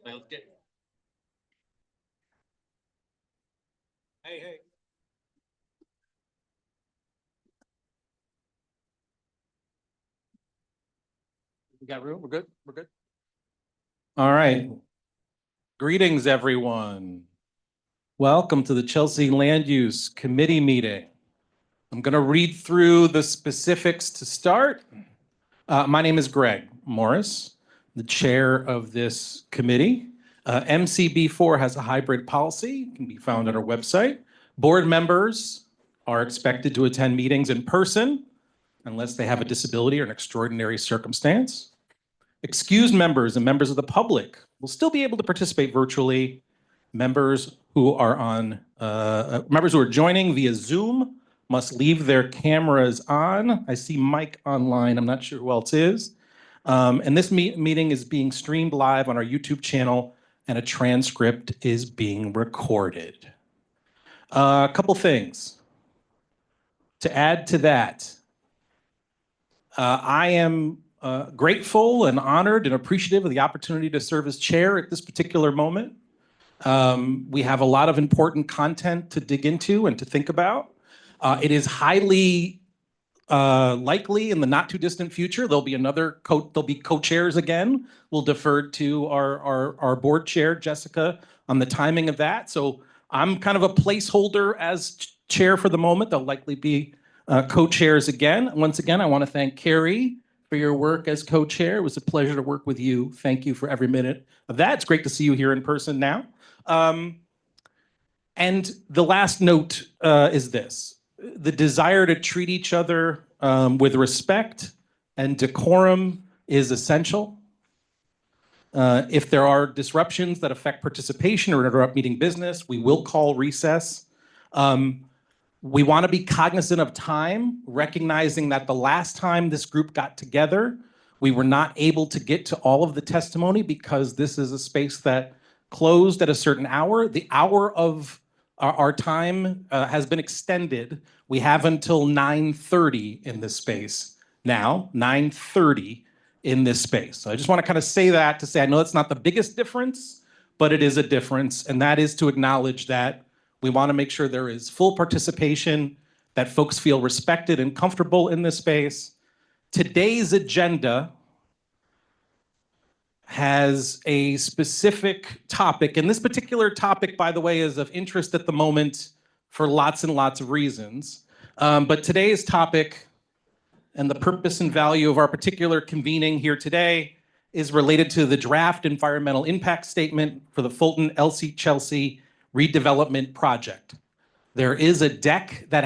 Let's get. Hey. We got room? We're good? We're good? All right. Greetings, everyone. Welcome to the Chelsea Land Use Committee meeting. I'm going to read through the specifics to start. My name is Greg Morris, the chair of this committee. MCB4 has a hybrid policy, can be found on our website. Board members are expected to attend meetings in person unless they have a disability or an extraordinary circumstance. Excused members and members of the public will still be able to participate virtually. Members who are joining via Zoom must leave their cameras on. I see Mike online. I'm not sure who else is. And this meeting is being streamed live on our YouTube channel, and a transcript is being recorded. A couple things to add to that. I am grateful and honored and appreciative of the opportunity to serve as chair at this particular moment. We have a lot of important content to dig into and to think about. It is highly likely in the not too distant future there'll be co-chairs again. We'll defer to our board chair, Jessica, on the timing of that. So I'm kind of a placeholder as chair for the moment. There'll likely be co-chairs again. Once again, I want to thank Carrie for your work as co-chair. It was a pleasure to work with you. Thank you for every minute of that. It's great to see you here in person now. And the last note is this. The desire to treat each other with respect and decorum is essential. If there are disruptions that affect participation or interrupt meeting business, we will call recess. We want to be cognizant of time, recognizing that the last time this group got together, we were not able to get to all of the testimony because this is a space that closed at a certain hour. The hour of our time has been extended. We have until 9:30 in this space now, 9:30 in this space. So I just want to kind of say that to say, I know it's not the biggest difference, but it is a difference. And that is to acknowledge that we want to make sure there is full participation, that folks feel respected and comfortable in this space. Today's agenda has a specific topic, and this particular topic, by the way, is of interest at the moment for lots and lots of reasons. But today's topic and the purpose and value of our particular convening here today is related to the draft environmental impact statement for the Fulton Elliot Chelsea redevelopment project. There is a deck that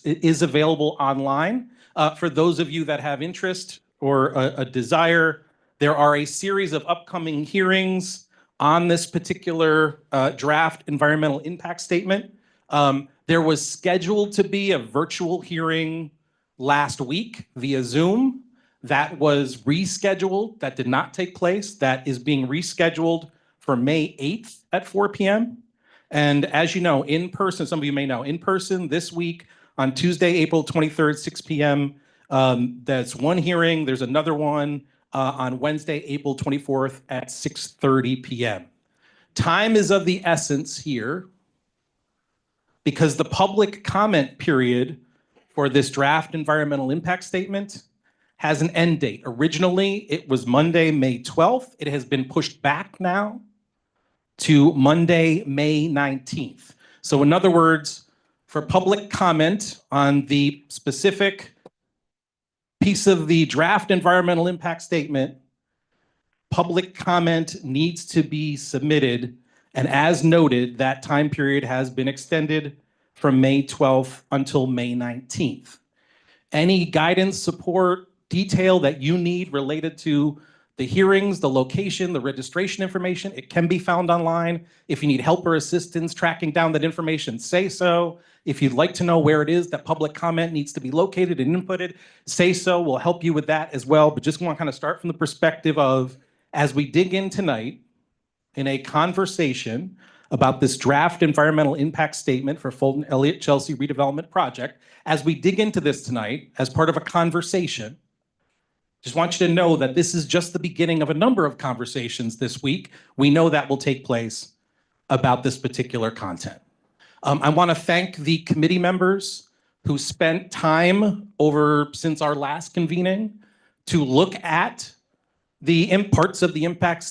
is available online. For those of you that have interest or a desire, there are a series of upcoming hearings on this particular draft environmental impact statement. There was scheduled to be a virtual hearing last week via Zoom. That was rescheduled. That did not take place. That is being rescheduled for May 8th at 4 p.m. And as you know, in person, some of you may know, in person this week on Tuesday, April 23rd, 6 p.m., that's one hearing. There's another one on Wednesday, April 24th at 6:30 p.m. Time is of the essence here because the public comment period for this draft environmental impact statement has an end date. Originally, it was Monday, May 12th. It has been pushed back now to Monday, May 19th. So in other words, for public comment on the specific piece of the draft environmental impact statement, public comment needs to be submitted. And as noted, that time period has been extended from May 12th until May 19th. Any guidance, support, detail that you need related to The hearings, the location, the registration information, it can be found online. If you need help or assistance tracking down that information, say so. If you'd like to know where it is that public comment needs to be located and inputted, say so. We'll help you with that as well. But just want to kind of start from the perspective of, as we dig in tonight in a conversation about this draft environmental impact statement for Fulton Elliot Chelsea redevelopment project, as we dig into this tonight as part of a conversation, just want you to know that this is just the beginning of a number of conversations this week. We know that will take place about this particular content. I want to thank the committee members who spent time over since our last convening to look at the parts of the impact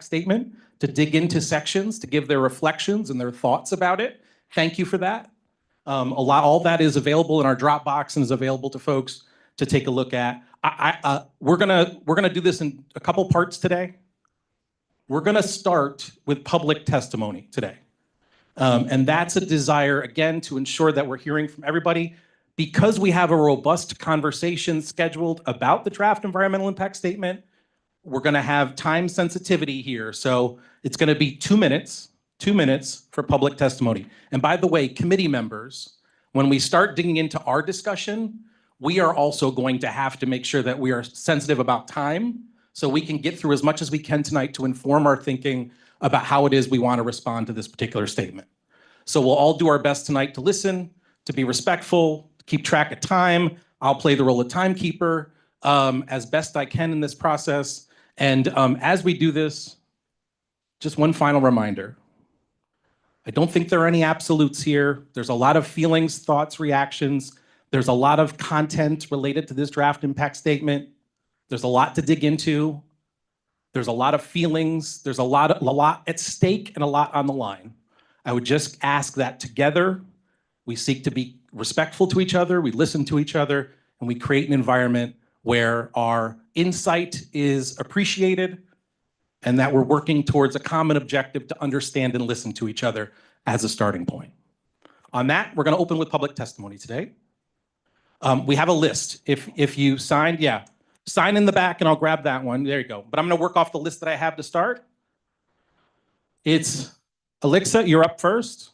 statement, to dig into sections, to give their reflections and their thoughts about it. Thank you for that. All that is available in our Dropbox and is available to folks to take a look at. We're gonna do this in a couple parts today. We're gonna start with public testimony today. And that's a desire, again, to ensure that we're hearing from everybody. Because we have a robust conversation scheduled about the draft environmental impact statement, we're gonna have time sensitivity here. So it's gonna be 2 minutes for public testimony. And by the way, committee members, when we start digging into our discussion, we are also going to have to make sure that we are sensitive about time so we can get through as much as we can tonight to inform our thinking about how it is we want to respond to this particular statement. So we'll all do our best tonight to listen, to be respectful, to keep track of time. I'll play the role of timekeeper as best I can in this process. And as we do this, just one final reminder. I don't think there are any absolutes here. There's a lot of feelings, thoughts, reactions. There's a lot of content related to this draft impact statement. There's a lot to dig into. There's a lot of feelings. There's a lot at stake and a lot on the line. I would just ask that together we seek to be respectful to each other, we listen to each other, and we create an environment where our insight is appreciated and that we're working towards a common objective to understand and listen to each other as a starting point. On that, we're going to open with public testimony today. We have a list. If you signed, sign in the back and I'll grab that one. There you go. But I'm going to work off the list that I have to start. It's Alexa, you're up first.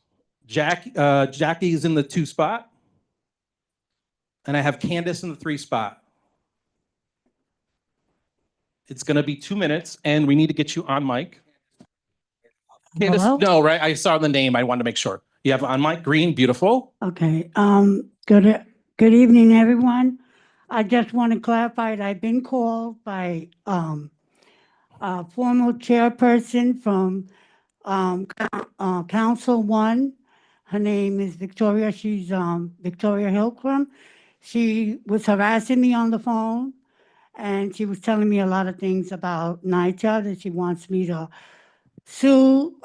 Jackie's in the 2 spot. And I have Candace in the 3 spot. It's going to be 2 minutes and we need to get you on mic. Candace, Hello? no, right? I saw the name. I wanted to make sure. You have on mic, green, beautiful. Okay. Good evening, everyone. I just want to clarify that I've been called by a former chairperson from Council 1. Her name is Victoria. She's Victoria Hilcrum. She was harassing me on the phone, and she was telling me a lot of things about NYCHA, that she wants me to sue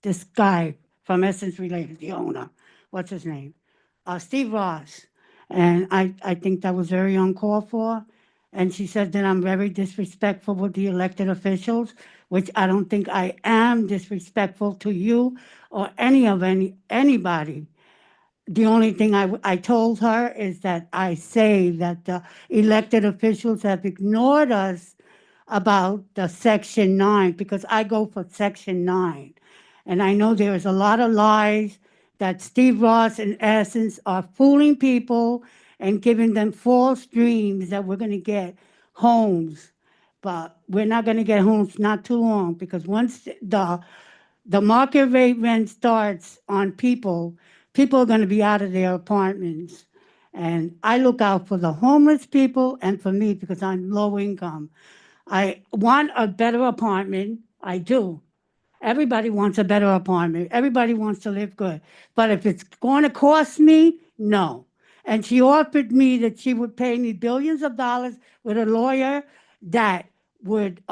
this guy from Essence Related, the owner. What's his name? Steve Ross. And I think that was very uncalled for. And she said that I'm very disrespectful with the elected officials, which I don't think I am disrespectful to you or anybody. The only thing I told her is that I say that the elected officials have ignored us about the Section 9, because I go for Section 9. And I know there is a lot of lies that Steve Ross and Essence are fooling people and giving them false dreams that we're going to get homes. But we're not going to get homes not too long, because once the market rate rent starts on people are going to be out of their apartments. And I look out for the homeless people and for me, because I'm low income. I want a better apartment. I do. Everybody wants a better apartment. Everybody wants to live good. But if it's going to cost me, no. And she offered me that she would pay me billions of dollars with a lawyer that would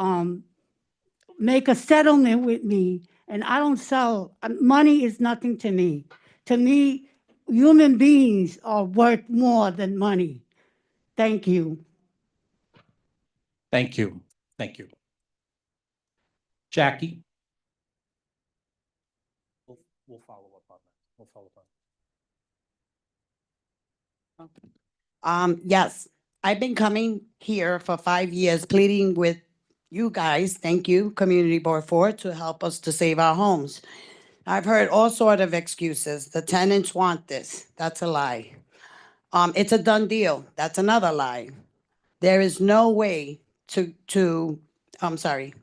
make a settlement with me. And I don't sell. Money is nothing to me. To me, human beings are worth more than money. Thank you. Thank you. Thank you. Jackie? We'll follow up on that. We'll follow up on that. Yes, I've been coming here for 5 years pleading with you guys, thank you, Community Board 4, to help us to save our homes. I've heard all sort of excuses. The tenants want this. That's a lie. It's a done deal. That's another lie. There is no way I'm sorry.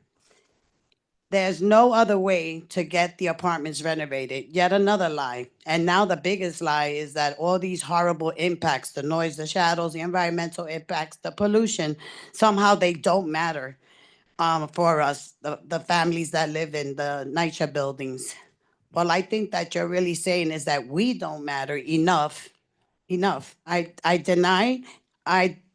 There's no other way to get the apartments renovated. Yet another lie. And now the biggest lie is that all these horrible impacts, the noise, the shadows, the environmental impacts, the pollution, somehow they don't matter for us, the families that live in the NYCHA buildings. Well, I think that you're really saying is that we don't matter enough. I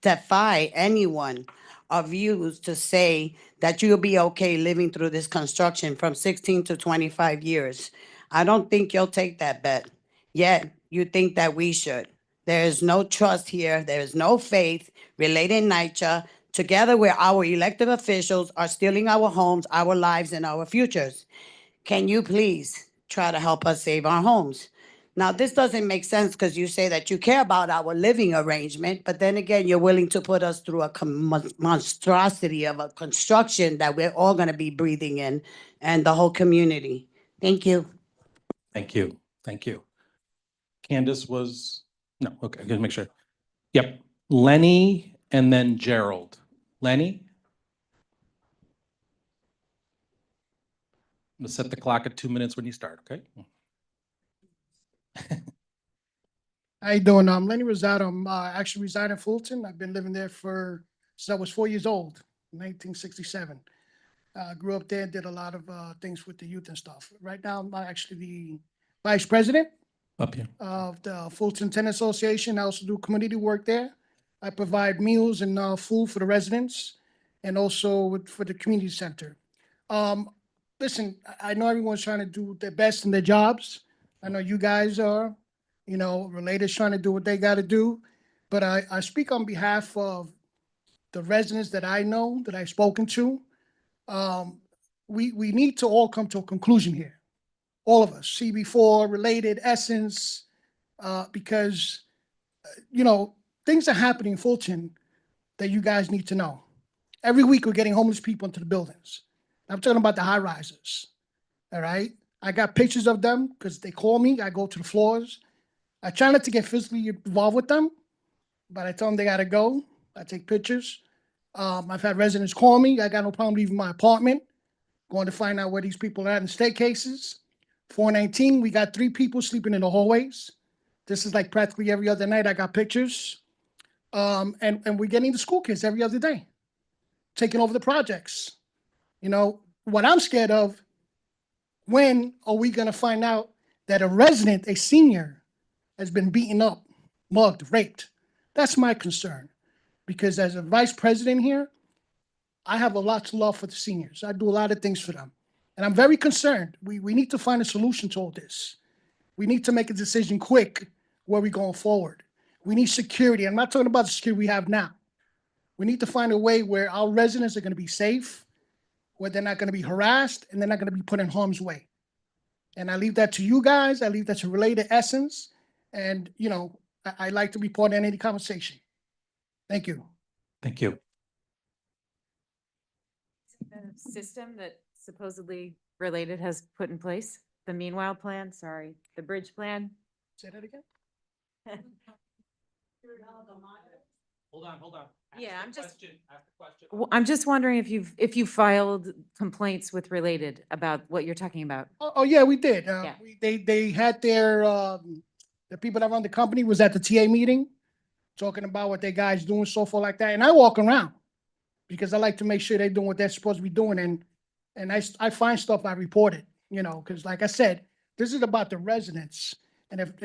defy anyone of you to say that you'll be okay living through this construction from 16 to 25 years. I don't think you'll take that bet. Yet you think that we should. There is no trust here. There is no faith related in NYCHA. Together with our elected officials are stealing our homes, our lives, and our futures. Can you please try to help us save our homes? Now, this doesn't make sense because you say that you care about our living arrangement, but then again, you're willing to put us through a monstrosity of a construction that we're all going to be breathing in, and the whole community. Thank you. Thank you. Thank you. Candace was, no, okay, I'm gonna make sure. Yep, Lenny and then Gerald. Lenny? I'm gonna set the clock at 2 minutes when you start, okay? How you doing? I'm Lenny Rosado. I'm actually reside in Fulton. I've been living there since I was 4 years old, 1967. Grew up there, did a lot of things with the youth and stuff. Right now, I'm actually the vice president Up here. of the Fulton Tenant Association. I also do community work there. I provide meals and food for the residents and also for the community center. Listen, I know everyone's trying to do their best in their jobs. I know you guys are, relators trying to do what they got to do. But I speak on behalf of the residents that I know, that I've spoken to. We need to all come to a conclusion here. All of us, CB4, related, Essence, because, things are happening in Fulton that you guys need to know. Every week we're getting homeless people into the buildings. I'm talking about the high rises, all right? I got pictures of them because they call me. I go to the floors. I try not to get physically involved with them, but I tell them they got to go. I take pictures. I've had residents call me. I got no problem leaving my apartment, going to find out where these people are at in state cases. 419, we got 3 people sleeping in the hallways. This is like practically every other night. I got pictures. And we're getting the school kids every other day, taking over the projects. What I'm scared of, when are we going to find out that a resident, a senior, has been beaten up, mugged, raped? That's my concern. Because as a vice president here, I have a lot of love for the seniors. I do a lot of things for them. And I'm very concerned. We need to find a solution to all this. We need to make a decision quick where we're going forward. We need security. I'm not talking about the security we have now. We need to find a way where our residents are going to be safe, where they're not going to be harassed, and they're not going to be put in harm's way. And I leave that to you guys. I leave that to Related Essence. And, I like to be part of any conversation. Thank you. Thank you. The system that supposedly Related has put in place, the meanwhile plan, the bridge plan. Say that again? Hold on. Yeah, I'm just wondering if you filed complaints with Related about what you're talking about. Oh yeah, we did. Yeah. They had the people that run the company was at the TA meeting, talking about what their guys doing, so forth like that. And I walk around because I like to make sure they're doing what they're supposed to be doing. And I find stuff, I report it, because like I said, this is about the residents. And if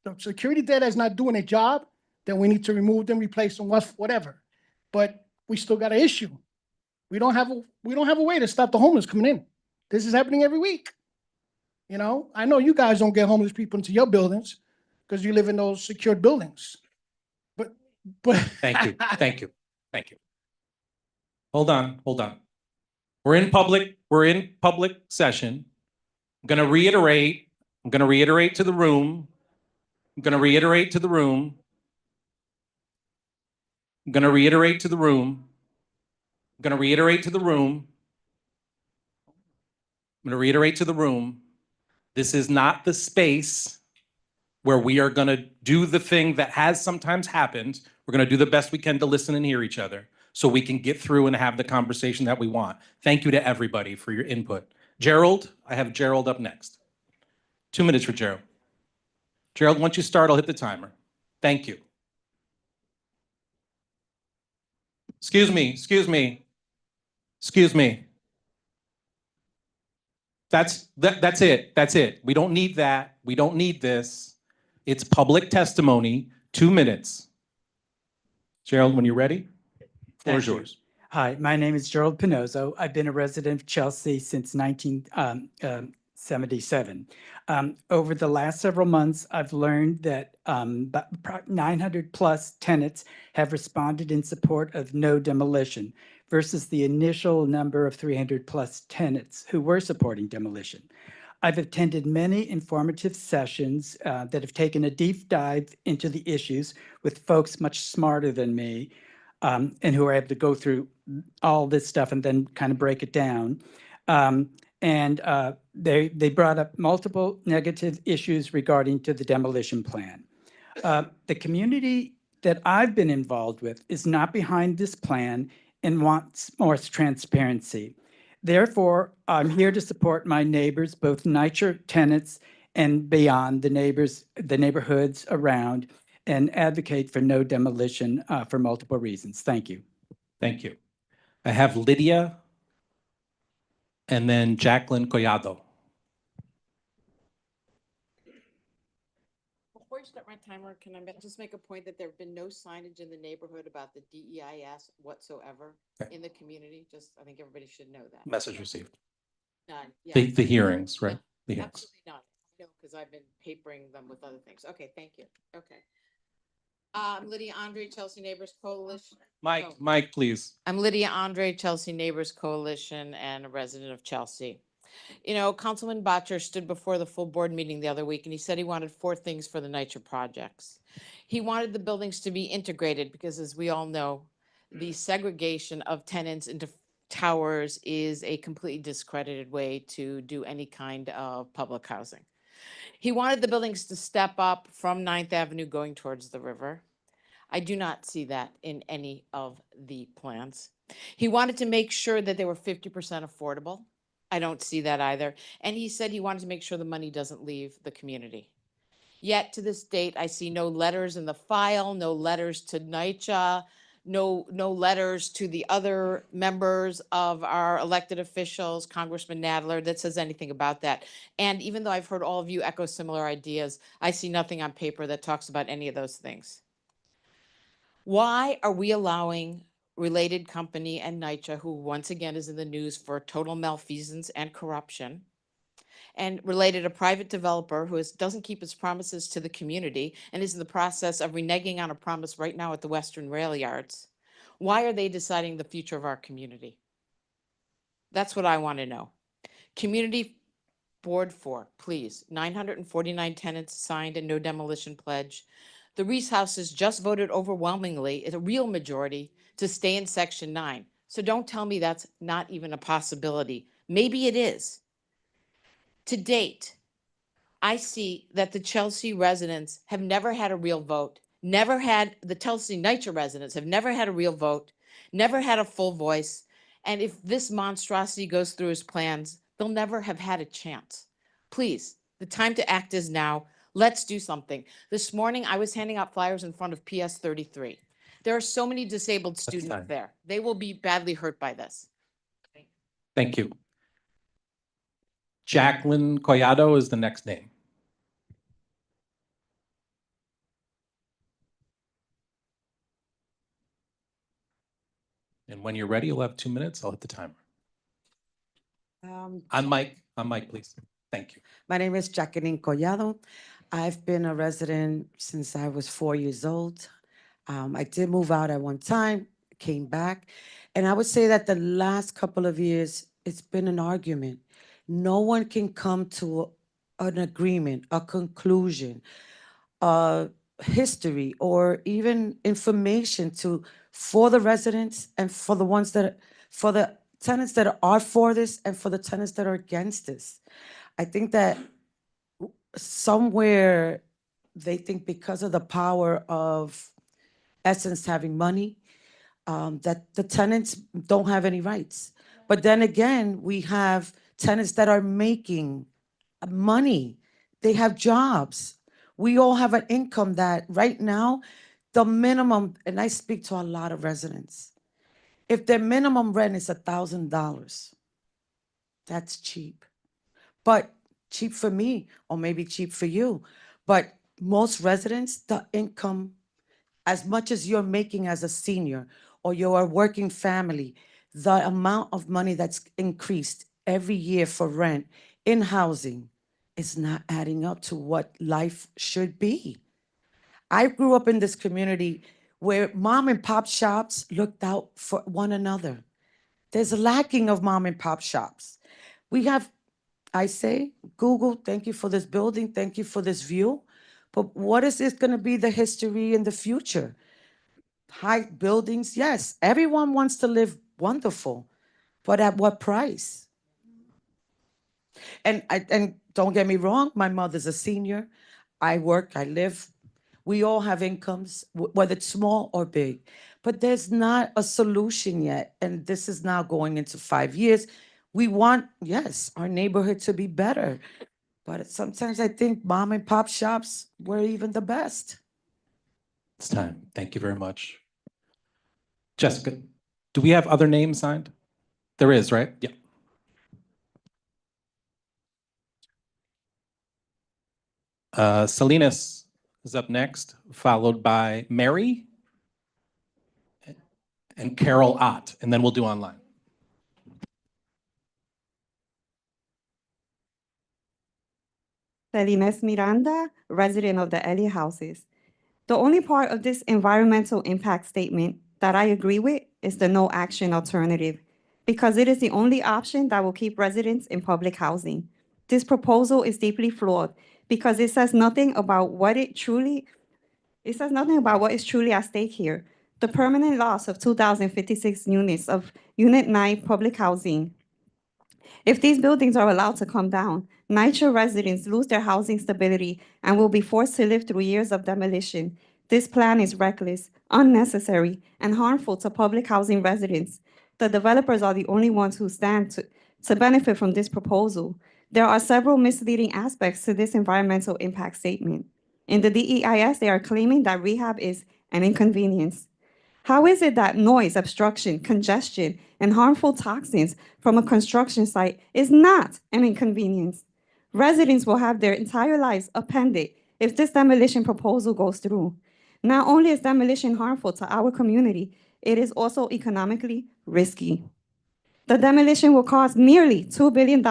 the security data is not doing a job, then we need to remove them, replace them, whatever. But we still got an issue. We don't have a way to stop the homeless coming in. This is happening every week. I know you guys don't get homeless people into your buildings because you live in those secured buildings. But Thank you. Hold on. We're in public session. I'm going to reiterate to the room. I'm going to reiterate to the room. I'm going to reiterate to the room. I'm going to reiterate to the room. This is not the space where we are going to do the thing that has sometimes happened. We're going to do the best we can to listen and hear each other so we can get through and have the conversation that we want. Thank you to everybody for your input. Gerald, I have Gerald up next. 2 minutes for Gerald. Gerald, once you start, I'll hit the timer. Thank you. Excuse me, excuse me, excuse me. That's it, that's it. We don't need that, we don't need this. It's public testimony, 2 minutes. Gerald, when you're ready, floor is Thank you. yours. Hi, my name is Gerald Pinozzo. I've been a resident of Chelsea since 1977. Over the last several months, I've learned that 900 plus tenants have responded in support of no demolition versus the initial number of 300 plus tenants who were supporting demolition. I've attended many informative sessions that have taken a deep dive into the issues with folks much smarter than me, and who are able to go through all this stuff and then kind of break it down. They brought up multiple negative issues regarding to the demolition plan. The community that I've been involved with is not behind this plan and wants more transparency. Therefore, I'm here to support my neighbors, both NYCHA tenants and beyond, the neighborhoods around, and advocate for no demolition for multiple reasons. Thank you. Thank you. I have Lydia and then Jacqueline Collado. Before you start my timer, can I just make a point that there have been no signage in the neighborhood about the DEIS whatsoever Okay. in the community? Just, I think everybody should know that. Message received. None, yeah. The hearings, right? No, The hearings. absolutely not. No, because I've been papering them with other things. Okay, thank you. Okay. Lydia Andre, Chelsea Neighbors Coalition. Mike, Oh. Mike, please. I'm Lydia Andre, Chelsea Neighbors Coalition and a resident of Chelsea. You know, Councilman Botcher stood before the full board meeting the other week and he said he wanted 4 things for the NYCHA projects. He wanted the buildings to be integrated because, as we all know, the segregation of tenants into towers is a completely discredited way to do any kind of public housing. He wanted the buildings to step up from 9th Avenue going towards the river. I do not see that in any of the plans. He wanted to make sure that they were 50% affordable. I don't see that either. And he said he wanted to make sure the money doesn't leave the community. Yet to this date, I see no letters in the file, no letters to NYCHA, no letters to the other members of our elected officials, Congressman Nadler, that says anything about that. And even though I've heard all of you echo similar ideas, I see nothing on paper that talks about any of those things. Why are we allowing related company and NYCHA, who once again is in the news for total malfeasance and corruption, and related a private developer who doesn't keep his promises to the community and is in the process of reneging on a promise right now at the Western Rail Yards? Why are they deciding the future of our community? That's what I want to know. Community Board 4, please. 949 tenants signed a no demolition pledge. The Reese houses just voted overwhelmingly, a real majority, to stay in Section 9. So don't tell me that's not even a possibility. Maybe it is. To date, I see that the Chelsea residents have never had a real vote, the Chelsea NYCHA residents have never had a real vote, never had a full voice. And if this monstrosity goes through his plans, they'll never have had a chance. Please, the time to act is now. Let's do something. This morning, I was handing out flyers in front of PS 33. There are so many disabled students fine. there. They will be badly hurt by this. Thank you. Jacqueline Collado is the next name. And when you're ready, you'll have 2 minutes. I'll hit the timer. On mic, please. Thank you. My name is Jacqueline Collado. I've been a resident since I was 4 years old. I did move out at one time, came back, and I would say that the last couple of years, it's been an argument. No one can come to an agreement, a conclusion, history, or even information to for the residents and for the ones that, for the tenants that are for this and for the tenants that are against this. I think that somewhere they think because of the power of Essence having money, that the tenants don't have any rights. But then again, we have tenants that are making money. They have jobs. We all have an income that right now, the minimum, and I speak to a lot of residents, if their minimum rent is $1,000, that's cheap. But cheap for me, or maybe cheap for you. But most residents, the income, as much as you're making as a senior or you're a working family, the amount of money that's increased every year for rent in housing is not adding up to what life should be. I grew up in this community where mom and pop shops looked out for one another. There's a lacking of mom and pop shops. We have, I say, Google, thank you for this building, thank you for this view. But what is this going to be the history in the future? High buildings, yes, everyone wants to live wonderful, but at what price? And don't get me wrong, my mother's a senior. I work, I live. We all have incomes, whether it's small or big. But there's not a solution yet. And this is now going into 5 years. We want, yes, our neighborhood to be better. But sometimes I think mom and pop shops were even the best. It's time. Thank you very much. Jessica, do we have other names signed? There is, right? Yeah. Salinas is up next, followed by Mary and Carol Ott, and then we'll do online. Celines Miranda, resident of the Elliot houses. The only part of this environmental impact statement that I agree with is the no action alternative, because it is the only option that will keep residents in public housing. This proposal is deeply flawed because it says nothing about what is truly at stake here. The permanent loss of 2,056 units of Unit 9 public housing. If these buildings are allowed to come down, NYCHA residents lose their housing stability and will be forced to live through years of demolition. This plan is reckless, unnecessary, and harmful to public housing residents. The developers are the only ones who stand to benefit from this proposal. There are several misleading aspects to this environmental impact statement. In the DEIS, they are claiming that rehab is an inconvenience. How is it that noise, obstruction, congestion, and harmful toxins from a construction site is not an inconvenience? Residents will have their entire lives upended if this demolition proposal goes through. Not only is demolition harmful to our community, it is also economically risky. The demolition will cost nearly $2 billion,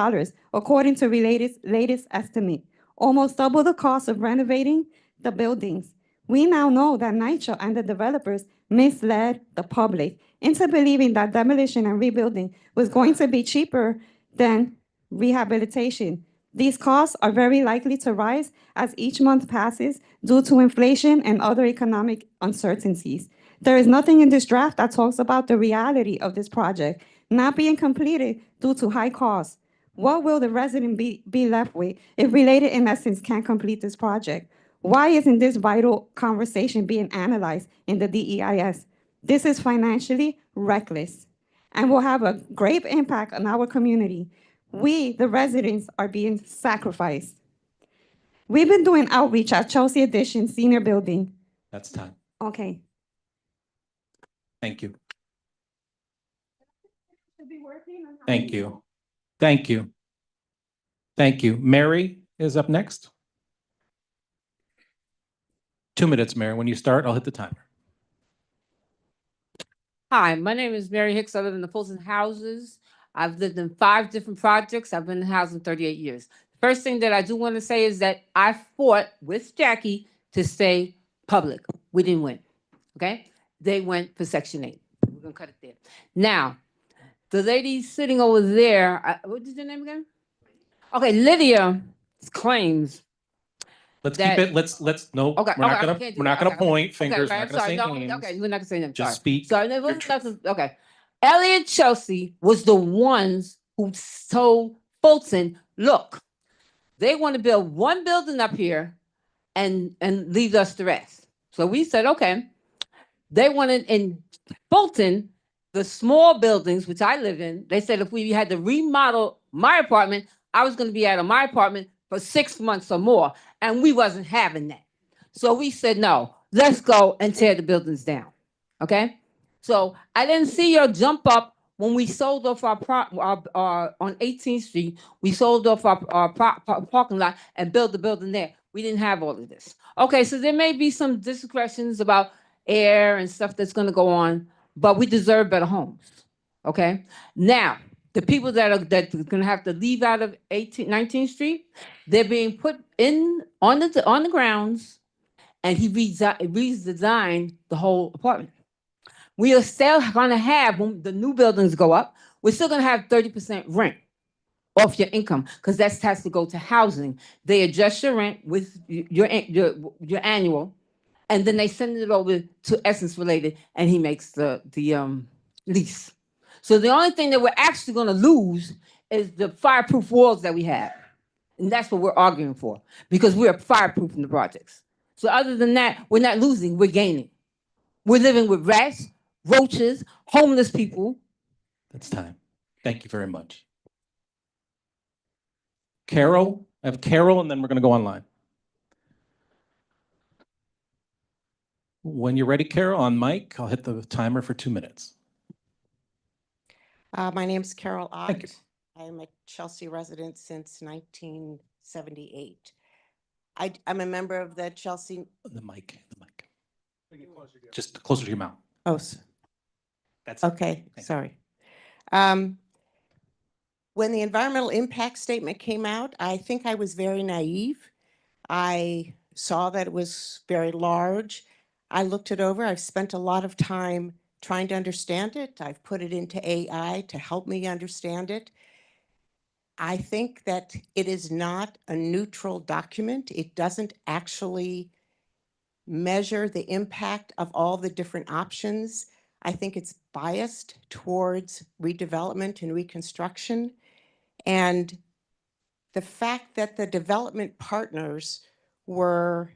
according to Related's latest estimate, almost double the cost of renovating the buildings. We now know that NYCHA and the developers misled the public into believing that demolition and rebuilding was going to be cheaper than rehabilitation. These costs are very likely to rise as each month passes due to inflation and other economic uncertainties. There is nothing in this draft that talks about the reality of this project not being completed due to high costs. What will the resident be left with if Related in essence can't complete this project? Why isn't this vital conversation being analyzed in the DEIS? This is financially reckless and will have a grave impact on our community. We, the residents, are being sacrificed. We've been doing outreach at Chelsea Addition Senior Building. That's time. Okay. Thank you. Thank you. Thank you. Thank you. Mary is up next. 2 minutes, Mary. When you start, I'll hit the timer. Hi, my name is Mary Hicks. I live in the Fulton houses. I've lived in 5 different projects. I've been in housing 38 years. First thing that I do want to say is that I fought with Jackie to stay public. We didn't win, okay? They went for Section 8. We're going to cut it there. Now, the lady sitting over there, what is your name again? Okay, Lydia claims Let's that- keep it, no, Okay, we're not okay, I gonna, can't do we're that. not gonna Okay, okay. point Okay, fingers, we're right, not I'm gonna say sorry. No, names. okay, we're not gonna say names. Just Sorry. speak So, no, your okay. Elliot Chelsea was the ones who told Fulton, look, they want to build one building up here and leave us the rest. So we said, okay. They wanted in Fulton, the small buildings, which I live in, they said if we had to remodel my apartment, I was going to be out of my apartment for 6 months or more. And we wasn't having that. So we said, no, let's go and tear the buildings down. Okay. So I didn't see your jump up when we sold off our on 18th Street. We sold off our parking lot and built the building there. We didn't have all of this. Okay. So there may be some discretions about air and stuff that's going to go on, but we deserve better homes. Okay. Now, the people that are going to have to leave out of 19th Street, they're being put in on the grounds, and he redesigned the whole apartment. We are still going to have, when the new buildings go up, we're still going to have 30% rent off your income, because that has to go to housing. They adjust your rent with your annual, and then they send it over to Essence Related, and he makes the lease. So the only thing that we're actually going to lose is the fireproof walls that we have. And that's what we're arguing for, because we're fireproof in the projects. So other than that, we're not losing, we're gaining. We're living with rats, roaches, homeless people. That's time. Thank you very much. Carol, I have Carol, and then we're gonna go online. When you're ready, Carol, on mic, I'll hit the timer for 2 minutes. My name's Carol Thank you. Ott. I'm a Chelsea resident since 1978. I'm a member of the Chelsea. The mic. Just closer to your mouth. Oh, That's it. okay. Thank you. Sorry. When the environmental impact statement came out, I think I was very naive. I saw that it was very large. I looked it over. I've spent a lot of time trying to understand it. I've put it into AI to help me understand it. I think that it is not a neutral document. It doesn't actually measure the impact of all the different options. I think it's biased towards redevelopment and reconstruction. And the fact that the development partners who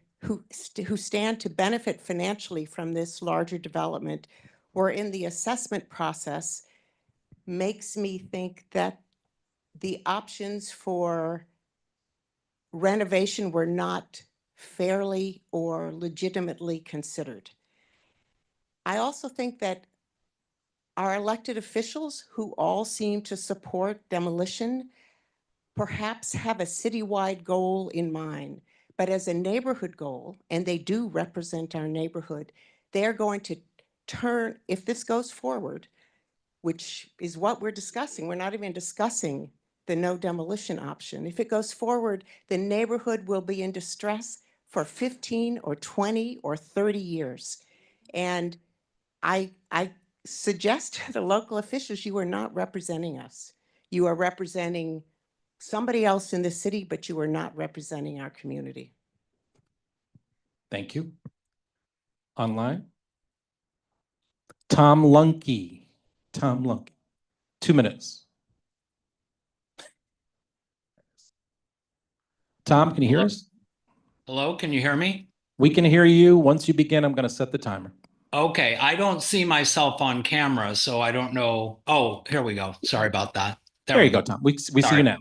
stand to benefit financially from this larger development were in the assessment process makes me think that the options for renovation were not fairly or legitimately considered. I also think that our elected officials, who all seem to support demolition, perhaps have a citywide goal in mind, but as a neighborhood goal, and they do represent our neighborhood, they're going to turn, if this goes forward, which is what we're discussing, we're not even discussing the no demolition option. If it goes forward, the neighborhood will be in distress for 15 or 20 or 30 years. And I suggest to the local officials, you are not representing us. You are representing somebody else in the city, but you are not representing our community. Thank you. Online. Tom Lunke. Tom Lunke. 2 minutes. Tom, can you hear us? Hello, can you hear me? We can hear you. Once you begin, I'm going to set the timer. Okay, I don't see myself on camera, so I don't know. Oh, here we go. Sorry about that. There you go, Tom. We see Sorry. you now.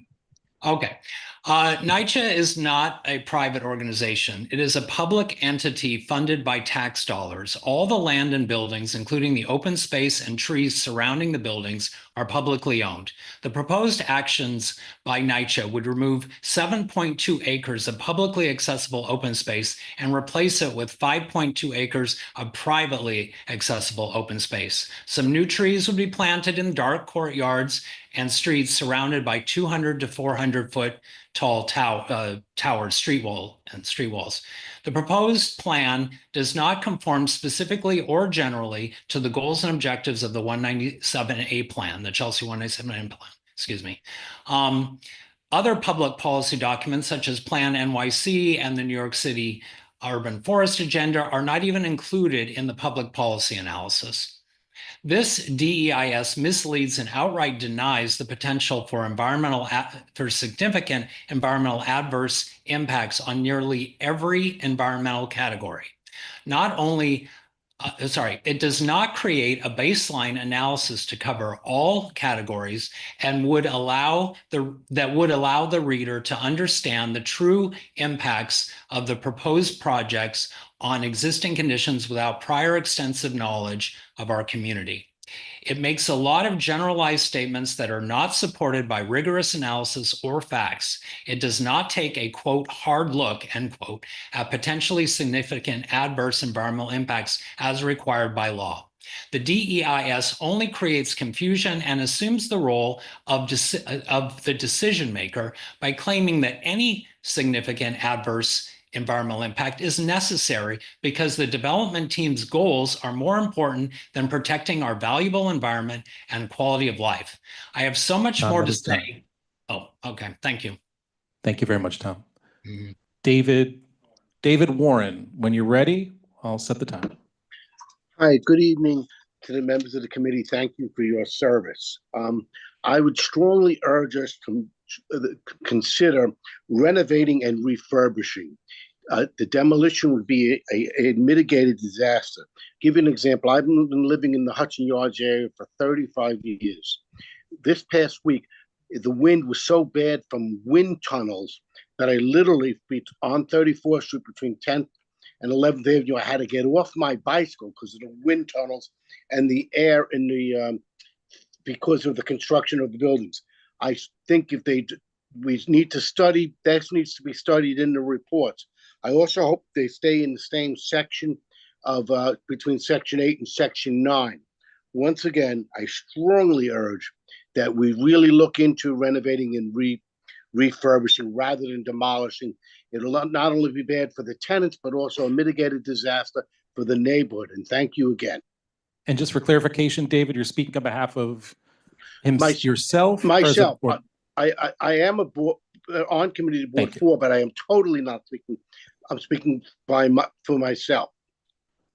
Okay. NYCHA is not a private organization. It is a public entity funded by tax dollars. All the land and buildings, including the open space and trees surrounding the buildings, are publicly owned. The proposed actions by NYCHA would remove 7.2 acres of publicly accessible open space and replace it with 5.2 acres of privately accessible open space. Some new trees would be planted in dark courtyards and streets surrounded by 200 to 400 foot tall towered street walls. The proposed plan does not conform specifically or generally to the goals and objectives of the 197A plan, the Chelsea 197A plan, excuse me. Other public policy documents such as Plan NYC and the New York City Urban Forest Agenda are not even included in the public policy analysis. This DEIS misleads and outright denies the potential for significant environmental adverse impacts on nearly every environmental category. It does not create a baseline analysis to cover all categories and would allow the reader to understand the true impacts of the proposed projects on existing conditions without prior extensive knowledge of our community. It makes a lot of generalized statements that are not supported by rigorous analysis or facts. It does not take a, quote, hard look, end quote, at potentially significant adverse environmental impacts as required by law. The DEIS only creates confusion and assumes the role of the decision maker by claiming that any significant adverse environmental impact is necessary because the development team's goals are more important than protecting our valuable environment and quality of life. I have so much more to say. Oh, okay. Thank you. Thank you very much, Tom. Mhm. David Warren, when you're ready, I'll set the time. Hi, good evening to the members of the committee. Thank you for your service. I would strongly urge us to consider renovating and refurbishing. The demolition would be a mitigated disaster. Give you an example. I've been living in the Hudson Yards area for 35 years. This past week, the wind was so bad from wind tunnels that I literally, on 34th Street between 10th and 11th Avenue, I had to get off my bicycle because of the wind tunnels and the air in the, because of the construction of the buildings. I think we need to study, that needs to be studied in the reports. I also hope they stay in the same section of between Section 8 and Section 9. Once again, I strongly urge that we really look into renovating and refurbishing rather than demolishing. It'll not only be bad for the tenants, but also a mitigated disaster for the neighborhood. And thank you again. And just for clarification, David, you're speaking on behalf of yourself? Myself. I am a board, on committee board 4, but I am totally not speaking. I'm speaking for myself.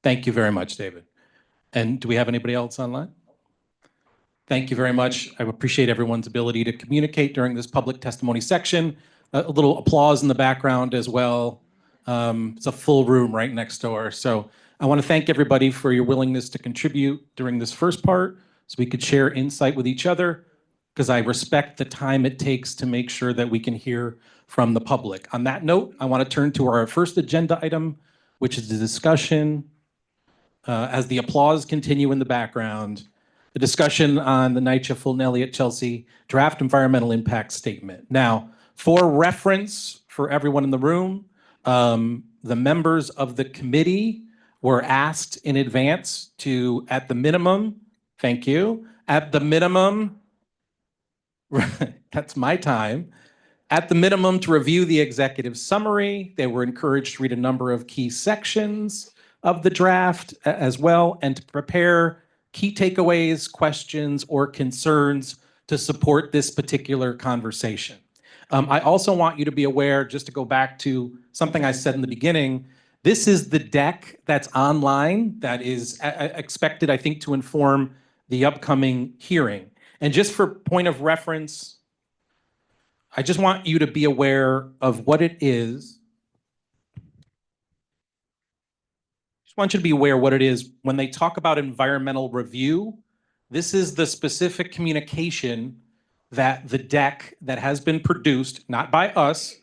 Thank you very much, David. And do we have anybody else online? Thank you very much. I appreciate everyone's ability to communicate during this public testimony section. A little applause in the background as well. It's a full room right next door. So I want to thank everybody for your willingness to contribute during this first part so we could share insight with each other, because I respect the time it takes to make sure that we can hear from the public. On that note, I want to turn to our first agenda item, which is the discussion, as the applause continue in the background, the discussion on the NYCHA Fulton Elliot Chelsea draft environmental impact statement. Now, for reference for everyone in the room, the members of the committee were asked in advance to, at the minimum, thank you, at the minimum, that's my time, at the minimum to review the executive summary. They were encouraged to read a number of key sections of the draft as well, and to prepare key takeaways, questions, or concerns to support this particular conversation. I also want you to be aware, just to go back to something I said in the beginning, this is the deck that's online that is expected, I think, to inform the upcoming hearing. And just for point of reference, I just want you to be aware of what it is. Just want you to be aware what it is when they talk about environmental review. This is the specific communication that the deck that has been produced, not by us,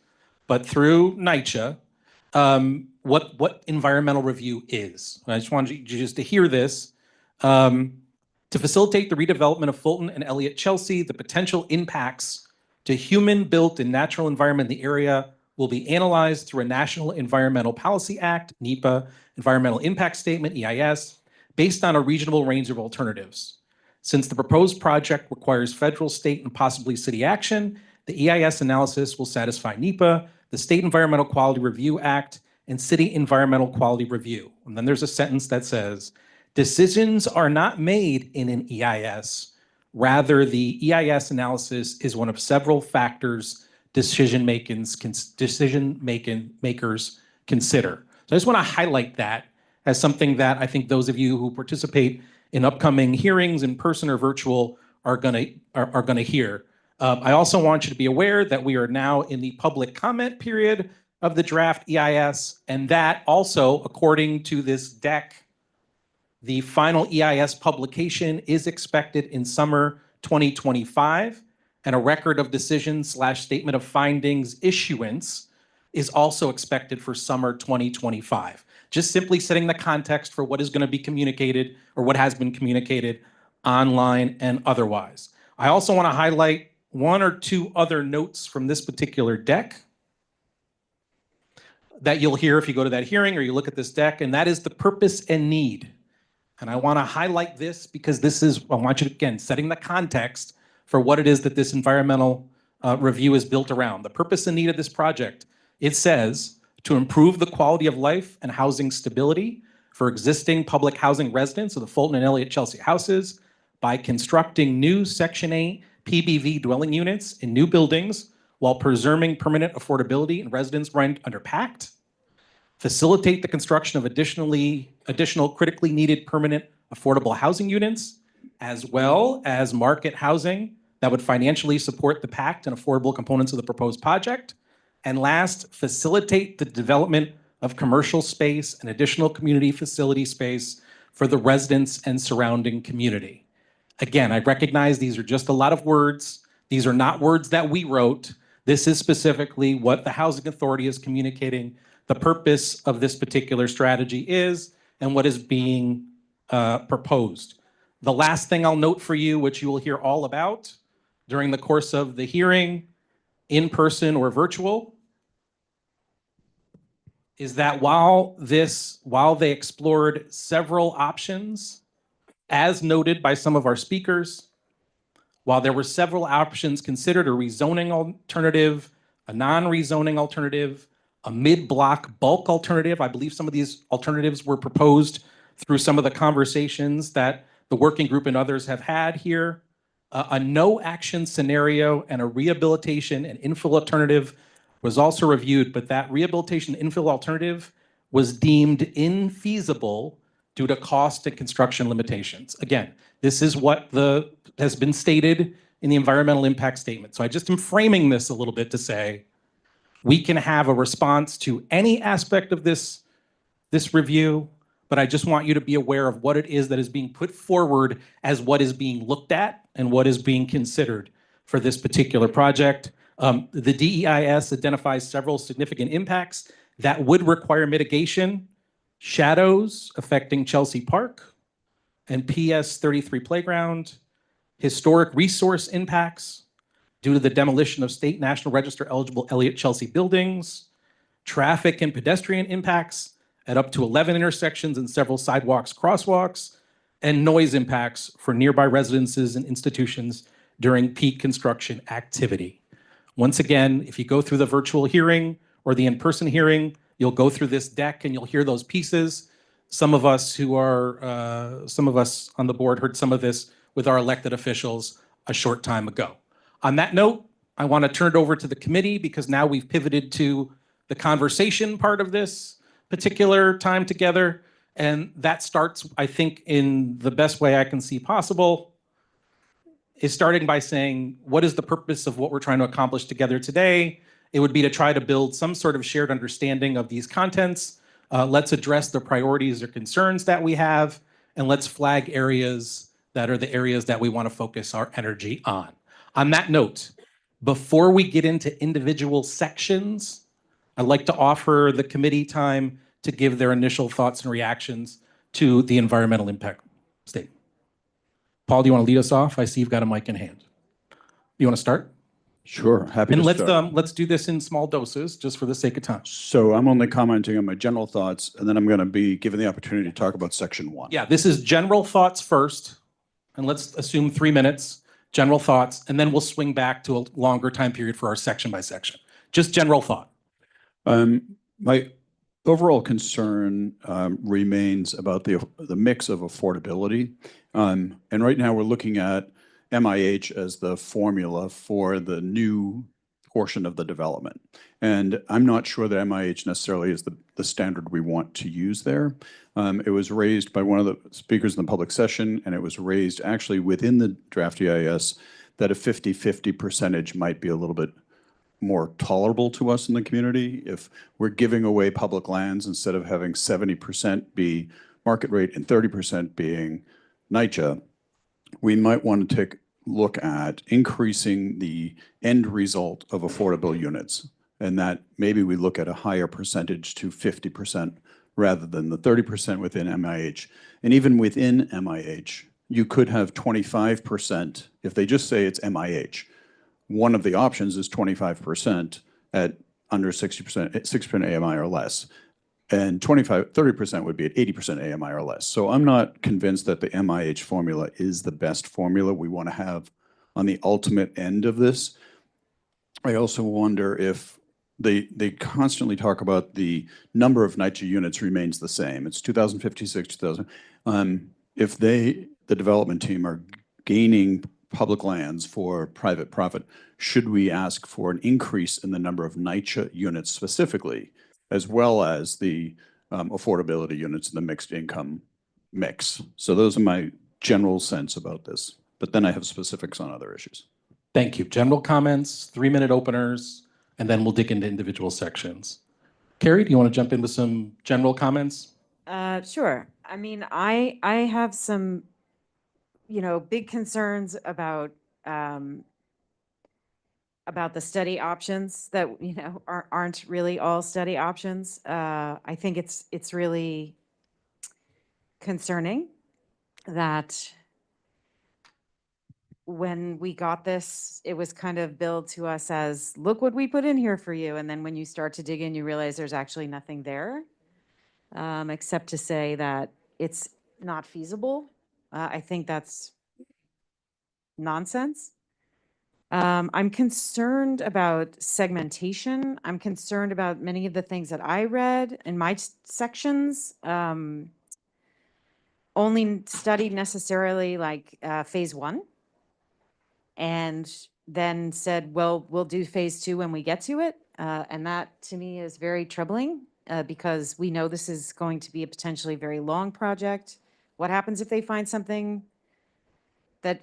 but through NYCHA, what environmental review is. I just wanted you just to hear this. To facilitate the redevelopment of Fulton and Elliot Chelsea, the potential impacts to human-built and natural environment in the area will be analyzed through a National Environmental Policy Act, NEPA, Environmental Impact Statement, EIS, based on a reasonable range of alternatives. Since the proposed project requires federal, state, and possibly city action, the EIS analysis will satisfy NEPA, the State Environmental Quality Review Act, and City Environmental Quality Review. And then there's a sentence that says, decisions are not made in an EIS. Rather, the EIS analysis is one of several factors decision-makers consider. So I just want to highlight that as something that I think those of you who participate in upcoming hearings in person or virtual are gonna hear. I also want you to be aware that we are now in the public comment period of the draft EIS, and that also, according to this deck, the final EIS publication is expected in summer 2025, and a record of decision/statement of findings issuance is also expected for summer 2025. Just simply setting the context for what is going to be communicated or what has been communicated online and otherwise. I also want to highlight one or two other notes from this particular deck that you'll hear if you go to that hearing or you look at this deck, and that is the purpose and need. And I want to highlight this because this is, I want you to, again, setting the context for what it is that this environmental review is built around. The purpose and need of this project, it says, to improve the quality of life and housing stability for existing public housing residents of the Fulton and Elliot Chelsea houses by constructing new Section 8 PBV dwelling units in new buildings while preserving permanent affordability and residents rent under pact. Facilitate the construction of additional critically needed permanent affordable housing units, as well as market housing that would financially support the pact and affordable components of the proposed project. And last, facilitate the development of commercial space and additional community facility space for the residents and surrounding community. Again, I recognize these are just a lot of words. These are not words that we wrote. This is specifically what the Housing Authority is communicating the purpose of this particular strategy is and what is being proposed. The last thing I'll note for you, which you will hear all about during the course of the hearing, in person or virtual, is that while they explored several options, as noted by some of our speakers, while there were several options considered, a rezoning alternative, a non-rezoning alternative, a mid-block bulk alternative, I believe some of these alternatives were proposed through some of the conversations that the working group and others have had here, a no-action scenario and a rehabilitation and infill alternative was also reviewed, but that rehabilitation infill alternative was deemed infeasible due to cost and construction limitations. Again, this is what has been stated in the environmental impact statement. So I just am framing this a little bit to say, we can have a response to any aspect of this review, but I just want you to be aware of what it is that is being put forward as what is being looked at and what is being considered for this particular project. The DEIS identifies several significant impacts that would require mitigation: shadows affecting Chelsea Park and PS 33 playground, historic resource impacts due to the demolition of state National Register eligible Elliot Chelsea buildings, traffic and pedestrian impacts at up to 11 intersections and several sidewalks, crosswalks, and noise impacts for nearby residences and institutions during peak construction activity. Once again, if you go through the virtual hearing or the in-person hearing, you'll go through this deck and you'll hear those pieces. Some of us on the board heard some of this with our elected officials a short time ago. On that note, I want to turn it over to the committee because now we've pivoted to the conversation part of this particular time together. And that starts, I think, in the best way I can see possible, is starting by saying, what is the purpose of what we're trying to accomplish together today? It would be to try to build some sort of shared understanding of these contents. Let's address the priorities or concerns that we have, and let's flag areas that are the areas that we want to focus our energy on. On that note, before we get into individual sections, I'd like to offer the committee time to give their initial thoughts and reactions to the environmental impact statement. Paul, do you want to lead us off? I see you've got a mic in hand. You want to start? Sure, happy And to start. let's do this in small doses, just for the sake of time. So I'm only commenting on my general thoughts, and then I'm going to be given the opportunity to talk about section 1. Yeah, this is general thoughts first, and let's assume 3 minutes, general thoughts, and then we'll swing back to a longer time period for our section by section. Just general thought. My overall concern remains about the mix of affordability. And right now we're looking at MIH as the formula for the new portion of the development. And I'm not sure that MIH necessarily is the standard we want to use there. It was raised by one of the speakers in the public session, and it was raised actually within the draft EIS that a 50-50 percentage might be a little bit more tolerable to us in the community. If we're giving away public lands, instead of having 70% be market rate and 30% being NYCHA, we might want to take a look at increasing the end result of affordable units. And that maybe we look at a higher percentage to 50% rather than the 30% within MIH. And even within MIH, you could have 25%, if they just say it's MIH. One of the options is 25% at under 60%, 6% AMI or less. And 30% would be at 80% AMI or less. So I'm not convinced that the MIH formula is the best formula we want to have on the ultimate end of this. I also wonder if they constantly talk about the number of NYCHA units remains the same. It's 2056, 2000. If the development team are gaining public lands for private profit, should we ask for an increase in the number of NYCHA units specifically, as well as the affordability units in the mixed income mix? So those are my general sense about this, but then I have specifics on other issues. Thank you. General comments, 3-minute openers, and then we'll dig into individual sections. Carrie, do you want to jump into some general comments? Sure. I mean, I have some, big concerns about the study options that, aren't really all study options. I think it's really concerning that when we got this, it was kind of billed to us as, look what we put in here for you. And then when you start to dig in, you realize there's actually nothing there, except to say that it's not feasible. I think that's nonsense. I'm concerned about segmentation. I'm concerned about many of the things that I read in my sections. Only studied necessarily like phase 1, and then said, well, we'll do phase 2 when we get to it. And that to me is very troubling because we know this is going to be a potentially very long project. What happens if they find something that,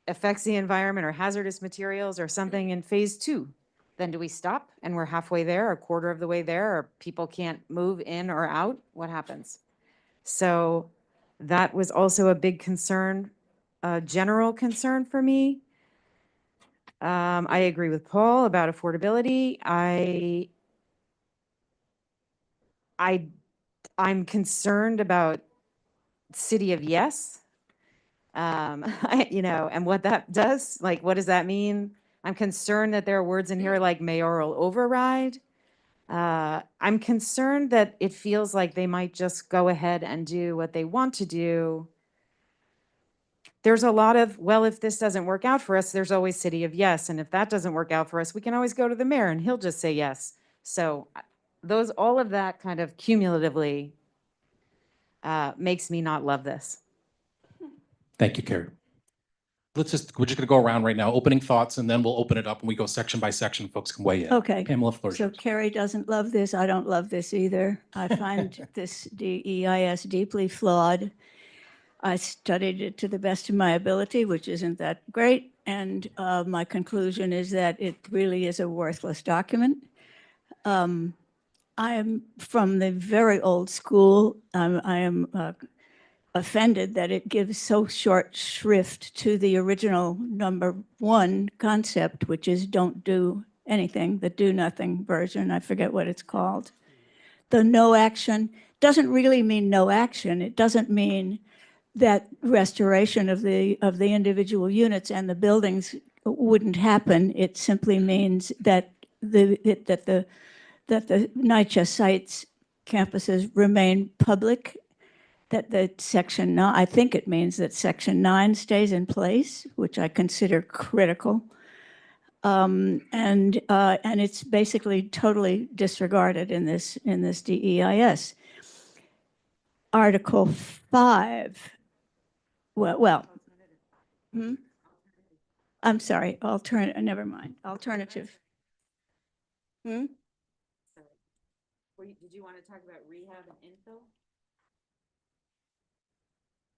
affects the environment or hazardous materials or something in phase 2? Then do we stop and we're halfway there, a quarter of the way there, or people can't move in or out? What happens? So that was also a big concern, a general concern for me. I agree with Paul about affordability. I'm concerned about City of Yes. And what that does, like, what does that mean? I'm concerned that there are words in here like mayoral override. I'm concerned that it feels like they might just go ahead and do what they want to do. There's a lot of, well, if this doesn't work out for us, there's always City of Yes. And if that doesn't work out for us, we can always go to the mayor and he'll just say yes. So all of that kind of cumulatively makes me not love this. Thank you, Carrie. We're just going to go around right now, opening thoughts, and then we'll open it up and we go section by section. Folks can weigh in. Okay. Pamela, floor is So yours. Carrie doesn't love this. I don't love this either. I find this DEIS deeply flawed. I studied it to the best of my ability, which isn't that great. And my conclusion is that it really is a worthless document. I am from the very old school. I am offended that it gives so short shrift to the original number 1 concept, which is don't do anything, the do nothing version. I forget what it's called. The no action doesn't really mean no action. It doesn't mean that restoration of the individual units and the buildings wouldn't happen. It simply means that the NYCHA sites campuses remain public, that the section 9, I think it means that section 9 stays in place, which I consider critical. And it's basically totally disregarded in this DEIS. Article 5. I'm sorry, never mind, alternative. Hmm? Did you want to talk about rehab and infill?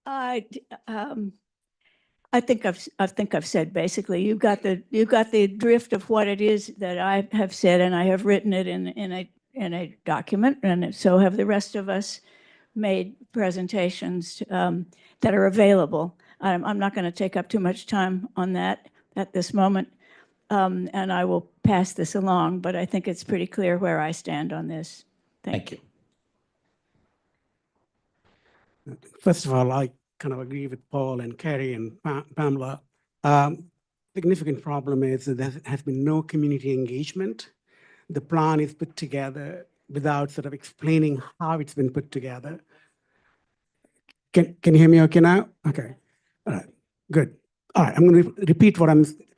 I think I've said basically, you got the drift of what it is that I have said, and I have written it in a document, and so have the rest of us made presentations that are available. I'm not going to take up too much time on that at this moment, and I will pass this along, but I think it's pretty clear where I stand on this. Thank you. First of all, I kind of agree with Paul and Kerry and Pamela. Significant problem is that there has been no community engagement. The plan is put together without sort of explaining how it's been put together. Can you hear me okay now? Okay. All right. Good. All right. I'm going to repeat what I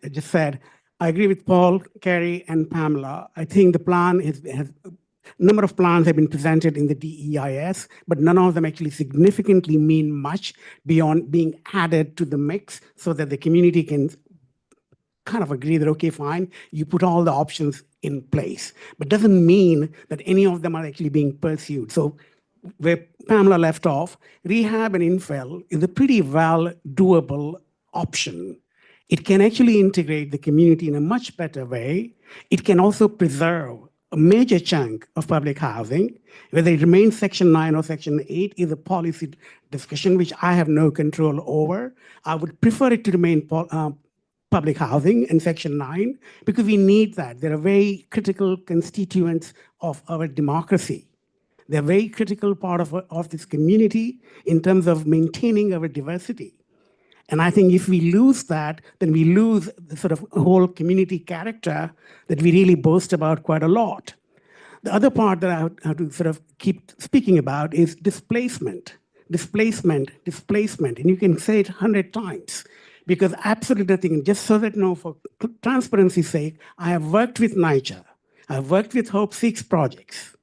just said. I agree with Paul, Kerry, and Pamela. I think the plan has a number of plans have been presented in the DEIS, but none of them actually significantly mean much beyond being added to the mix so that the community can kind of agree that, okay, fine, you put all the options in place, but doesn't mean that any of them are actually being pursued. So where Pamela left off, rehab and infill is a pretty well doable option. It can actually integrate the community in a much better way. It can also preserve a major chunk of public housing. Whether it remains Section 9 or Section 8 is a policy discussion which I have no control over. I would prefer it to remain public housing in Section 9 because we need that. They're a very critical constituents of our democracy. They're a very critical part of this community in terms of maintaining our diversity. And I think if we lose that, then we lose the sort of whole community character that we really boast about quite a lot. The other part that I have to sort of keep speaking about is displacement. Displacement. And you can say it 100 times because absolutely nothing, just so that you know, for transparency's sake, I have worked with NYCHA. I've worked with Hope 6 projects.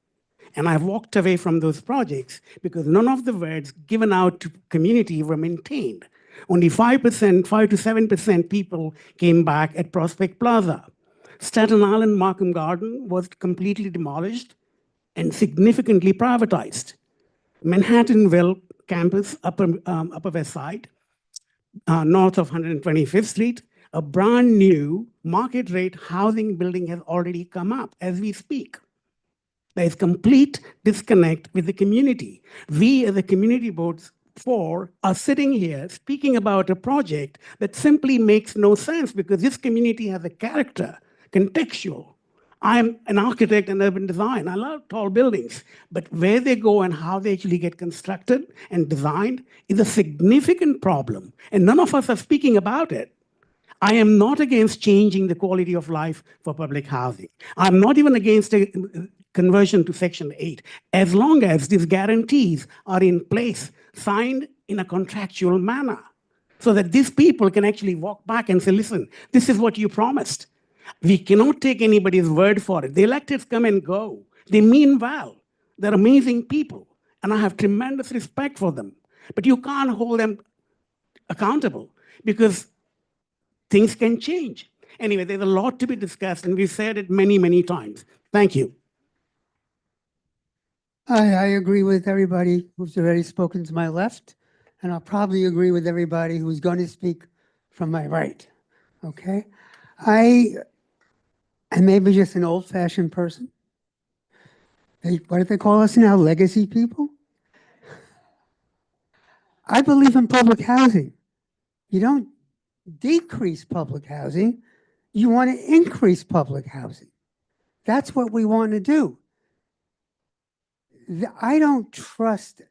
And I've walked away from those projects because none of the words given out to community were maintained. Only 5% to 7% people came back at Prospect Plaza. Staten Island Markham Garden was completely demolished and significantly privatized. Manhattanville campus, Upper West Side, north of 125th Street, a brand new market rate housing building has already come up as we speak. There is complete disconnect with the community. We as a community boards are sitting here speaking about a project that simply makes no sense because this community has a character, contextual. I'm an architect and urban design. I love tall buildings, but where they go and how they actually get constructed and designed is a significant problem, and none of us are speaking about it. I am not against changing the quality of life for public housing. I'm not even against a conversion to Section 8, as long as these guarantees are in place, signed in a contractual manner, so that these people can actually walk back and say, listen, this is what you promised. We cannot take anybody's word for it. The electeds come and go. They mean well. They're amazing people, and I have tremendous respect for them. But you can't hold them accountable because things can change. Anyway, there's a lot to be discussed, and we've said it many, many times. Thank you. I agree with everybody who's already spoken to my left, and I'll probably agree with everybody who's going to speak from my right, okay? I maybe just an old-fashioned person. What do they call us now, legacy people? I believe in public housing. You don't decrease public housing, you want to increase public housing. That's what we want to do. I don't trust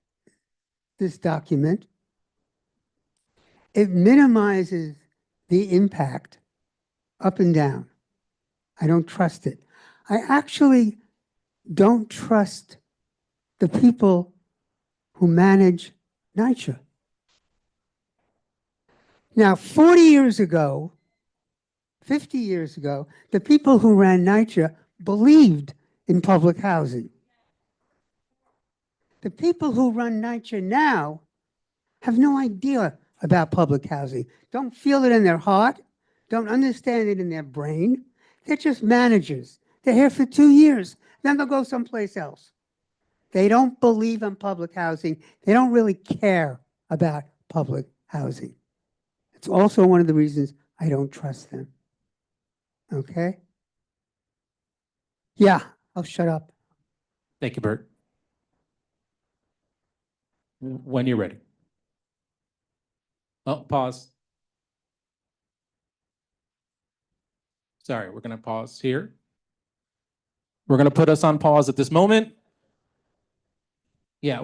this document. It minimizes the impact up and down. I don't trust it. I actually don't trust the people who manage NYCHA. Now, 40 years ago, 50 years ago, the people who ran NYCHA believed in public housing. The people who run NYCHA now have no idea about public housing, don't feel it in their heart, don't understand it in their brain. They're just managers. They're here for 2 years, then they'll go someplace else. They don't believe in public housing. They don't really care about public housing. It's also one of the reasons I don't trust them. Okay? Yeah, I'll shut up. Thank you, Bert. When you're ready. Oh, pause. Sorry, we're going to pause here. We're going to put us on pause at this moment. Yeah,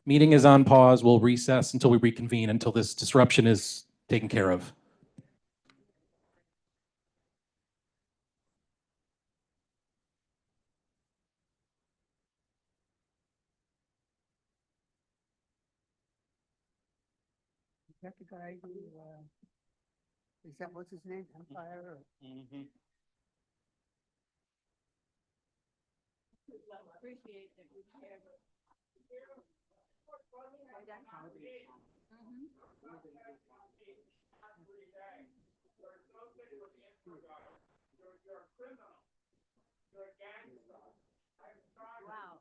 meeting is on pause. We'll recess until we reconvene, until this disruption is taken care of. Is that the guy who, is that what's his name? Empire? Or? Appreciate that we care. Wow.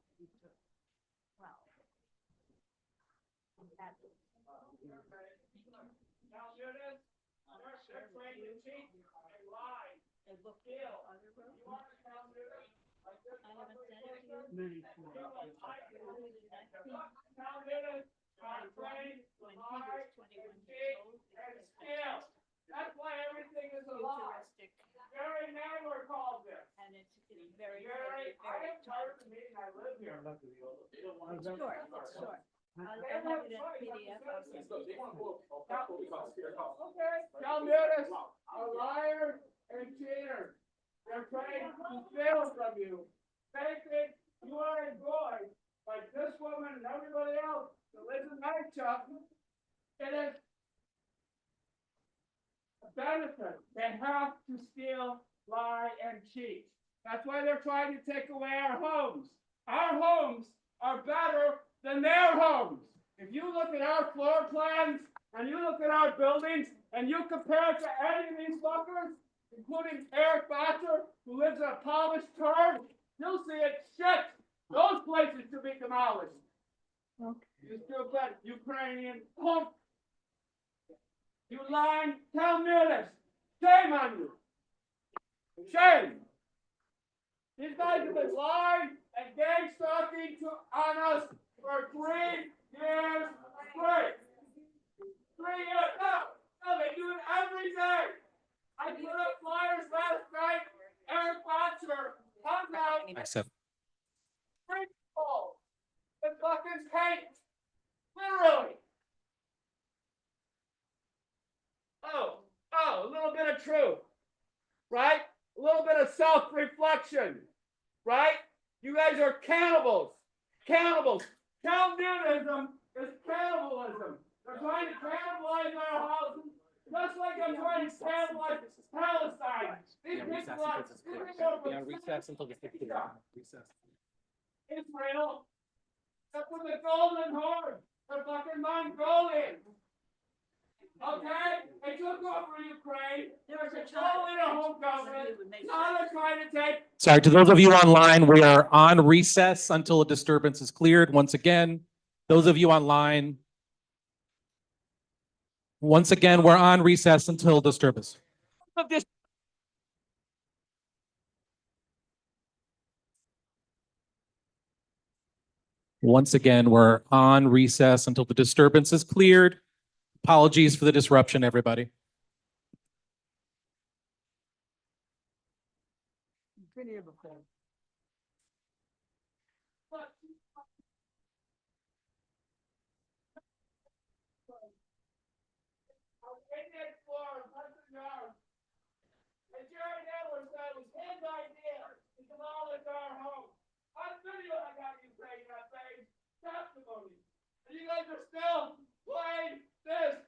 Wow. That's why everything is a lie. Jerry Nadler called this. And it's very, very, very tough. I live here. Sure, sure. I'll have it in PDF. Okay, tell Meredith, a liar and cheater. They're trying to steal from you. They think you are a boy, like this woman and everybody else that lives in NYCHA. It is a benefit. They have to steal, lie, and cheat. That's why they're trying to take away our homes. Our homes are better than their homes. If you look at our floor plans and you look at our buildings and you compare it to any of these fuckers, including Eric Batcher, who lives in a polished turd, you'll see it's shit. Those places should be demolished. You stupid Ukrainian punk. You lying, tell me this. Shame on you. Shame. These guys have been lying and gang stalking on us for 3 years straight. 3 years. No, they do it every day. I put up flyers last night. Eric Botcher comes out. Accept. The fucking paint. Literally. A little bit of truth. Right? A little bit of self-reflection. Right? You guys are cannibals. Cannibals. Calvinism is cannibalism. They're trying to cannibalize our houses, just like I'm trying to cannibalize Palestine. These people are Recess until the 15th. Recess. Israel. That's with the golden horn. The fucking Mongolians. Okay? They took over Ukraine. They're controlling a home government. Now they're trying to take. Sorry, to those of you online, we are on recess until a disturbance is cleared. Once again, those of you online, once again, we're on recess until disturbance. Once again, we're on recess until the disturbance is cleared. Apologies for the disruption, everybody. And Jerry Nadler said it was his idea to demolish our home. On video, I got you saying that thing. Testimony. And you guys are still playing this.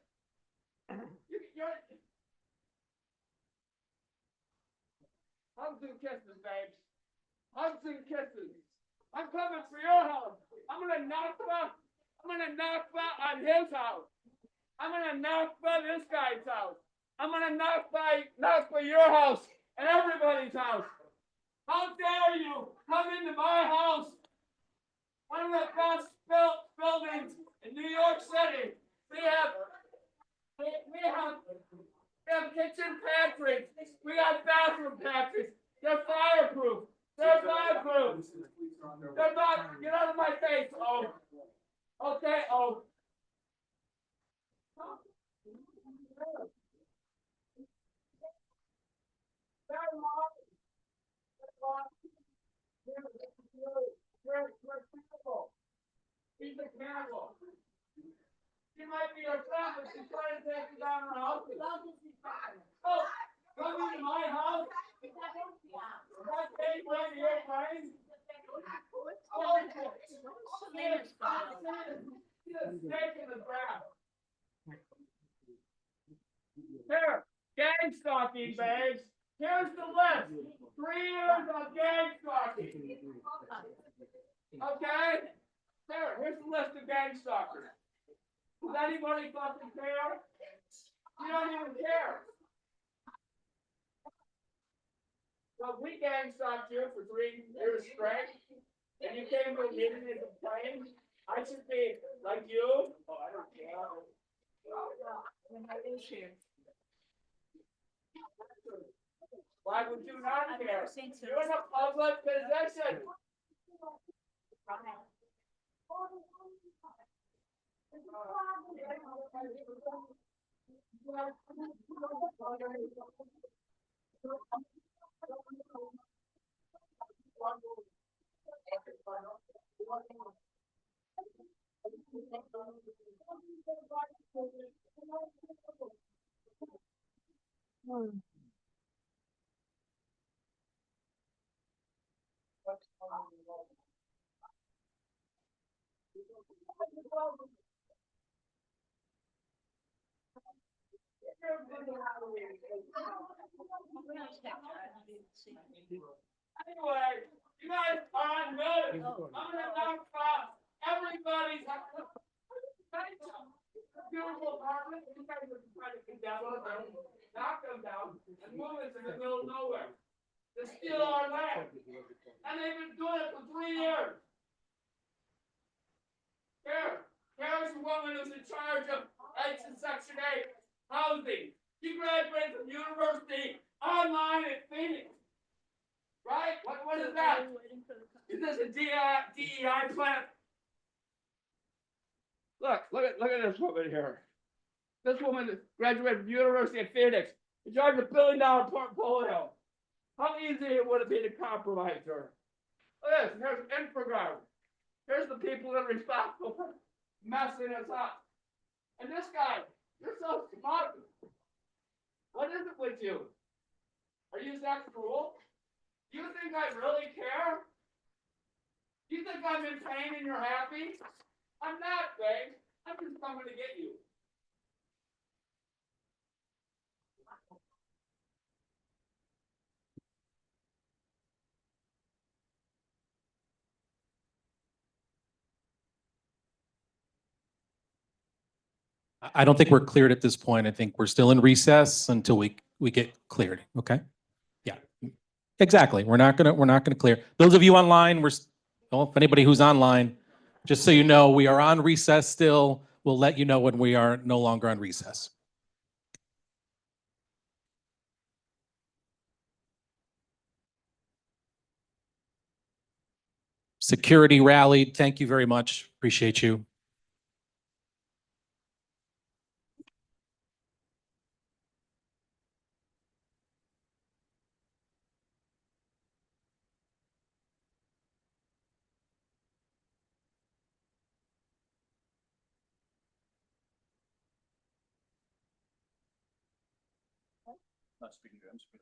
Hugs and kisses, babes. Hugs and kisses. I'm coming for your house. I'm gonna knock on his house. I'm gonna knock this guy's house. I'm gonna knock for your house and everybody's house. How dare you come into my house? One of the best buildings in New York City. We have kitchen pantries. We got bathroom pantries. They're fireproof. They're fireproof. They're not. Get out of my face. Oh. Okay. Oh. He's a cannibal. She might be your friend, but she's trying to take you down her house. Oh, come into my house. That thing right here, Brian. Oh, see the snake in the grass. Here, gang stalking, babes. Here's the list. 3 years of gang stalking. Okay? Here's the list of gang stalkers. Does anybody fucking care? You don't even care. So we gang stalked you for 3 years straight, and you came to a meeting and complained. I should be like you. Oh, I don't care. Why would you not care? You're in a public position. Anyway, you guys are on notice. I'm gonna knock off everybody's beautiful apartment. You guys are trying to condemn them, knock them down, and move it to the middle of nowhere. To steal our land. And they've been doing it for 3 years. Here's the woman who's in charge of Section 8 housing. She graduated from university online in Phoenix. Right? What is that? Is this a DEI plant? Look at this woman here. This woman graduated from University of Phoenix. In charge of $1 billion portfolio. How easy would it be to compromise her? Look at this. Here's an infographic. Here's the people that are responsible for messing us up. And this guy, you're so smart. What is it with you? Are you that cruel? Do you think I really care? Do you think I'm in pain and you're happy? I'm not, babe. I'm just coming to get you. I don't think we're cleared at this point. I think we're still in recess until we get cleared. Okay? Yeah. Exactly. We're not gonna clear. Those of you online, well, if anybody who's online, just so you know, we are on recess still. We'll let you know when we are no longer on recess. Security rallied. Thank you very much. Appreciate you. Not speaking to you, I'm speaking.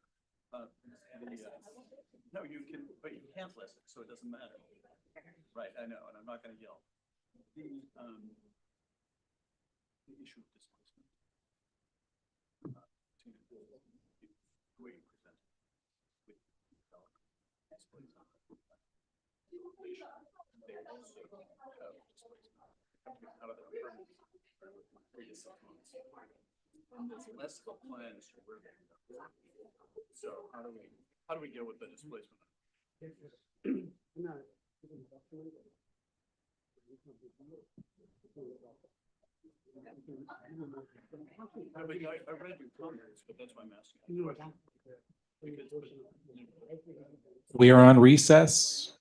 No, you can, but you can't listen, so it doesn't matter. Right, I know, and I'm not gonna yell. The issue of displacement. The way you present it with displacement. They also have displacement. Out of the permanent, 3 to 6 months. That's the plan. So how do we deal with the displacement? I read your comments, but that's why I'm asking. We are on recess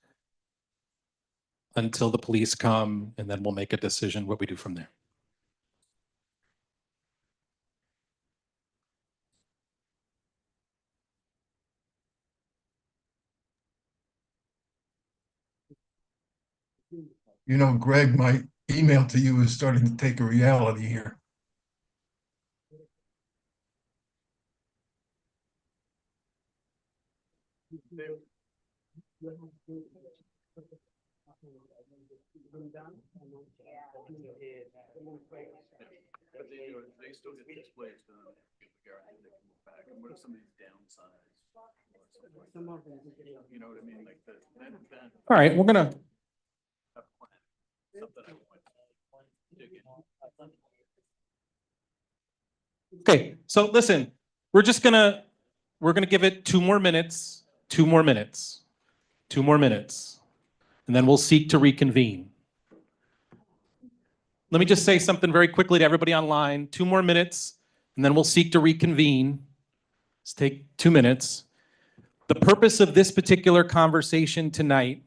until the police come, and then we'll make a decision what we do from there. You know, Greg, my email to you is starting to take a reality here. But they still get displaced. Back. And what if somebody's downsized? You know what I mean? Like that. All right, we're gonna. Okay, so listen, we're gonna give it 2 more minutes, 2 more minutes, 2 more minutes, and then we'll seek to reconvene. Let me just say something very quickly to everybody online. 2 more minutes, and then we'll seek to reconvene. Let's take 2 minutes. The purpose of this particular conversation tonight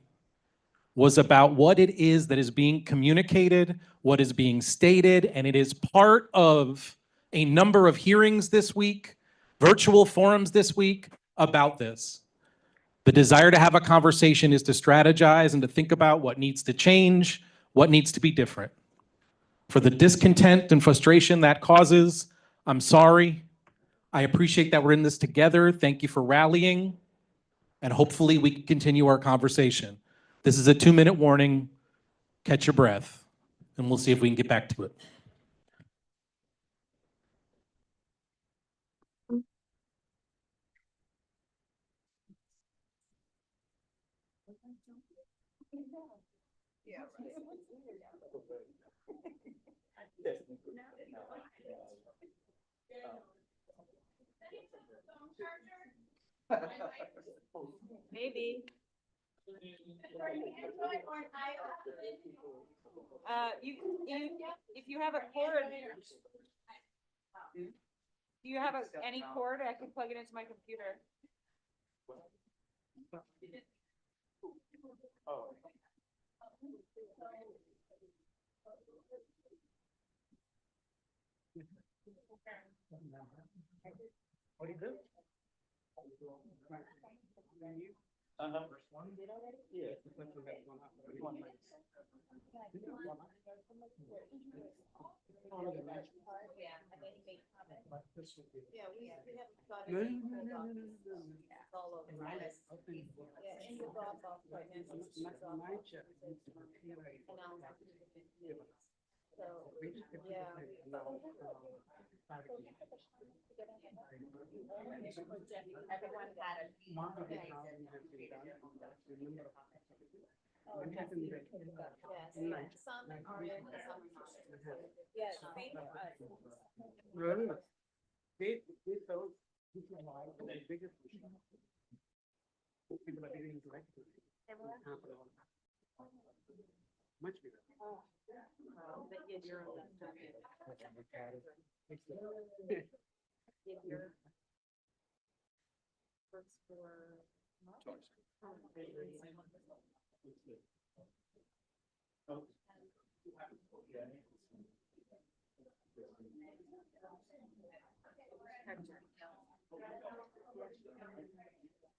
was about what it is that is being communicated, what is being stated, and it is part of a number of hearings this week, virtual forums this week about this. The desire to have a conversation is to strategize and to think about what needs to change, what needs to be different. For the discontent and frustration that causes, I'm sorry. I appreciate that we're in this together. Thank you for rallying. And hopefully we can continue our conversation. This is a 2-minute warning. Catch your breath, and we'll see if we can get back to it. Maybe. If you have a cord, do you have any cord? I can plug it into my computer. Oh. What do you do? Yeah.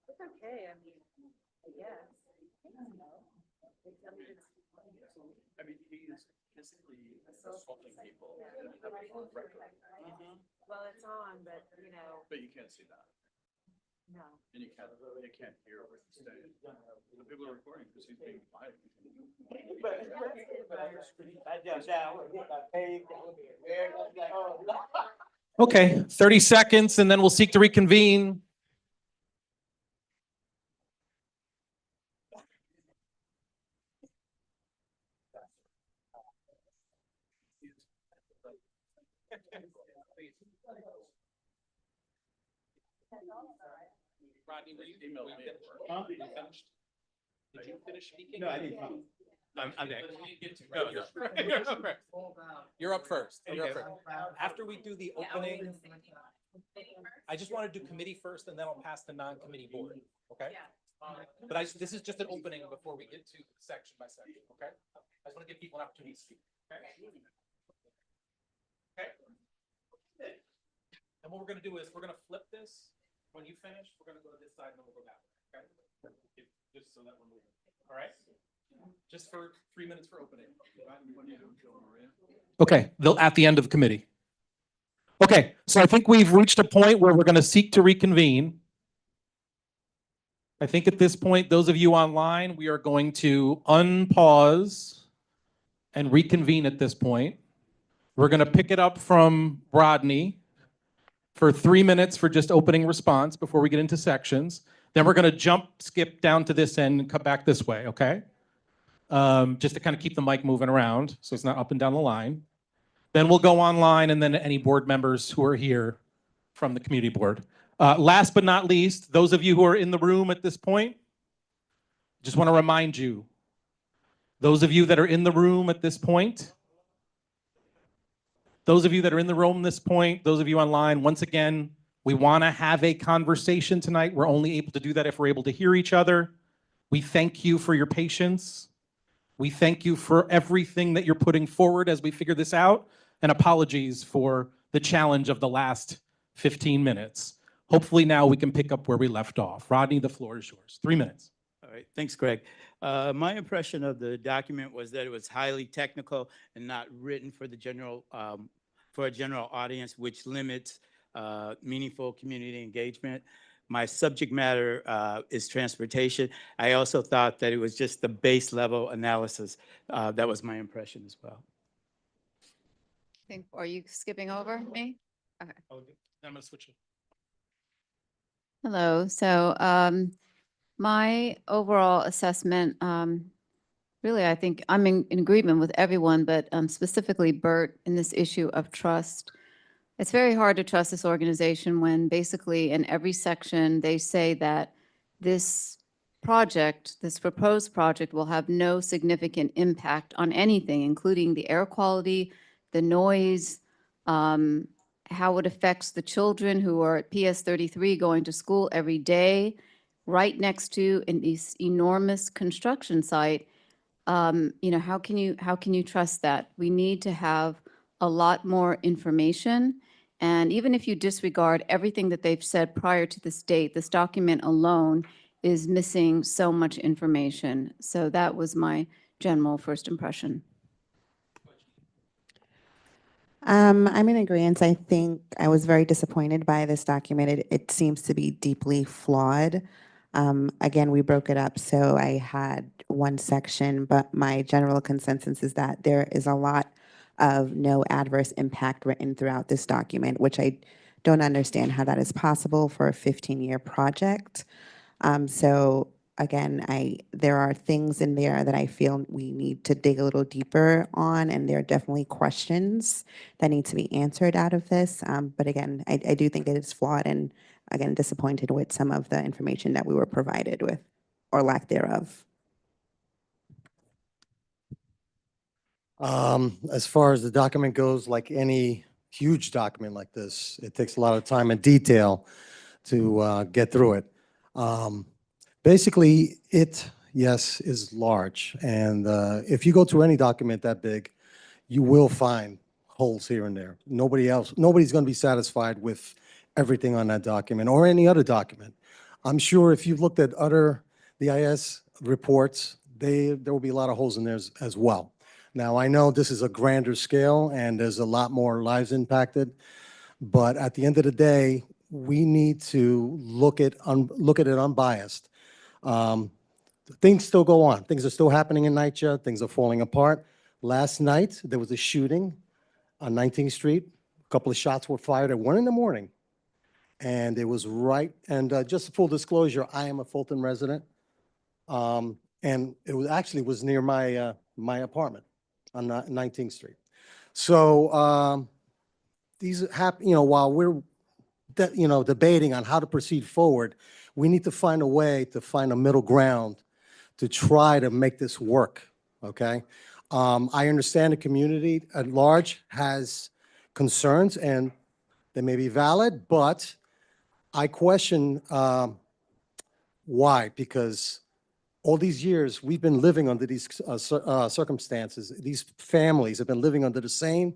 It's okay, I mean, yes. I mean, he is physically assaulting people. Well, it's on, but you know. But you can't see that. No. And you can't hear what he's saying. The people are recording because he's being violent. Okay, 30 seconds, and then we'll seek to reconvene. Rodney, were you finished? Did you finish speaking? No, I didn't. I'm next. No, you're up first. You're up first. After we do the opening, I just want to do committee first, and then I'll pass the non-committee board, okay? But this is just an opening before we get to section by section, okay? I just want to give people an opportunity to speak, okay? Okay. And what we're gonna do is, we're gonna flip this. When you finish, we're gonna go to this side, and then we'll go that way, okay? Just so that we're moving, all right? Just for 3 minutes for opening. Okay, they'll at the end of committee. Okay, so I think we've reached a point where we're going to seek to reconvene. I think at this point, those of you online, we are going to unpause and reconvene at this point. We're going to pick it up from Rodney for 3 minutes for just opening response before we get into sections. Then we're going to skip down to this end and come back this way, okay? Just to kind of keep the mic moving around so it's not up and down the line. Then we'll go online, and then any board members who are here from the community board. Last but not least, those of you who are in the room at this point, just want to remind you, those of you that are in the room at this point, those of you that are in the room at this point, those of you online, once again, we want to have a conversation tonight. We're only able to do that if we're able to hear each other. We thank you for your patience. We thank you for everything that you're putting forward as we figure this out, and apologies for the challenge of the last 15 minutes. Hopefully now we can pick up where we left off. Rodney, the floor is yours. 3 minutes. All right, thanks, Greg. My impression of the document was that it was highly technical and not written for the general, for a general audience, which limits meaningful community engagement. My subject matter is transportation. I also thought that it was just the base level analysis. That was my impression as well. Are you skipping over me? Okay. I'm going to switch it. Hello. So my overall assessment, really, I think I'm in agreement with everyone, but specifically Bert in this issue of trust. It's very hard to trust this organization when basically in every section they say that this project, this proposed project, will have no significant impact on anything, including the air quality, the noise, how it affects the children who are at PS 33 going to school every day, right next to an enormous construction site. How can you trust that? We need to have a lot more information. And even if you disregard everything that they've said prior to this date, this document alone is missing so much information. So that was my general first impression. I'm in agreement. I think I was very disappointed by this document. It seems to be deeply flawed. Again, we broke it up, so I had one section, but my general consensus is that there is a lot of no adverse impact written throughout this document, which I don't understand how that is possible for a 15-year project. So again, there are things in there that I feel we need to dig a little deeper on, and there are definitely questions that need to be answered out of this. But again, I do think it is flawed, and again, disappointed with some of the information that we were provided with, or lack thereof. As far as the document goes, like any huge document like this, it takes a lot of time and detail to get through it. Basically, yes, is large. And if you go through any document that big, you will find holes here and there. Nobody's going to be satisfied with everything on that document or any other document. I'm sure if you've looked at other DIS reports, there will be a lot of holes in there as well. Now, I know this is a grander scale and there's a lot more lives impacted, but at the end of the day, we need to look at it unbiased. Things still go on. Things are still happening in NYCHA. Things are falling apart. Last night, there was a shooting on 19th Street. A couple of shots were fired at 1 in the morning. And it was right, and just full disclosure, I am a Fulton resident. And it was near my apartment on 19th Street. So these happen, while we're, debating on how to proceed forward, we need to find a way to find a middle ground to try to make this work, okay? I understand the community at large has concerns, and they may be valid, but I question why, because all these years, we've been living under these circumstances. These families have been living under the same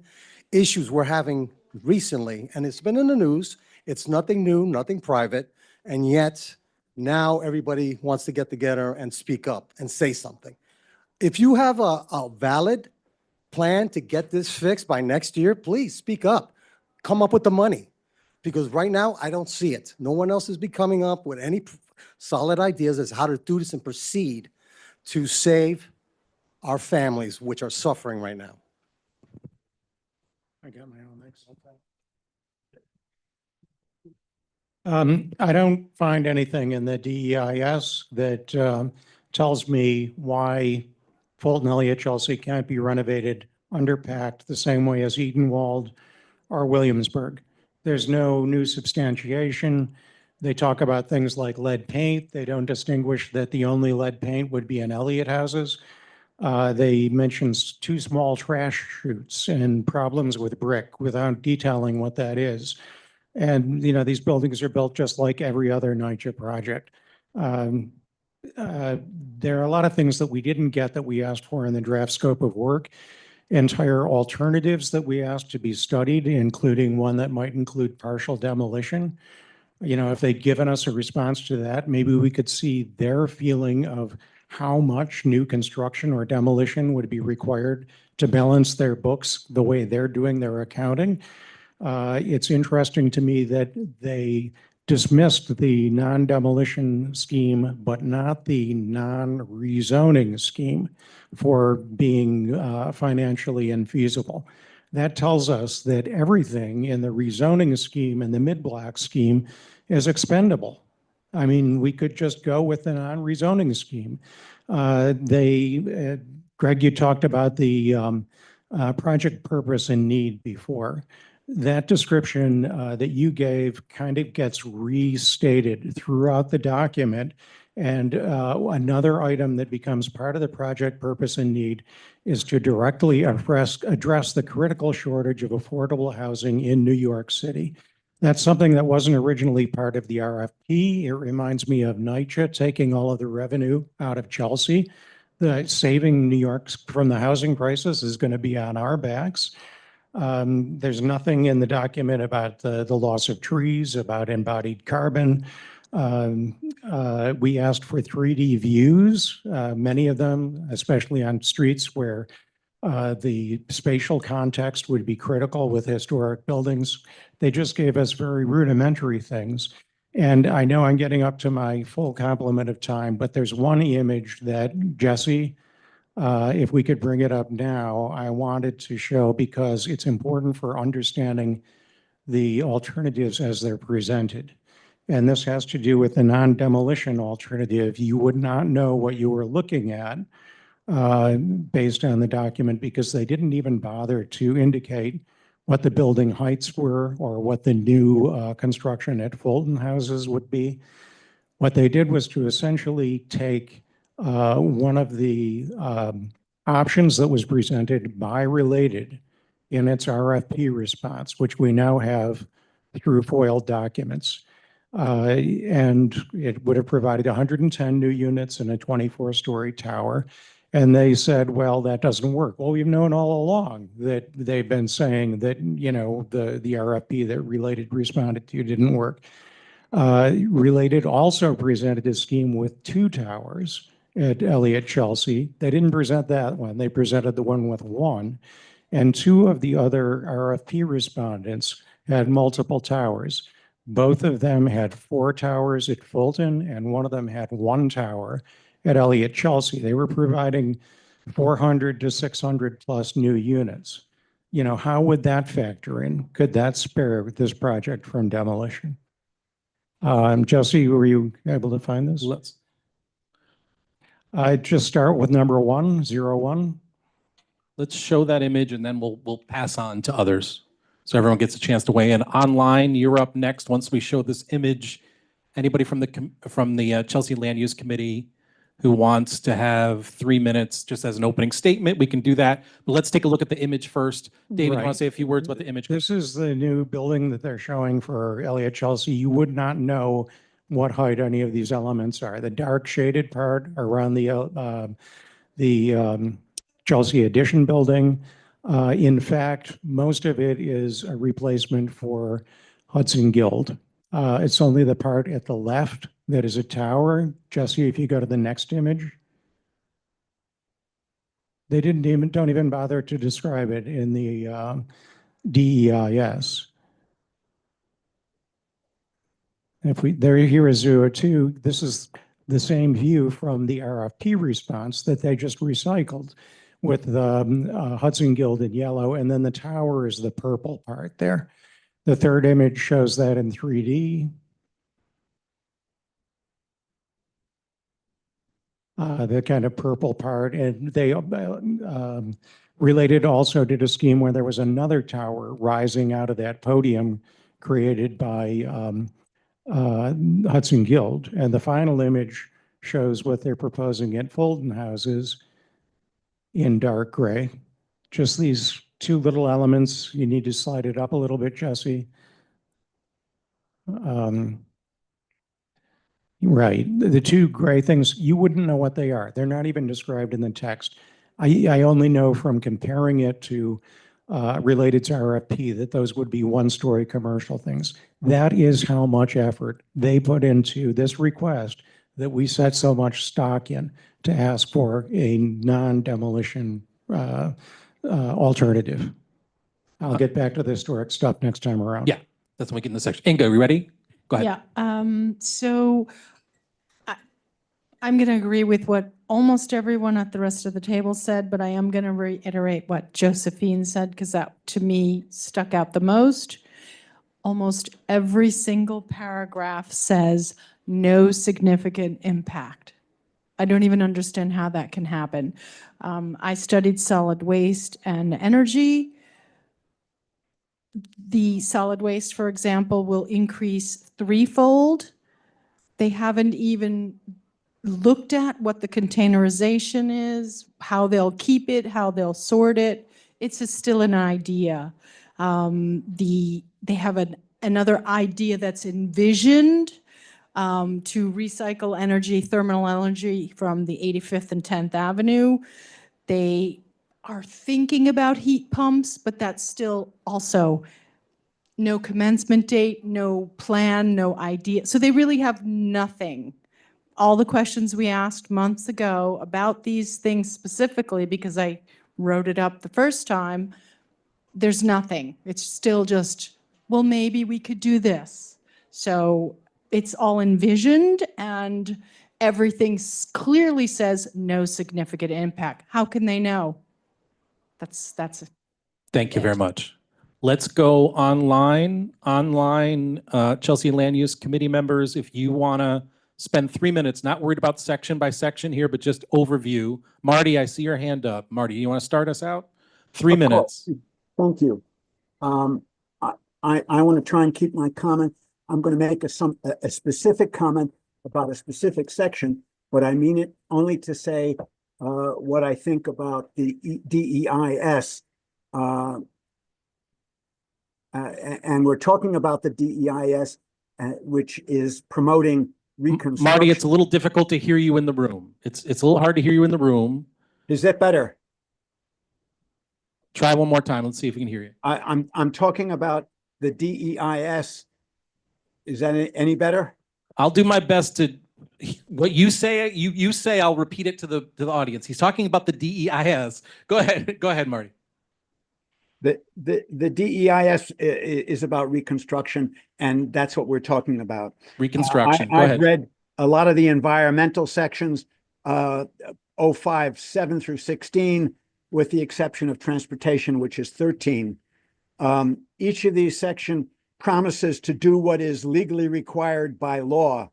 issues we're having recently, and it's been in the news. It's nothing new, nothing private, and yet now everybody wants to get together and speak up and say something. If you have a valid plan to get this fixed by next year, please speak up. Come up with the money, because right now I don't see it. No one else has been coming up with any solid ideas as how to do this and proceed to save our families, which are suffering right now. I got my own next. I don't find anything in the DEIS that tells me why Fulton, Elliot, Chelsea can't be renovated underpacked the same way as Edenwald or Williamsburg. There's no new substantiation. They talk about things like lead paint. They don't distinguish that the only lead paint would be in Elliott houses. They mention two small trash chutes and problems with brick without detailing what that is. And, these buildings are built just like every other NYCHA project. There are a lot of things that we didn't get that we asked for in the draft scope of work. Entire alternatives that we asked to be studied, including one that might include partial demolition. If they'd given us a response to that, maybe we could see their feeling of how much new construction or demolition would be required to balance their books the way they're doing their accounting. It's interesting to me that they dismissed the non-demolition scheme, but not the non-rezoning scheme for being financially infeasible. That tells us that everything in the rezoning scheme and the mid-block scheme is expendable. I mean, we could just go with the non-rezoning scheme. Greg, you talked about the project purpose and need before. That description that you gave kind of gets restated throughout the document. And another item that becomes part of the project purpose and need is to directly address the critical shortage of affordable housing in New York City. That's something that wasn't originally part of the RFP. It reminds me of NYCHA taking all of the revenue out of Chelsea. The saving New York from the housing crisis is going to be on our backs. There's nothing in the document about the loss of trees, about embodied carbon. We asked for 3D views, many of them, especially on streets where the spatial context would be critical with historic buildings. They just gave us very rudimentary things. And I know I'm getting up to my full complement of time, but there's one image that Jesse, if we could bring it up now, I wanted to show because it's important for understanding the alternatives as they're presented. And this has to do with the non-demolition alternative. You would not know what you were looking at based on the document because they didn't even bother to indicate what the building heights were or what the new construction at Fulton houses would be. What they did was to essentially take one of the options that was presented by Related in its RFP response, which we now have through FOIL documents. And it would have provided 110 new units in a 24-story tower. And they said, well, that doesn't work. Well, we've known all along that they've been saying that, the RFP that Related responded to didn't work. Related also presented a scheme with 2 towers at Elliot Chelsea. They didn't present that one. They presented the one with 1. And 2 of the other RFP respondents had multiple towers. Both of them had 4 towers at Fulton, and one of them had 1 tower at Elliot Chelsea. They were providing 400 to 600 plus new units. How would that factor in? Could that spare this project from demolition? Jesse, were you able to find this? I'd just start with number 1, 01. Let's show that image and then we'll pass on to others. So everyone gets a chance to weigh in. Online, you're up next. Once we show this image, anybody from the Chelsea Land Use Committee who wants to have 3 minutes just as an opening statement, we can do that. But let's take a look at the image first. David, you want Right. to say a few words about the image? This is the new building that they're showing for Elliot Chelsea. You would not know what height any of these elements are. The dark shaded part around the Chelsea Addition building. In fact, most of it is a replacement for Hudson Guild. It's only the part at the left that is a tower. Jesse, if you go to the next image. They don't even bother to describe it in the DEIS. Here is 02. This is the same view from the RFP response that they just recycled with the Hudson Guild in yellow, and then the tower is the purple part there. The third image shows that in 3D. The kind of purple part, and they related also to a scheme where there was another tower rising out of that podium created by Hudson Guild. And the final image shows what they're proposing at Fulton houses in dark gray. Just these two little elements. You need to slide it up a little bit, Jesse. Right. The two gray things, you wouldn't know what they are. They're not even described in the text. I only know from comparing it to related to RFP that those would be one-story commercial things. That is how much effort they put into this request that we set so much stock in to ask for a non-demolition alternative. I'll get back to the historic stuff next time around. Yeah, that's when we get in the section. Inga, are we ready? Go ahead. Yeah. So I'm going to agree with what almost everyone at the rest of the table said, but I am going to reiterate what Josephine said because that to me stuck out the most. Almost every single paragraph says no significant impact. I don't even understand how that can happen. I studied solid waste and energy. The solid waste, for example, will increase threefold. They haven't even looked at what the containerization is, how they'll keep it, how they'll sort it. It's still an idea. They have another idea that's envisioned to recycle energy, thermal energy from the 85th and 10th Avenue. They are thinking about heat pumps, but that's still also no commencement date, no plan, no idea. So they really have nothing. All the questions we asked months ago about these things specifically, because I wrote it up the first time, there's nothing. It's still just, well, maybe we could do this. So it's all envisioned and everything clearly says no significant impact. How can they know? That's Thank you very much. Let's go online. Chelsea Land Use Committee members, if you want to spend 3 minutes, not worried about section by section here, but just overview. Marty, I see your hand up. Marty, you want to start us out? 3 minutes. Thank you. I want to try and keep my comment. I'm going to make a specific comment about a specific section, but I mean it only to say what I think about the DEIS. And we're talking about the DEIS, which is promoting reconstruction. Marty, it's a little difficult to hear you in the room. It's a little hard to hear you in the room. Is that better? Try one more time. Let's see if we can hear you. I'm talking about the DEIS. Is that any better? I'll do my best to. What you say, you say. I'll repeat it to the audience. He's talking about the DEIS. Go ahead, Marty. The DEIS is about reconstruction, and that's what we're talking about. Reconstruction. Go I've ahead. read a lot of the environmental sections, 05, 7 through 16, with the exception of transportation, which is 13. Each of these sections promises to do what is legally required by law.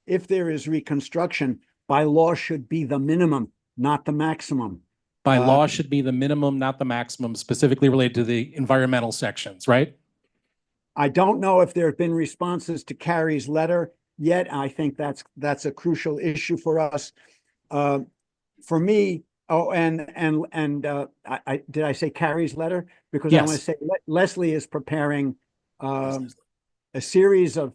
If there is reconstruction, by law should be the minimum, not the maximum. By law should be the minimum, not the maximum, specifically related to the environmental sections, right? I don't know if there have been responses to Carrie's letter yet. I think that's a crucial issue for us. For me, did I say Carrie's letter? Because I want to Yes. say Leslie is preparing a series of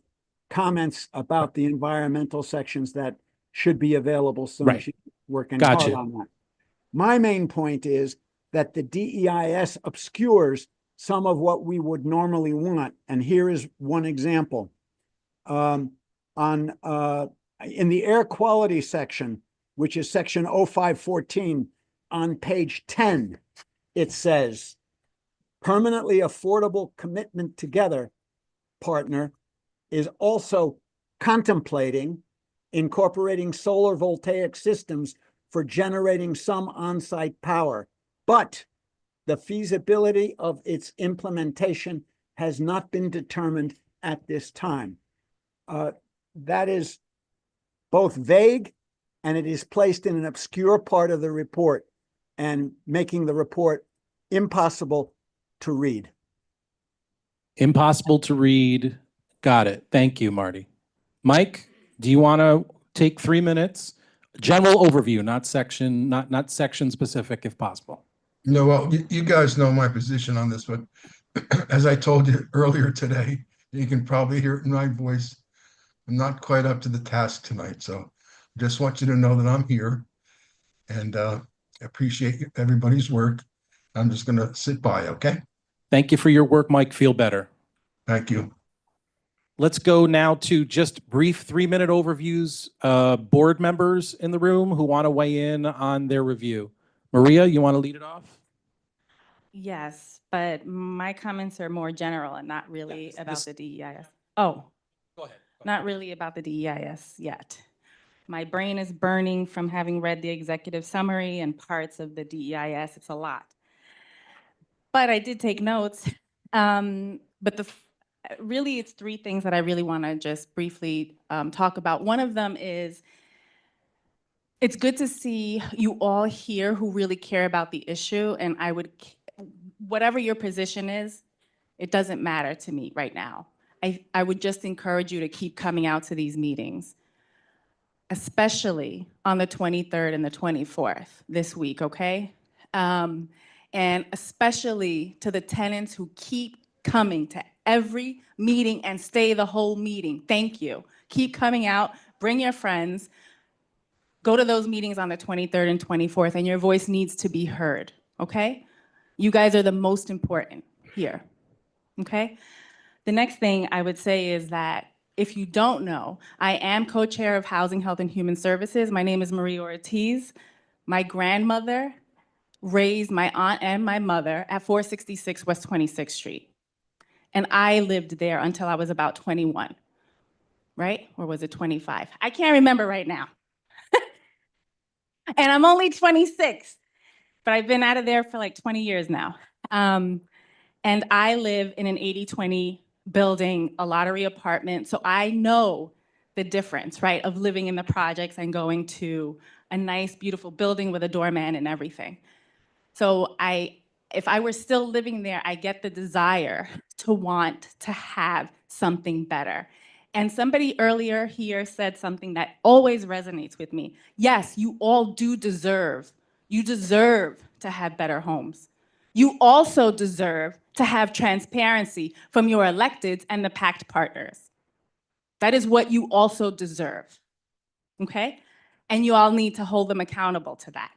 comments about the environmental sections that should be available soon. Right. She's working Gotcha. hard on that. My main point is that the DEIS obscures some of what we would normally want. And here is one example. In the air quality section, which is section 0514, on page 10, it says, permanently affordable commitment together partner is also contemplating incorporating solar voltaic systems for generating some on-site power, but the feasibility of its implementation has not been determined at this time. That is both vague and it is placed in an obscure part of the report and making the report impossible to read. Impossible to read. Got it. Thank you, Marty. Mike, do you want to take 3 minutes? General overview, not section, not section specific, if possible. No, well, you guys know my position on this, but as I told you earlier today, you can probably hear it in my voice. I'm not quite up to the task tonight, so just want you to know that I'm here and appreciate everybody's work. I'm just going to sit by, okay? Thank you for your work, Mike. Feel better. Thank you. Let's go now to just brief 3-minute overviews. Board members in the room who want to weigh in on their review. Maria, you want to lead it off? Yes, but my comments are more general and not really Yes, about this- the DEIS. Oh, Go ahead. not really about the DEIS yet. My brain is burning from having read the executive summary and parts of the DEIS. It's a lot. But I did take notes. But really, it's 3 things that I really want to just briefly talk about. One of them is it's good to see you all here who really care about the issue. And I would, whatever your position is, it doesn't matter to me right now. I would just encourage you to keep coming out to these meetings, especially on the 23rd and the 24th this week, okay? And especially to the tenants who keep coming to every meeting and stay the whole meeting. Thank you. Keep coming out, bring your friends, go to those meetings on the 23rd and 24th, and your voice needs to be heard, okay? You guys are the most important here, okay? The next thing I would say is that if you don't know, I am co-chair of Housing, Health, and Human Services. My name is Maria Ortiz. My grandmother raised my aunt and my mother at 466 West 26th Street. And I lived there until I was about 21, right? Or was it 25? I can't remember right now. And I'm only 26, but I've been out of there for like 20 years now. And I live in an 80-20 building, a lottery apartment. So I know the difference, right, of living in the projects and going to a nice, beautiful building with a doorman and everything. So if I were still living there, I get the desire to want to have something better. And somebody earlier here said something that always resonates with me. Yes, you all do deserve, you deserve to have better homes. You also deserve to have transparency from your electeds and the PACT partners. That is what you also deserve, okay? And you all need to hold them accountable to that,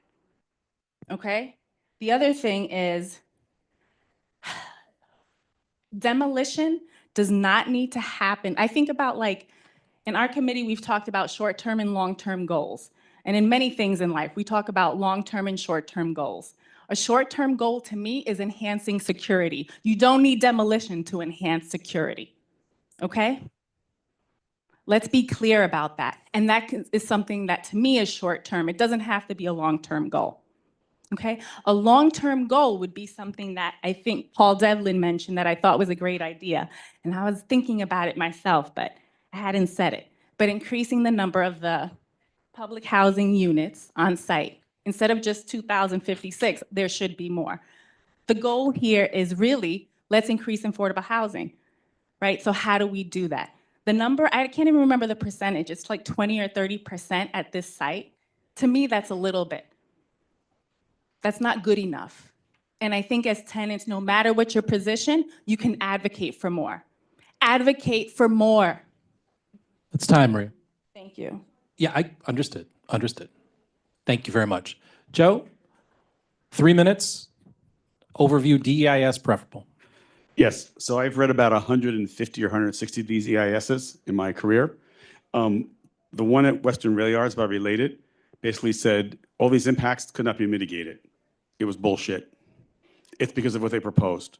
okay? The other thing is demolition does not need to happen. I think about, like, in our committee, we've talked about short-term and long-term goals. And in many things in life, we talk about long-term and short-term goals. A short-term goal to me is enhancing security. You don't need demolition to enhance security, okay? Let's be clear about that. And that is something that to me is short-term. It doesn't have to be a long-term goal. Okay, a long-term goal would be something that I think Paul Devlin mentioned that I thought was a great idea. And I was thinking about it myself, but I hadn't said it. But increasing the number of the public housing units on site Instead of just 2,056, there should be more. The goal here is really, let's increase affordable housing, right? So how do we do that? The number, I can't even remember the percentage. It's like 20 or 30% at this site. To me, that's a little bit. That's not good enough. And I think as tenants, no matter what your position, you can advocate for more. Advocate for more. It's time, Maria. Thank you. Yeah, I understood. Understood. Thank you very much. Joe, 3 minutes. Overview DEIS preferable. Yes, so I've read about 150 or 160 of these EISs in my career. The one at Western Rail Yards by Related basically said all these impacts could not be mitigated. It was bullshit. It's because of what they proposed.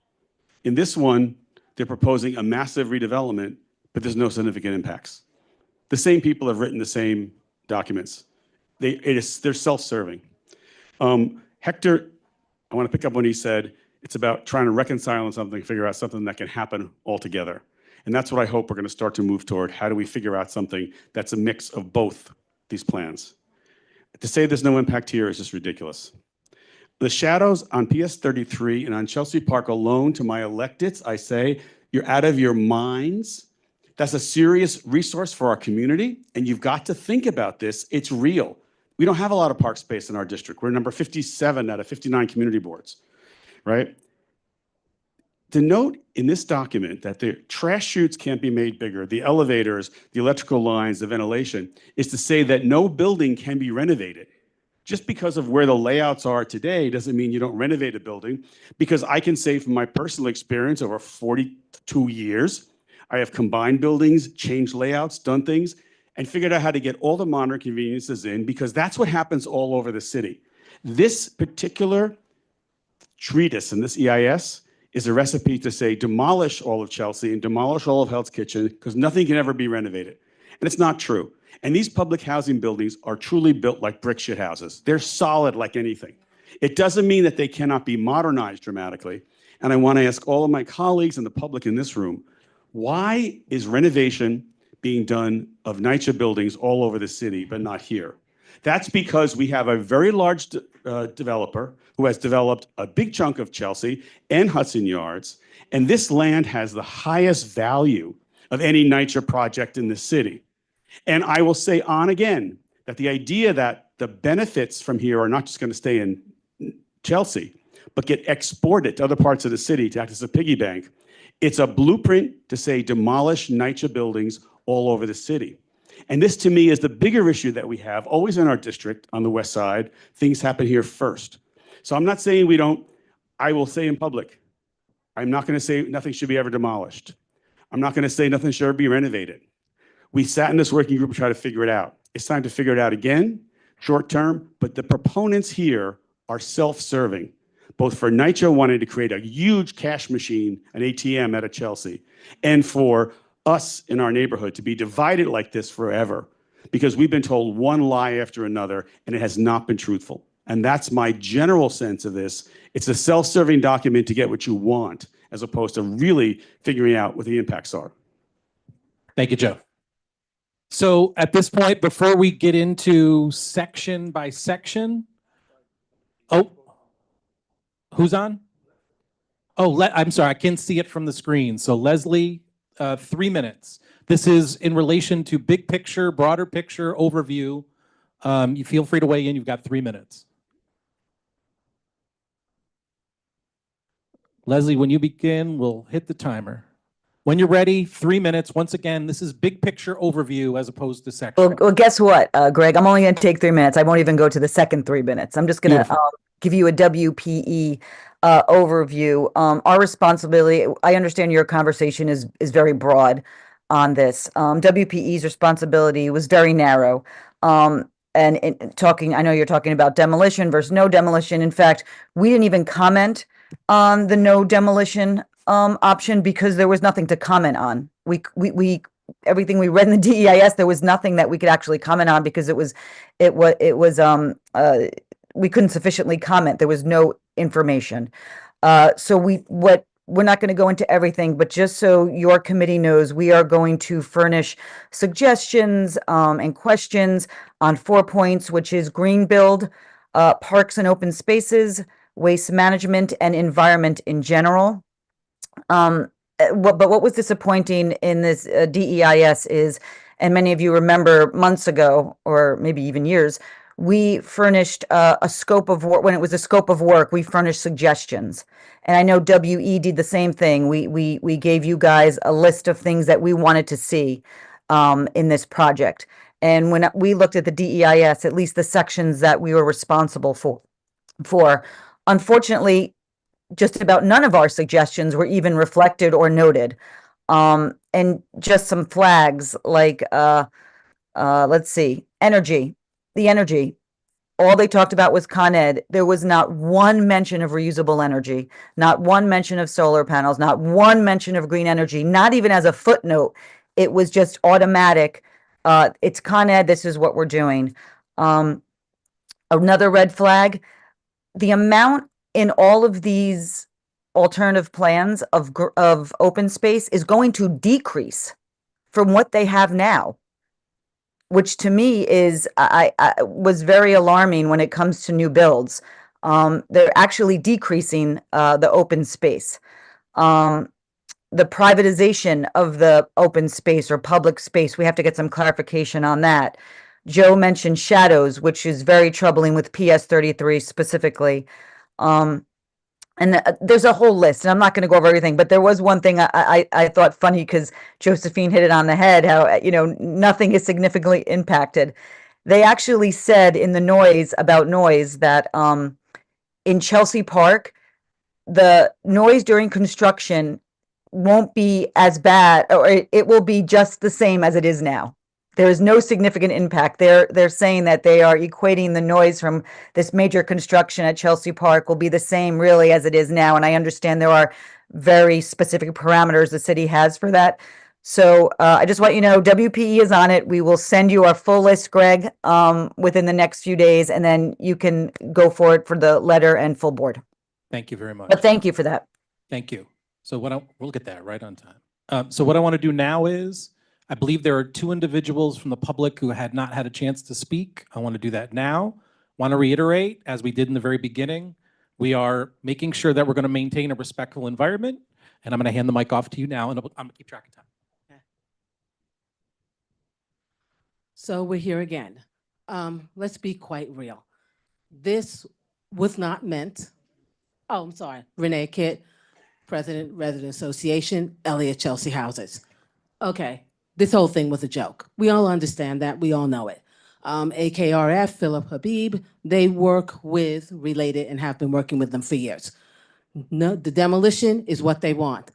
In this one, they're proposing a massive redevelopment, but there's no significant impacts. The same people have written the same documents. They're self-serving. Hector, I want to pick up when he said, it's about trying to reconcile on something, figure out something that can happen altogether. And that's what I hope we're going to start to move toward. How do we figure out something that's a mix of both these plans? To say there's no impact here is just ridiculous. The shadows on PS 33 and on Chelsea Park alone, to my electeds, I say, you're out of your minds. That's a serious resource for our community, and you've got to think about this. It's real. We don't have a lot of park space in our district. We're number 57 out of 59 community boards, right? To note in this document that the trash chutes can't be made bigger, the elevators, the electrical lines, the ventilation, is to say that no building can be renovated. Just because of where the layouts are today doesn't mean you don't renovate a building, because I can say from my personal experience over 42 years, I have combined buildings, changed layouts, done things, and figured out how to get all the modern conveniences in, because that's what happens all over the city. This particular treatise in this EIS is a recipe to say demolish all of Chelsea and demolish all of Hell's Kitchen because nothing can ever be renovated. And it's not true. And these public housing buildings are truly built like brick shit houses. They're solid like anything. It doesn't mean that they cannot be modernized dramatically. And I want to ask all of my colleagues and the public in this room, why is renovation being done of NYCHA buildings all over the city, but not here? That's because we have a very large developer who has developed a big chunk of Chelsea and Hudson Yards, and this land has the highest value of any NYCHA project in the city. And I will say on again that the idea that the benefits from here are not just going to stay in Chelsea, but get exported to other parts of the city to act as a piggy bank, it's a blueprint to say demolish NYCHA buildings all over the city. And this to me is the bigger issue that we have always in our district on the west side. Things happen here first. So I'm not saying we don't, I will say in public, I'm not going to say nothing should be ever demolished. I'm not going to say nothing should ever be renovated. We sat in this working group and tried to figure it out. It's time to figure it out again, short term, but the proponents here are self-serving, both for NYCHA wanting to create a huge cash machine, an ATM out of Chelsea, and for us in our neighborhood to be divided like this forever, because we've been told one lie after another and it has not been truthful. And that's my general sense of this. It's a self-serving document to get what you want, as opposed to really figuring out what the impacts are. Thank you, Joe. So at this point, before we get into section by section, oh, who's on? Oh, I'm sorry, I can't see it from the screen. So Leslie, 3 minutes. This is in relation to big picture, broader picture, overview. You feel free to weigh in. You've got 3 minutes. Leslie, when you begin, we'll hit the timer. When you're ready, 3 minutes. Once again, this is big picture overview as opposed to section. Well, guess what, Greg? I'm only going to take 3 minutes. I won't even go to the second 3 minutes. I'm just going to give you a WPE overview. Our responsibility, I understand your conversation is very broad on this. WPE's responsibility was very narrow. And talking, I know you're talking about demolition versus no demolition. In fact, we didn't even comment on the no demolition option because there was nothing to comment on. We everything we read in the DEIS, there was nothing that we could actually comment on because we couldn't sufficiently comment. There was no information. So we're not going to go into everything, but just so your committee knows, we are going to furnish suggestions and questions on 4 points, which is green build, parks and open spaces, waste management, and environment in general. But what was disappointing in this DEIS is, and many of you remember months ago, or maybe even years, we furnished a scope of work. When it was a scope of work, we furnished suggestions. And I know WE did the same thing. We gave you guys a list of things that we wanted to see in this project. And when we looked at the DEIS, at least the sections that we were responsible for, unfortunately, just about none of our suggestions were even reflected or noted. And just some flags like, let's see, energy, the energy. All they talked about was Con Ed. There was not one mention of reusable energy, not one mention of solar panels, not one mention of green energy, not even as a footnote. It was just automatic. It's Con Ed, this is what we're doing. Another red flag, the amount in all of these alternative plans of open space is going to decrease from what they have now, which to me is, I was very alarming when it comes to new builds. They're actually decreasing the open space. The privatization of the open space or public space, we have to get some clarification on that. Joe mentioned shadows, which is very troubling with PS 33 specifically. And there's a whole list, and I'm not going to go over everything, but there was one thing I thought funny because Josephine hit it on the head, how, you know, nothing is significantly impacted. They actually said in the noise about noise that in Chelsea Park, the noise during construction won't be as bad, or it will be just the same as it is now. There is no significant impact. They're saying that they are equating the noise from this major construction at Chelsea Park will be the same really as it is now. And I understand there are very specific parameters the city has for that. So I just want you to know, WPE is on it. We will send you our full list, Greg, within the next few days, and then you can go for it for the letter and full board. Thank you very much. But thank you for that. Thank you. So we'll get that right on time. So what I want to do now is, I believe there are 2 individuals from the public who had not had a chance to speak. I want to do that now. Want to reiterate, as we did in the very beginning, we are making sure that we're going to maintain a respectful environment. And I'm going to hand the mic off to you now, and I'm going to keep track of time. So we're here again. Let's be quite real. This was not meant, oh, I'm sorry, Renee Kitt, President, Resident Association, Elliot Chelsea Houses. Okay. This whole thing was a joke. We all understand that. We all know it. AKRF, Philip Habib, they work with Related and have been working with them for years. No, the demolition is what they want.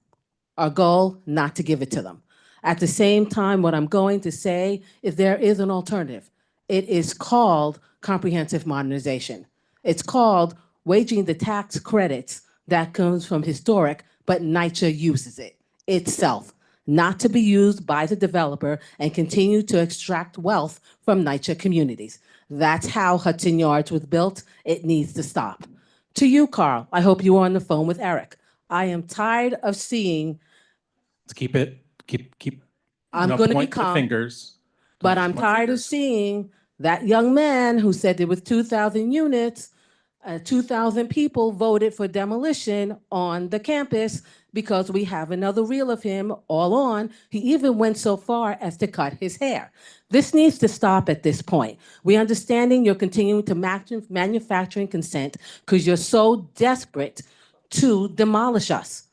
Our goal, not to give it to them. At the same time, what I'm going to say is there is an alternative. It is called comprehensive modernization. It's called waging the tax credits that comes from historic, but NYCHA uses it itself, not to be used by the developer and continue to extract wealth from NYCHA communities. That's how Hudson Yards was built. It needs to stop. To you, Carl, I hope you were on the phone with Eric. I am tired of seeing. Let's keep it, keep. I'm going to be point the calm. Fingers. But I'm tired of seeing that young man who said there was 2,000 units, 2,000 people voted for demolition on the campus because we have another reel of him all on. He even went so far as to cut his hair. This needs to stop at this point. We understanding you're continuing to manufacturing consent because you're so desperate to demolish us.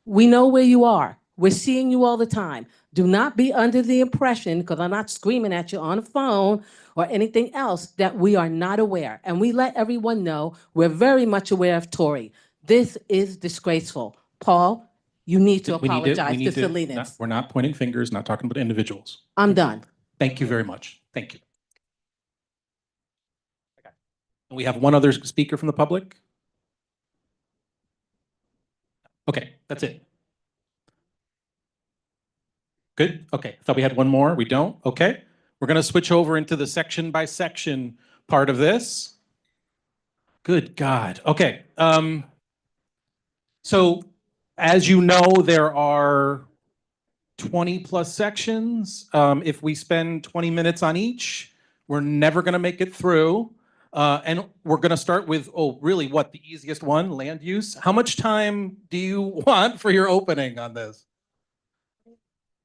We know where you are. We're seeing you all the time. Do not be under the impression, because I'm not screaming at you on the phone or anything else, that we are not aware. And we let everyone know we're very much aware of Tory. This is disgraceful. Paul, you need to apologize to Salinas. We're not pointing fingers, not talking about individuals. I'm done. Thank you very much. Thank you. Okay. We have one other speaker from the public. Okay, that's it. Good. Okay. Thought we had one more. We don't. Okay. We're going to switch over into the section by section part of this. Good God. Okay. So as you know, there are 20 plus sections. If we spend 20 minutes on each, we're never going to make it through. And we're going to start with, really what the easiest one, land use. How much time do you want for your opening on this?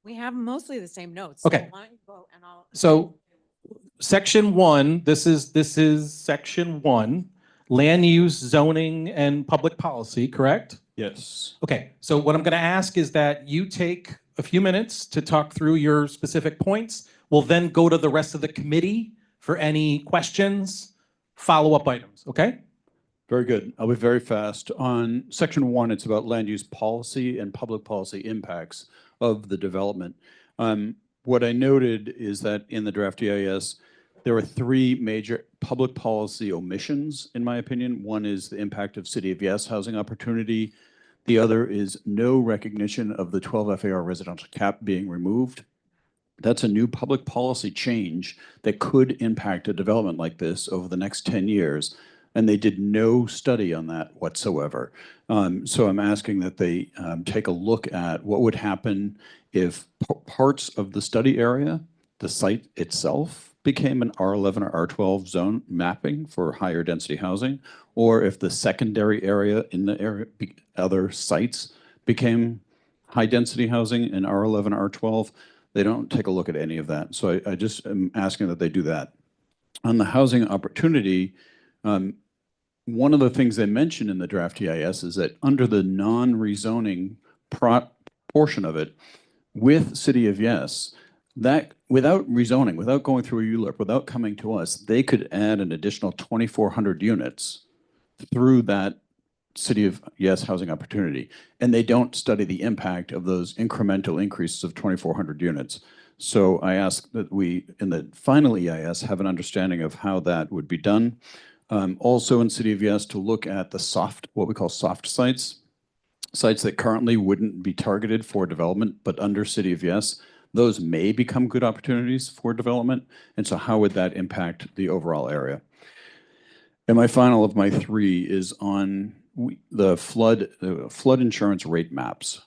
We have mostly the same notes. Okay. Why don't you go and I'll. So section 1, this is section 1, land use, zoning, and public policy, correct? Yes. Okay, so what I'm going to ask is that you take a few minutes to talk through your specific points. We'll then go to the rest of the committee for any questions, follow-up items, okay? Very good. I'll be very fast. On section 1, it's about land use policy and public policy impacts of the development. What I noted is that in the draft EIS, there were 3 major public policy omissions, in my opinion. One is the impact of City of Yes housing opportunity. The other is no recognition of the 12 FAR residential cap being removed. That's a new public policy change that could impact a development like this over the next 10 years. And they did no study on that whatsoever. So I'm asking that they take a look at what would happen if parts of the study area, the site itself, became an R11 or R12 zone mapping for higher density housing, or if the secondary area in the area, other sites became high density housing in R11, R12. They don't take a look at any of that. So I just am asking that they do that. On the housing opportunity, one of the things they mentioned in the draft EIS is that under the non-rezoning portion of it, with City of Yes, that without rezoning, without going through a ULURP, without coming to us, they could add an additional 2,400 units through that City of Yes housing opportunity. And they don't study the impact of those incremental increases of 2,400 units. So I ask that we, in the final EIS, have an understanding of how that would be done. Also in City of Yes, to look at the what we call soft sites, sites that currently wouldn't be targeted for development, but under City of Yes, those may become good opportunities for development. And so how would that impact the overall area? And my final of my 3 is on the flood insurance rate maps.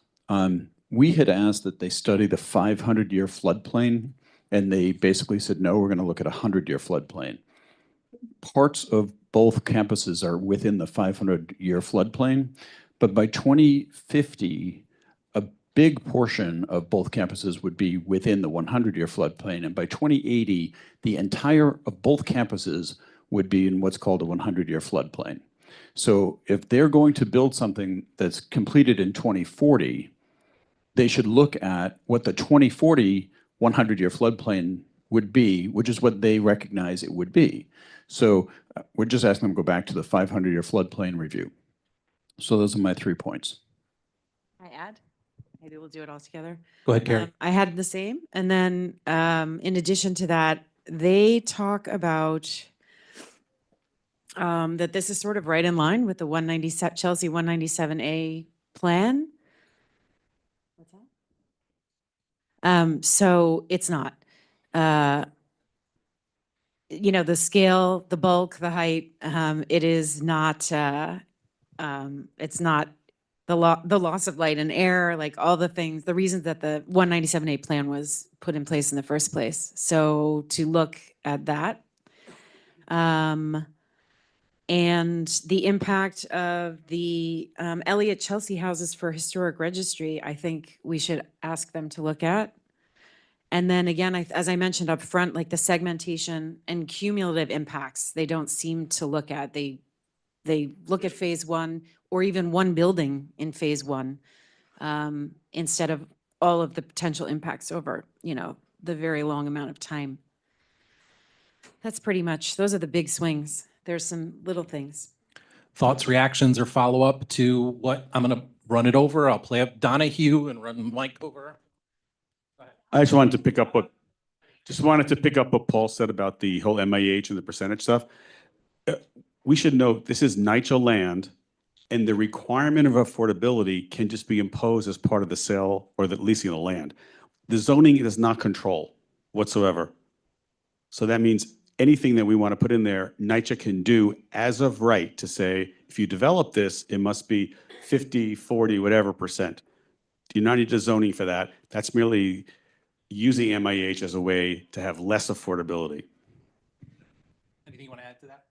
We had asked that they study the 500-year floodplain, and they basically said, no, we're going to look at a 100-year floodplain. Parts of both campuses are within the 500-year floodplain, but by 2050, a big portion of both campuses would be within the 100-year floodplain, and by 2080, the entire of both campuses would be in what's called a 100-year floodplain. So if they're going to build something that's completed in 2040, they should look at what the 2040 100-year floodplain would be, which is what they recognize it would be. So we're just asking them to go back to the 500-year floodplain review. So those are my 3 points. Can I add? Maybe we'll do it all together. Go ahead, Carrie. I had the same. And then in addition to that, they talk about that this is sort of right in line with the Chelsea 197A plan. What's that? So it's not. You know, the scale, the bulk, the height, it is not, it's not the loss of light and air, like all the things, the reasons that the 197A plan was put in place in the first place. So to look at that, and the impact of the Elliot Chelsea houses for historic registry, I think we should ask them to look at. And then again, as I mentioned up front, like the segmentation and cumulative impacts, they don't seem to look at. They look at phase 1 or even one building in phase 1 instead of all of the potential impacts over, you know, the very long amount of time. That's pretty much, those are the big swings. There's some little things. Thoughts, reactions, or follow-up to what I'm going to run it over? I'll play up Donahue and run Mike over. I just wanted to pick up what Paul said about the whole MIH and the percentage stuff. We should note this is NYCHA land, and the requirement of affordability can just be imposed as part of the sale or the leasing of the land. The zoning does not control whatsoever. So that means anything that we want to put in there, NYCHA can do as of right to say, if you develop this, it must be 50, 40, whatever percent. You do not need the zoning for that. That's merely using MIH as a way to have less affordability. Anything you want to add to that?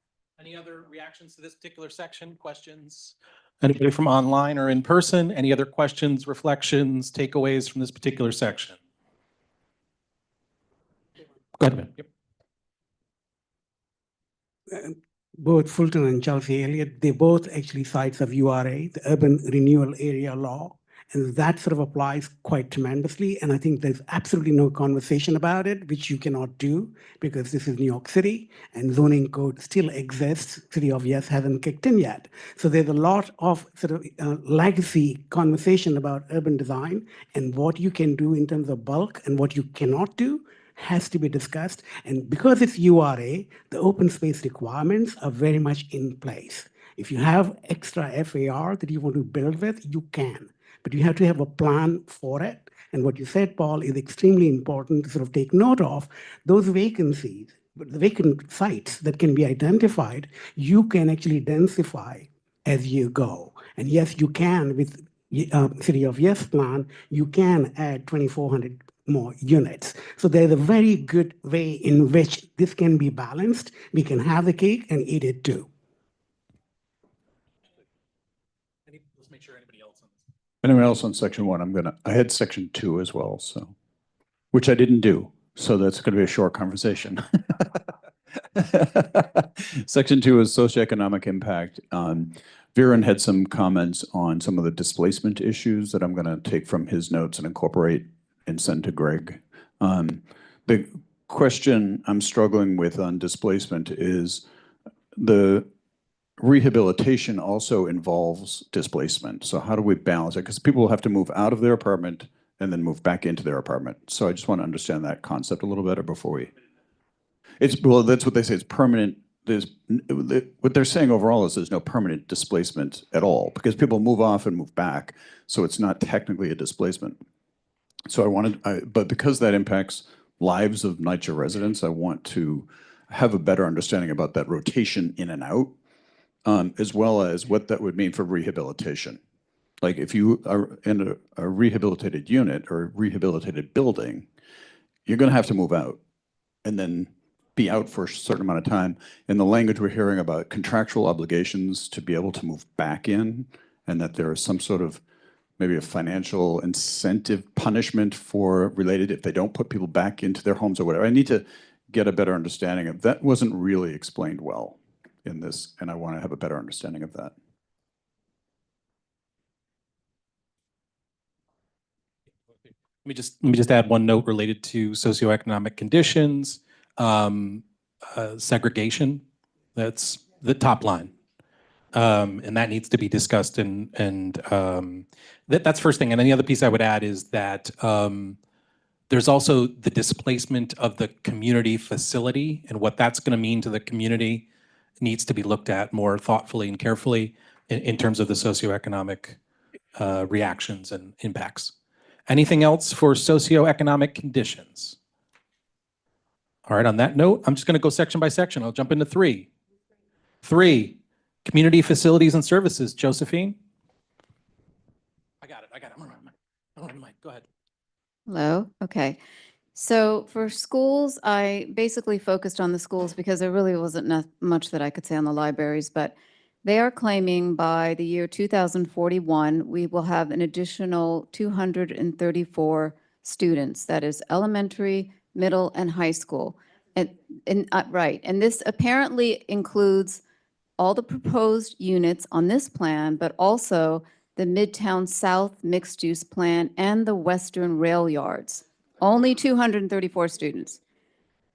Any other reactions to this particular section? Questions? Anybody from online or in person? Any other questions, reflections, takeaways from this particular section? Go ahead, man. Yep. Both Fulton and Chelsea Elliott, they both actually sites of URA, the Urban Renewal Area Law, and that sort of applies quite tremendously. And I think there's absolutely no conversation about it, which you cannot do because this is New York City and zoning code still exists. City of Yes hasn't kicked in yet. So there's a lot of sort of legacy conversation about urban design and what you can do in terms of bulk and what you cannot do has to be discussed. And because it's URA, the open space requirements are very much in place. If you have extra FAR that you want to build with, you can, but you have to have a plan for it. And what you said, Paul, is extremely important to sort of take note of. Those vacancies, the vacant sites that can be identified, you can actually densify as you go. And yes, you can with City of Yes plan, you can add 2,400 more units. So there's a very good way in which this can be balanced. We can have the cake and eat it too. Let's make sure anybody else on this. Anyone else on section 1? I had section 2 as well, so, which I didn't do. So that's going to be a short conversation. Section 2 is socioeconomic impact. Viren had some comments on some of the displacement issues that I'm going to take from his notes and incorporate and send to Greg. The question I'm struggling with on displacement is the rehabilitation also involves displacement. So how do we balance it? Because people will have to move out of their apartment and then move back into their apartment. So I just want to understand that concept a little better before we. Well, that's what they say. It's permanent. What they're saying overall is there's no permanent displacement at all because people move off and move back. So it's not technically a displacement. So but because that impacts lives of NYCHA residents, I want to have a better understanding about that rotation in and out, as well as what that would mean for rehabilitation. Like if you are in a rehabilitated unit or a rehabilitated building, you're going to have to move out and then be out for a certain amount of time. In the language we're hearing about contractual obligations to be able to move back in, and that there is some sort of maybe a financial incentive punishment for related if they don't put people back into their homes or whatever. I need to get a better understanding of that. Wasn't really explained well in this, and I want to have a better understanding of that. Let me just add one note related to socioeconomic conditions, segregation. That's the top line. And that needs to be discussed and that's first thing. And then the other piece I would add is that there's also the displacement of the community facility and what that's going to mean to the community needs to be looked at more thoughtfully and carefully in terms of the socioeconomic reactions and impacts. Anything else for socioeconomic conditions? All right, on that note, I'm just going to go section by section. I'll jump into 3. 3. Community facilities and services. Josephine? I got it. I'm going to run the mic. Go ahead. Hello. Okay. So for schools, I basically focused on the schools because there really wasn't much that I could say on the libraries, but they are claiming by the year 2041, we will have an additional 234 students. That is elementary, middle, and high school. Right. And this apparently includes all the proposed units on this plan, but also the Midtown South mixed-use plan and the Western rail yards. Only 234 students.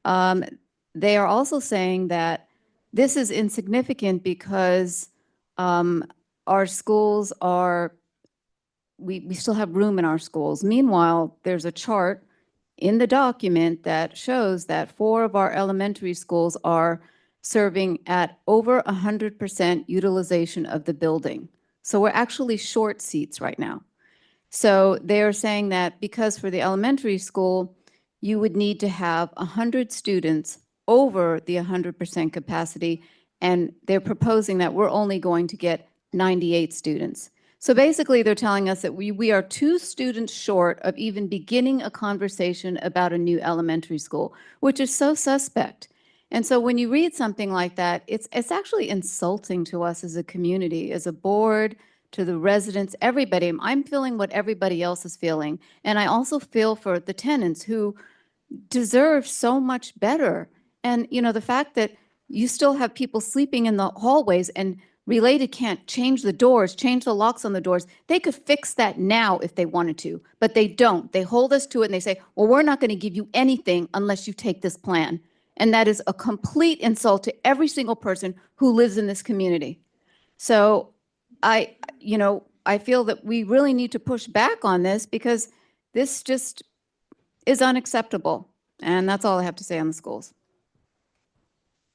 They are also saying that this is insignificant because our schools are, we still have room in our schools. Meanwhile, there's a chart in the document that shows that 4 of our elementary schools are serving at over 100% utilization of the building. So we're actually short seats right now. So they're saying that because for the elementary school, you would need to have 100 students over the 100% capacity, and they're proposing that we're only going to get 98 students. So basically, they're telling us that we are 2 students short of even beginning a conversation about a new elementary school, which is so suspect. And so when you read something like that, it's actually insulting to us as a community, as a board, to the residents, everybody. I'm feeling what everybody else is feeling. And I also feel for the tenants who deserve so much better. And, you know, the fact that you still have people sleeping in the hallways and Related can't change the doors, change the locks on the doors. They could fix that now if they wanted to, but they don't. They hold us to it and they say, well, we're not going to give you anything unless you take this plan. And that is a complete insult to every single person who lives in this community. So I feel that we really need to push back on this because this just is unacceptable. And that's all I have to say on the schools.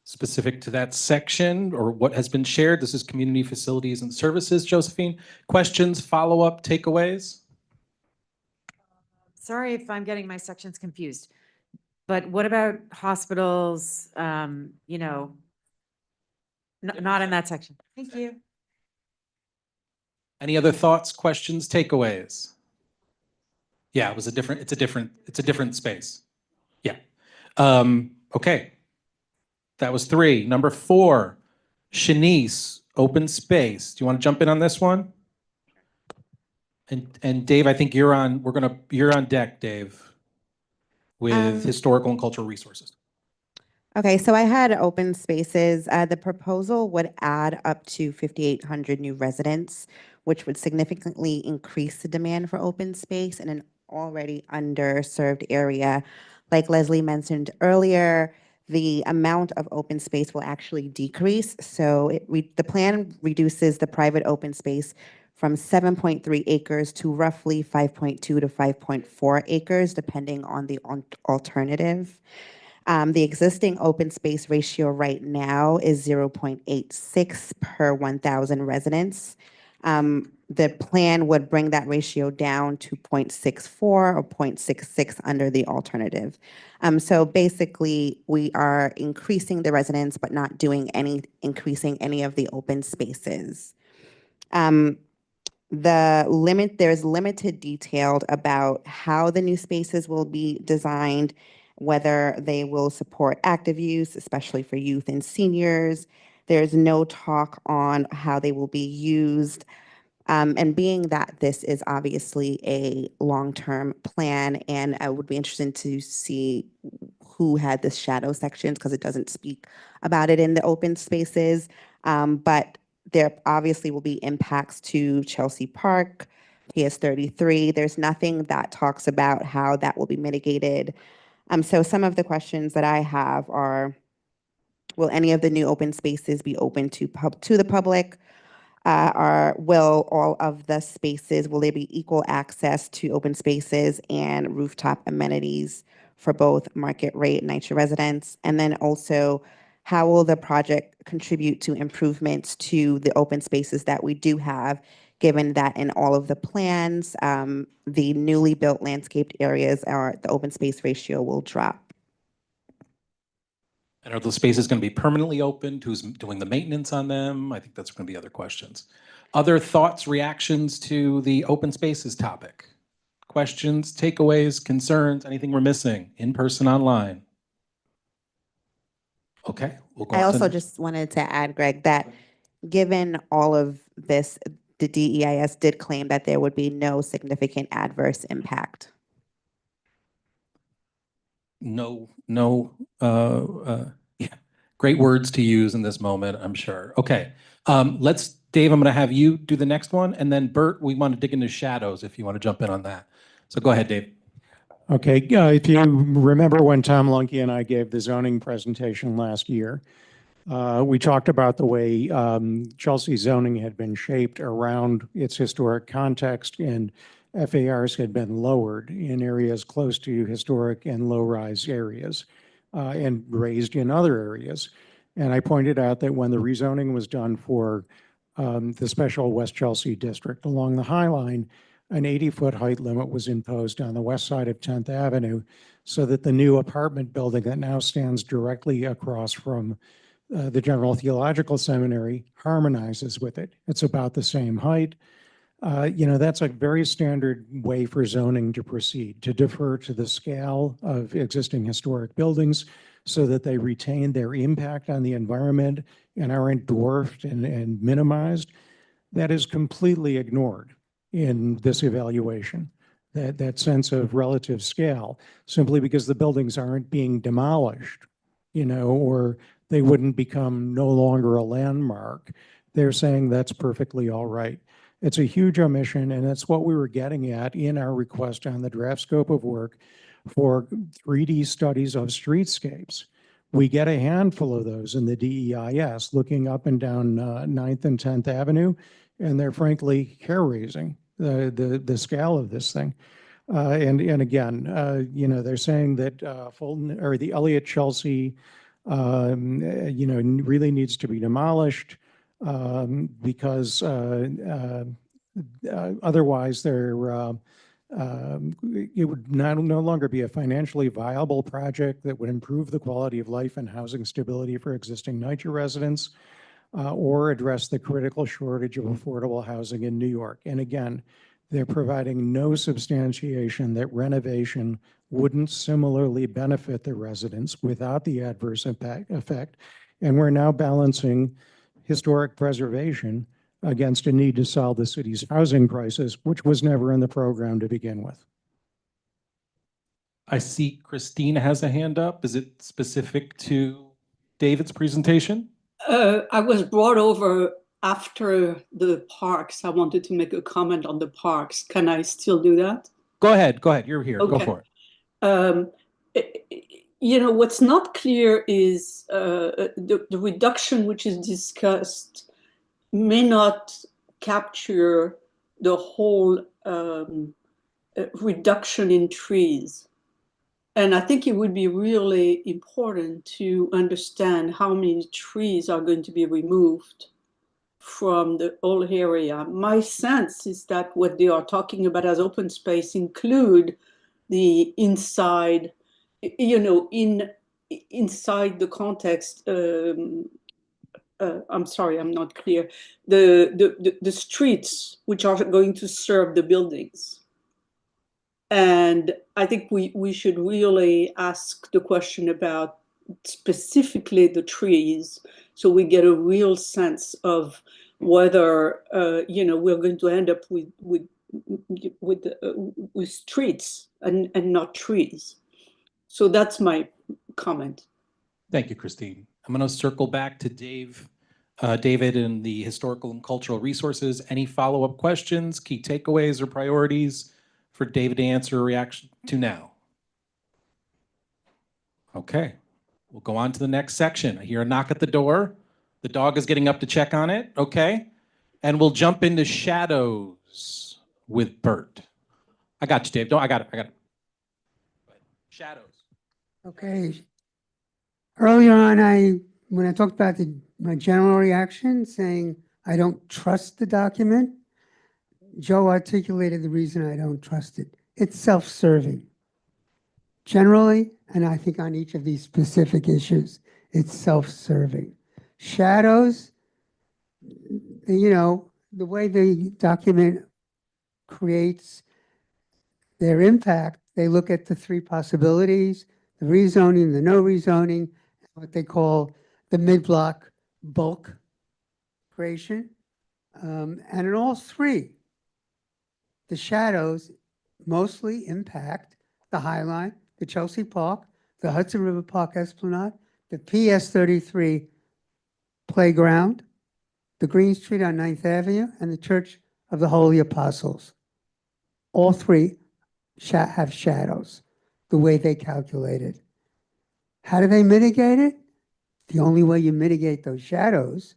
Specific to that section or what has been shared, this is community facilities and services. Josephine, questions, follow-up, takeaways? Sorry if I'm getting my sections confused, but what about hospitals, not in that section? Thank you. Any other thoughts, questions, takeaways? Yeah, it's a different space. Yeah. Okay. That was 3. Number 4, Shanice, open space. Do you want to jump in on this one? And Dave, I think you're on deck, Dave, with historical and cultural resources. Okay, so I had open spaces. The proposal would add up to 5,800 new residents, which would significantly increase the demand for open space in an already underserved area. Like Leslie mentioned earlier, the amount of open space will actually decrease. So the plan reduces the private open space from 7.3 acres to roughly 5.2 to 5.4 acres, depending on the alternative. The existing open space ratio right now is 0.86 per 1,000 residents. The plan would bring that ratio down to 0.64 or 0.66 under the alternative. So basically, we are increasing the residents, but not increasing any of the open spaces. There's limited detail about how the new spaces will be designed, whether they will support active use, especially for youth and seniors. There's no talk on how they will be used. And being that this is obviously a long-term plan, and I would be interested to see who had the shadow sections because it doesn't speak about it in the open spaces. But there obviously will be impacts to Chelsea Park, PS 33. There's nothing that talks about how that will be mitigated. So some of the questions that I have are, will any of the new open spaces be open to the public? Will all of the spaces, will there be equal access to open spaces and rooftop amenities for both market rate NYCHA residents? And then also, how will the project contribute to improvements to the open spaces that we do have, given that in all of the plans, the newly built landscaped areas, the open space ratio will drop? And are those spaces going to be permanently opened? Who's doing the maintenance on them? I think that's going to be other questions. Other thoughts, reactions to the open spaces topic? Questions, takeaways, concerns, anything we're missing? In person, online? Okay, we'll go on I to also next. just wanted to add, Greg, that given all of this, the DEIS did claim that there would be no significant adverse impact. Yeah, great words to use in this moment, I'm sure. Okay, Dave, I'm going to have you do the next one, and then Bert, we want to dig into shadows if you want to jump in on that. So go ahead, Dave. Okay, if you remember when Tom Lunke and I gave the zoning presentation last year, we talked about the way Chelsea zoning had been shaped around its historic context, and FARs had been lowered in areas close to historic and low-rise areas and raised in other areas. And I pointed out that when the rezoning was done for the special West Chelsea district along the High Line, an 80-foot height limit was imposed on the west side of 10th Avenue so that the new apartment building that now stands directly across from the General Theological Seminary harmonizes with it. It's about the same height. That's a very standard way for zoning to proceed, to defer to the scale of existing historic buildings so that they retain their impact on the environment and aren't dwarfed and minimized. That is completely ignored in this evaluation, that sense of relative scale, simply because the buildings aren't being demolished, or they wouldn't become no longer a landmark. They're saying that's perfectly all right. It's a huge omission, and that's what we were getting at in our request on the draft scope of work for 3D studies of streetscapes. We get a handful of those in the DEIS, looking up and down 9th and 10th Avenue, and they're frankly hair-raising, the scale of this thing. And again, they're saying that Fulton, or the Elliot Chelsea, really needs to be demolished because otherwise it would no longer be a financially viable project that would improve the quality of life and housing stability for existing NYCHA residents or address the critical shortage of affordable housing in New York. And again, they're providing no substantiation that renovation wouldn't similarly benefit the residents without the adverse effect. And we're now balancing historic preservation against a need to solve the city's housing crisis, which was never in the program to begin with. I see Christina has a hand up. Is it specific to David's presentation? I was brought over after the parks. I wanted to make a comment on the parks. Can I still do that? Go ahead. You're here. Okay. Go for it. What's not clear is the reduction which is discussed may not capture the whole reduction in trees. And I think it would be really important to understand how many trees are going to be removed from the whole area. My sense is that what they are talking about as open space include the inside, inside the context. I'm sorry, I'm not clear. The streets which are going to serve the buildings. And I think we should really ask the question about specifically the trees, so we get a real sense of whether we're going to end up with streets and not trees. So that's my comment. Thank you, Christine. I'm going to circle back to David in the historical and cultural resources. Any follow-up questions, key takeaways, or priorities for David to answer or reaction to now? Okay, we'll go on to the next section. I hear a knock at the door. The dog is getting up to check on it. Okay, and we'll jump into shadows with Bert. I got you, Dave. I got it. Shadows. Okay. Earlier on, when I talked about my general reaction, saying I don't trust the document, Joe articulated the reason I don't trust it. It's self-serving. Generally, and I think on each of these specific issues, it's self-serving. Shadows, the way the document creates their impact, they look at the three possibilities: the rezoning, the no rezoning, what they call the mid-block bulk creation. And in all three, the shadows mostly impact the High Line, the Chelsea Park, the Hudson River Park Esplanade, the PS 33 playground, the Green Street on 9th Avenue, and the Church of the Holy Apostles. All three have shadows, the way they calculate it. How do they mitigate it? The only way you mitigate those shadows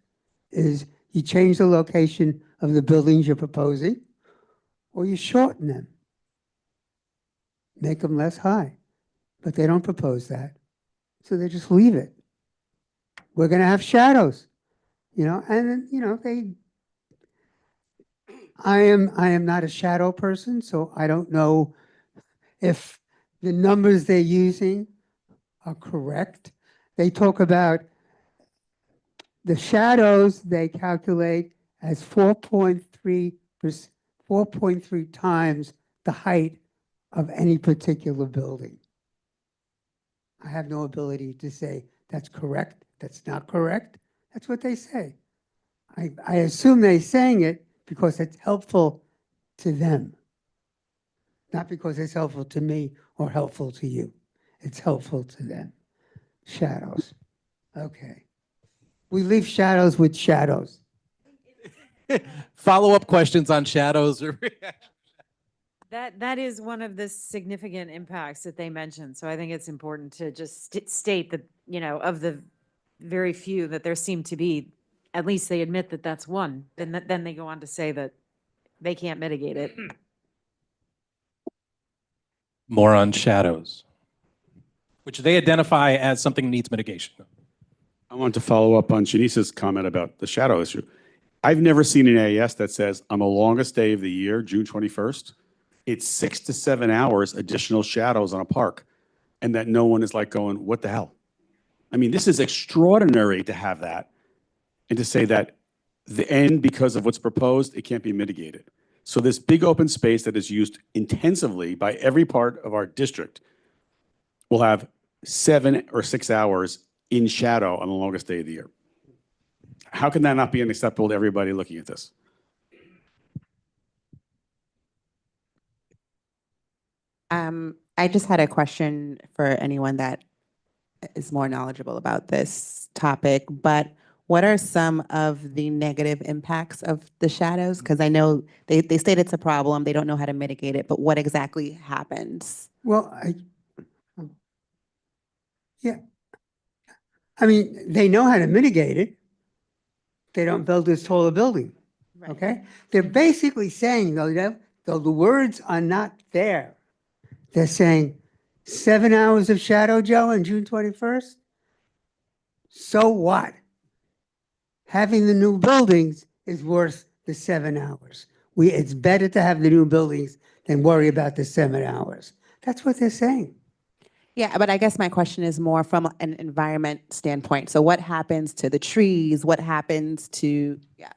is you change the location of the buildings you're proposing, or you shorten them, make them less high. But they don't propose that. So they just leave it. We're going to have shadows, and I am not a shadow person, so I don't know if the numbers they're using are correct. They talk about the shadows they calculate as 4.3 4.3 times the height of any particular building. I have no ability to say that's correct, that's not correct. That's what they say. I assume they're saying it because it's helpful to them, not because it's helpful to me or helpful to you. It's helpful to them. Shadows. Okay. We leave shadows with shadows. Follow-up questions on shadows or That is one of the significant impacts that they mentioned. So I think it's important to just state that, you know, of the very few that there seem to be, at least they admit that that's one. Then they go on to say that they can't mitigate it. more on shadows, which they identify as something that needs mitigation. I want to follow up on Janice's comment about the shadow issue. I've never seen an AES that says on the longest day of the year, June 21st, it's 6 to 7 hours additional shadows on a park, and that no one is like going, what the hell? I mean, this is extraordinary to have that and to say that the end, because of what's proposed, it can't be mitigated. So this big open space that is used intensively by every part of our district will have 7 or 6 hours in shadow on the longest day of the year. How can that not be unacceptable to everybody looking at this? I just had a question for anyone that is more knowledgeable about this topic, but what are some of the negative impacts of the shadows? Because I know they state it's a problem, they don't know how to mitigate it, but what exactly happens? Well, yeah. I mean, they know how to mitigate it. They don't build this taller building, okay? They're basically saying, though, the words are not there. They're saying 7 hours of shadow, Joe, on June 21st? So what? Having the new buildings is worth the 7 hours. It's better to have the new buildings than worry about the 7 hours. That's what they're saying. Yeah, but I guess my question is more from an environment standpoint. So what happens to the trees? What happens to, yeah.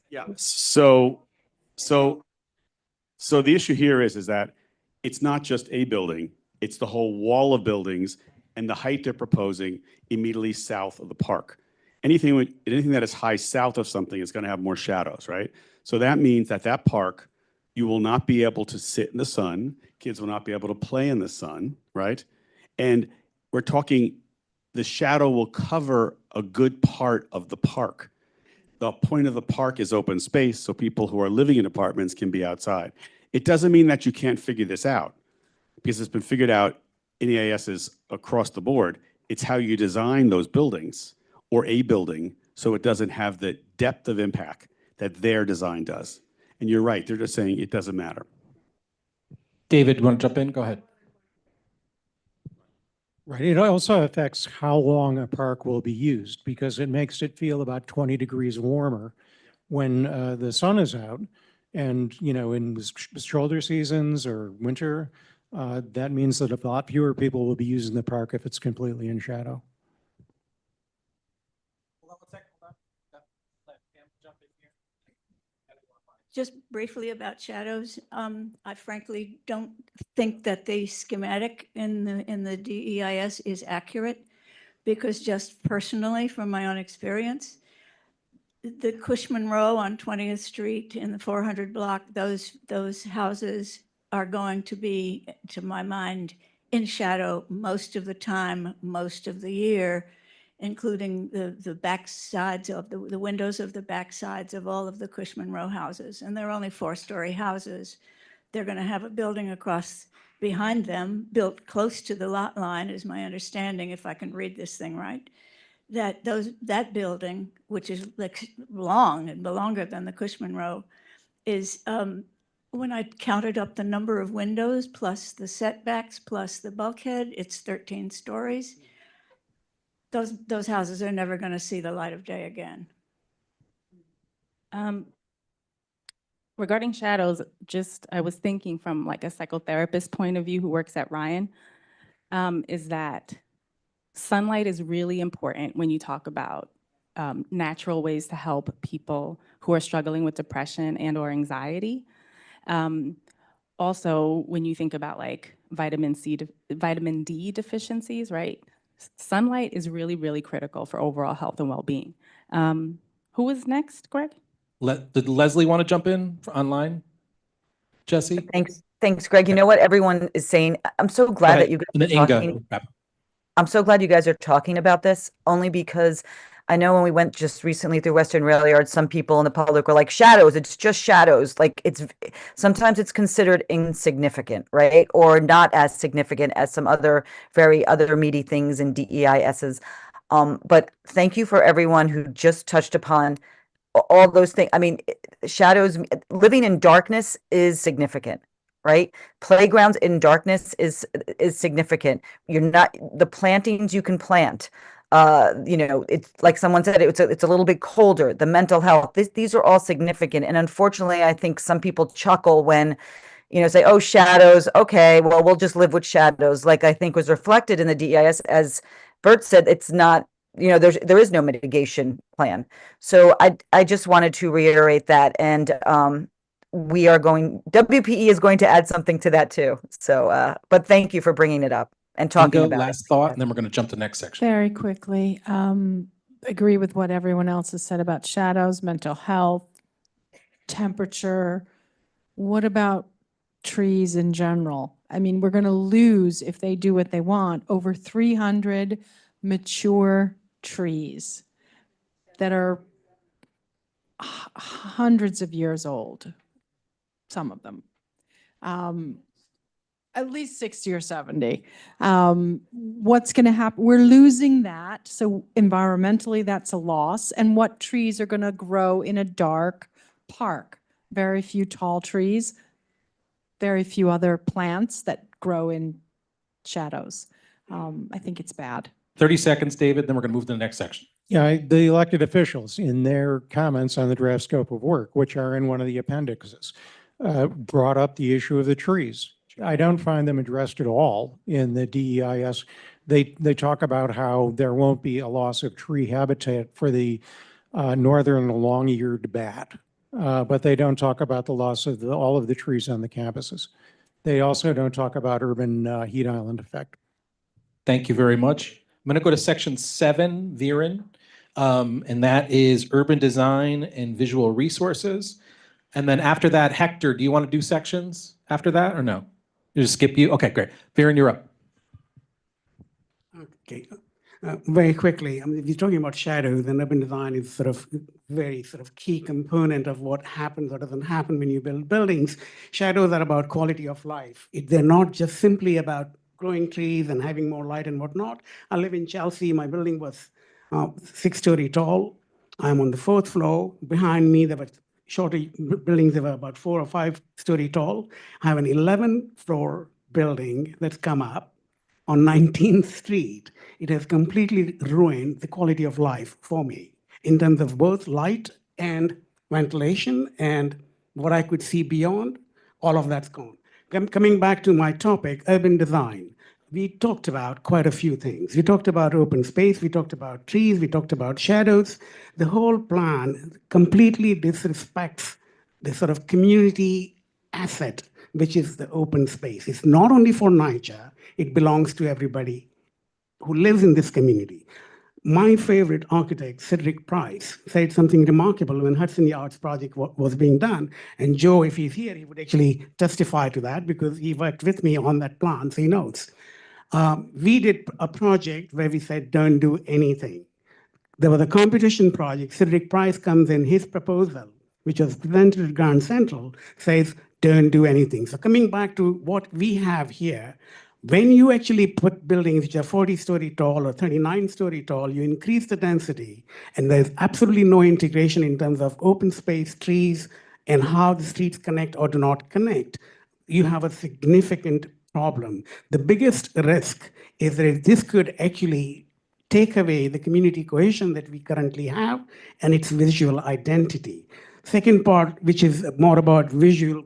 Yeah. So the issue here is that it's not just a building, it's the whole wall of buildings and the height they're proposing immediately south of the park. Anything that is high south of something is going to have more shadows, right? So that means that that park, you will not be able to sit in the sun. Kids will not be able to play in the sun, right? And we're talking, the shadow will cover a good part of the park. The point of the park is open space, so people who are living in apartments can be outside. It doesn't mean that you can't figure this out, because it's been figured out in EASs across the board. It's how you design those buildings or a building so it doesn't have the depth of impact that their design does. And you're right, they're just saying it doesn't matter. David, you want to jump in? Go ahead. Right. It also affects how long a park will be used because it makes it feel about 20 degrees warmer when the sun is out. And, you know, in shoulder seasons or winter, that means that a lot fewer people will be using the park if it's completely in shadow. Just briefly about shadows, I frankly don't think that the schematic in the DEIS is accurate, because just personally, from my own experience, the Cushman Row on 20th Street in the 400 block, those houses are going to be, to my mind, in shadow most of the time, most of the year, including the back sides of the windows of the back sides of all of the Cushman Row houses. And they're only 4-story houses. They're going to have a building across behind them, built close to the lot line, is my understanding, if I can read this thing right. That building, which is like long and longer than the Cushman Row, is, when I counted up the number of windows plus the setbacks plus the bulkhead, it's 13 stories. Those houses are never going to see the light of day again. Regarding shadows, I was thinking from like a psychotherapist point of view who works at Ryan, is that sunlight is really important when you talk about natural ways to help people who are struggling with depression and or anxiety. Also, when you think about like vitamin D deficiencies, right? Sunlight is really, really critical for overall health and well-being. Who is next, Greg? Did Leslie want to jump in online? Jesse? Thanks, Greg. You know what everyone is saying? I'm so glad that you And then guys are Inga. talking. I'm so glad you guys are talking about this, only because I know when we went just recently through Western Rail Yard, some people in the public were like, shadows, it's just shadows. Like sometimes it's considered insignificant, right? Or not as significant as some other other meaty things in DEISs. But thank you for everyone who just touched upon all those things. I mean, shadows, living in darkness is significant, right? Playgrounds in darkness is significant. You're not, the plantings you can plant, you know, it's like someone said, it's a little bit colder, the mental health, these are all significant. And unfortunately, I think some people chuckle when, you know, say, oh, shadows, okay, well, we'll just live with shadows. Like I think was reflected in the DEIS, as Bert said, it's not, you know, there is no mitigation plan. So I just wanted to reiterate that. And WPE is going to add something to that too. So, but thank you for bringing it up and talking Inga, about last thought, and then we're going to jump to the next section. Very quickly, agree with what everyone else has said about shadows, mental health, temperature. What about trees in general? I mean, we're going to lose, if they do what they want, over 300 mature trees that are hundreds of years old, some of them. At least 60 or 70. What's going to happen? We're losing that. So environmentally, that's a loss. And what trees are going to grow in a dark park? Very few tall trees, very few other plants that grow in shadows. I think it's bad. 30 seconds, David, then we're going to move to the next section. Yeah, the elected officials in their comments on the draft scope of work, which are in one of the appendixes, brought up the issue of the trees. I don't find them addressed at all in the DEIS. They talk about how there won't be a loss of tree habitat for the northern long-eared bat, but they don't talk about the loss of all of the trees on the campuses. They also don't talk about urban heat island effect. Thank you very much. I'm going to go to section 7, Viren, and that is urban design and visual resources. And then after that, Hector, do you want to do sections after that or no? You just skip you? Okay, great. Viren, you're up. Okay. Very quickly, I mean, if you're talking about shadows, then urban design is sort of very sort of key component of what happens or doesn't happen when you build buildings. Shadows are about quality of life. They're not just simply about growing trees and having more light and whatnot. I live in Chelsea. My building was 6-story tall. I'm on the 4th floor. Behind me, there were shorter buildings that were about 4 or 5-story tall. I have an 11-floor building that's come up on 19th Street. It has completely ruined the quality of life for me in terms of both light and ventilation and what I could see beyond. All of that's gone. Coming back to my topic, urban design. We talked about quite a few things. We talked about open space, we talked about trees, we talked about shadows. The whole plan completely disrespects the sort of community asset, which is the open space. It's not only for NYCHA, it belongs to everybody who lives in this community. My favorite architect, Cedric Price, said something remarkable when Hudson Yards project was being done. And Joe, if he's here, he would actually testify to that because he worked with me on that plan, so he knows. We did a project where we said, don't do anything. There was a competition project. Cedric Price comes in, his proposal, which was presented at Grand Central, says, don't do anything. So coming back to what we have here, when you actually put buildings which are 40-story tall or 39-story tall, you increase the density, and there's absolutely no integration in terms of open space, trees, and how the streets connect or do not connect, you have a significant problem. The biggest risk is that this could actually take away the community cohesion that we currently have and its visual identity. Second part, which is more about visual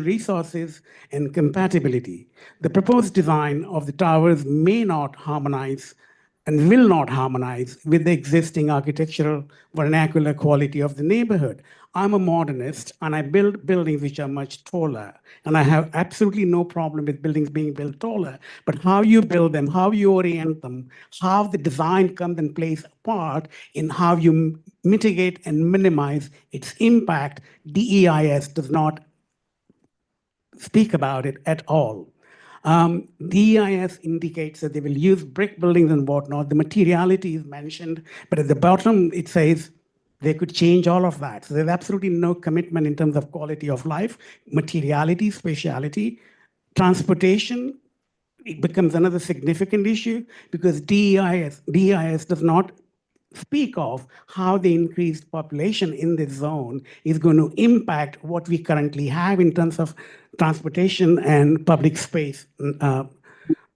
resources and compatibility. The proposed design of the towers may not harmonize and will not harmonize with the existing architectural vernacular quality of the neighborhood. I'm a modernist and I build buildings which are much taller. And I have absolutely no problem with buildings being built taller. But how you build them, how you orient them, how the design comes and plays a part in how you mitigate and minimize its impact, DEIS does not speak about it at all. DEIS indicates that they will use brick buildings and whatnot. The materiality is mentioned, but at the bottom it says they could change all of that. So there's absolutely no commitment in terms of quality of life, materiality, spatiality, transportation. It becomes another significant issue because DEIS does not speak of how the increased population in this zone is going to impact what we currently have in terms of transportation and public space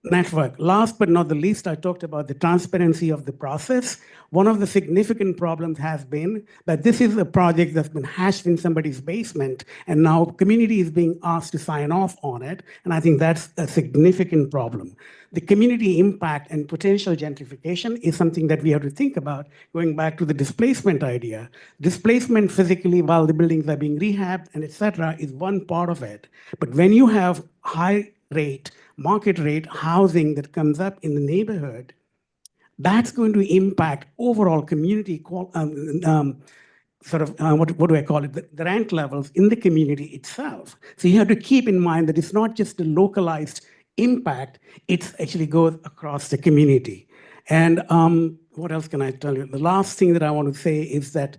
network. Last but not the least, I talked about the transparency of the process. One of the significant problems has been that this is a project that's been hashed in somebody's basement, and now community is being asked to sign off on it, and I think that's a significant problem. The community impact and potential gentrification is something that we have to think about, going back to the displacement idea. Displacement physically while the buildings are being rehabbed and et cetera is one part of it. But when you have high rate, market rate housing that comes up in the neighborhood, that's going to impact overall community what do I call it? The rent levels in the community itself. So you have to keep in mind that it's not just a localized impact, it actually goes across the community. And what else can I tell you? The last thing that I want to say is that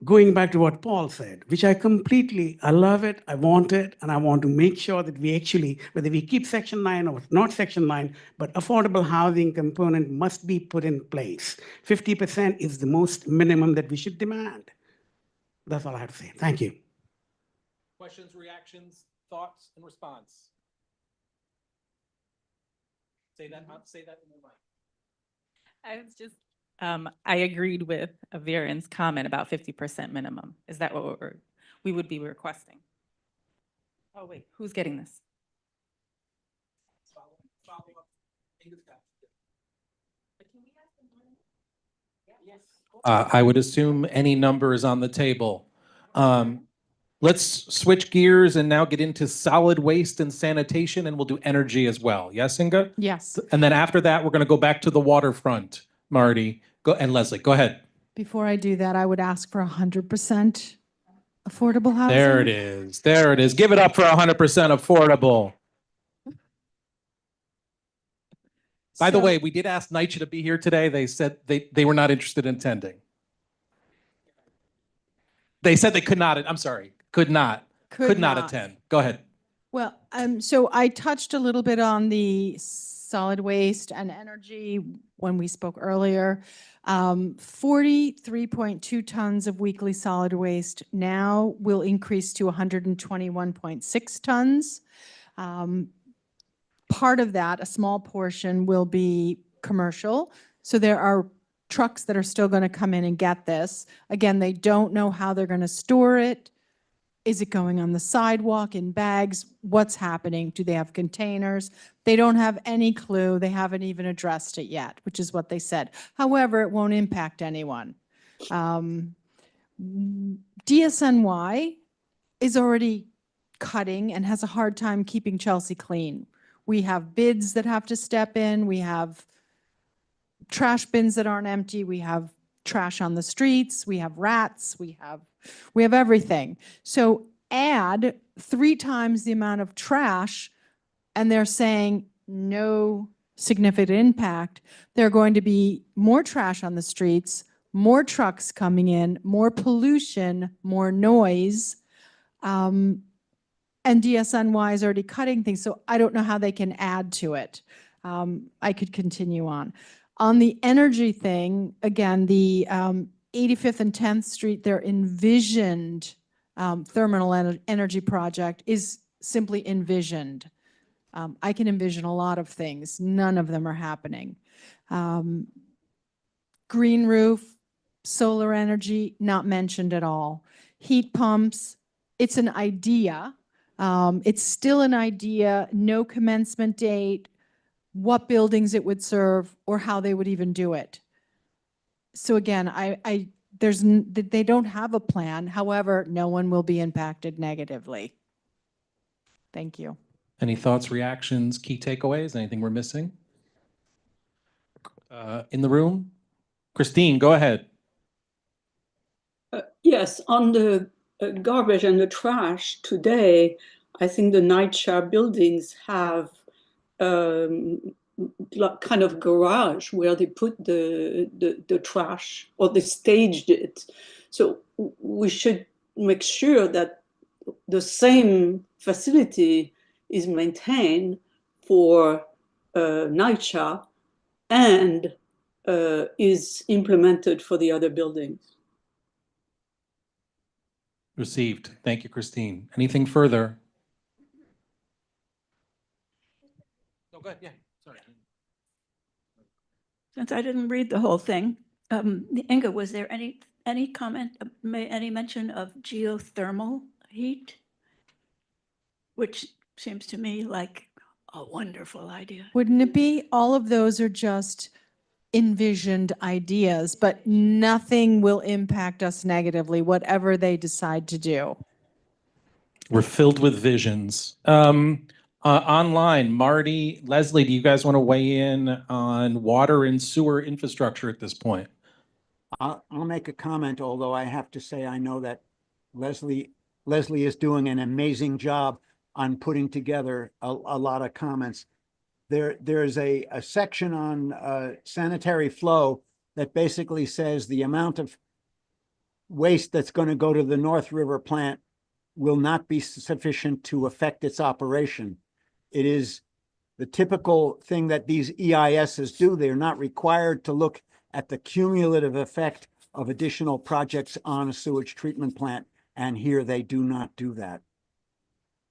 going back to what Paul said, which I love it, I want it, and I want to make sure that we actually, whether we keep Section 9 or not Section 9, but affordable housing component must be put in place. 50% is the most minimum that we should demand. That's all I have to say. Thank you. Questions, reactions, thoughts, and response? Say that in the mic. I was just, I agreed with Viren's comment about 50% minimum. Is that what we would be requesting? Oh, wait, who's getting this? I would assume any number is on the table. Let's switch gears and now get into solid waste and sanitation, and we'll do energy as well. Yes, Inga? Yes. And then after that, we're going to go back to the waterfront. Marty, and Leslie, go ahead. Before I do that, I would ask for 100% affordable housing. There it is. There it is. Give it up for 100% affordable. By the way, we did ask NYCHA to be here today. They said they were not interested in attending. They said they could not. I'm sorry. Could not attend. Go ahead. Well, so I touched a little bit on the solid waste and energy when we spoke earlier. 43.2 tons of weekly solid waste now will increase to 121.6 tons. Part of that, a small portion, will be commercial. So there are trucks that are still going to come in and get this. Again, they don't know how they're going to store it. Is it going on the sidewalk in bags? What's happening? Do they have containers? They don't have any clue. They haven't even addressed it yet, which is what they said. However, it won't impact anyone. DSNY is already cutting and has a hard time keeping Chelsea clean. We have bids that have to step in. We have trash bins that aren't empty. We have trash on the streets. We have rats. We have everything. So add 3 times the amount of trash, and they're saying no significant impact. There are going to be more trash on the streets, more trucks coming in, more pollution, more noise. And DSNY is already cutting things, so I don't know how they can add to it. I could continue on. On the energy thing, again, the 85th and 10th Street, their envisioned thermal energy project is simply envisioned. I can envision a lot of things. None of them are happening. Green roof, solar energy, not mentioned at all. Heat pumps, it's an idea. It's still an idea, no commencement date. what buildings it would serve or how they would even do it. So again, they don't have a plan. However, no one will be impacted negatively. Thank you. Any thoughts, reactions, key takeaways? Anything we're missing? In the room? Christine, go ahead. Yes, on the garbage and the trash today, I think the NYCHA buildings have kind of garage where they put the trash, or they staged it. So we should make sure that the same facility is maintained for NYCHA and is implemented for the other buildings. Received. Thank you, Christine. Anything further? No, go ahead. Yeah, sorry. Since I didn't read the whole thing, Inga, was there any comment, any mention of geothermal heat? Which seems to me like a wonderful idea. Wouldn't it be? All of those are just envisioned ideas, but nothing will impact us negatively, whatever they decide to do. We're filled with visions. Online, Marty, Leslie, do you guys want to weigh in on water and sewer infrastructure at this point? I'll make a comment, although I have to say I know that Leslie is doing an amazing job on putting together a lot of comments. There's a section on sanitary flow that basically says the amount of waste that's going to go to the North River plant will not be sufficient to affect its operation. It is the typical thing that these EISs do. They're not required to look at the cumulative effect of additional projects on a sewage treatment plant, and here they do not do that.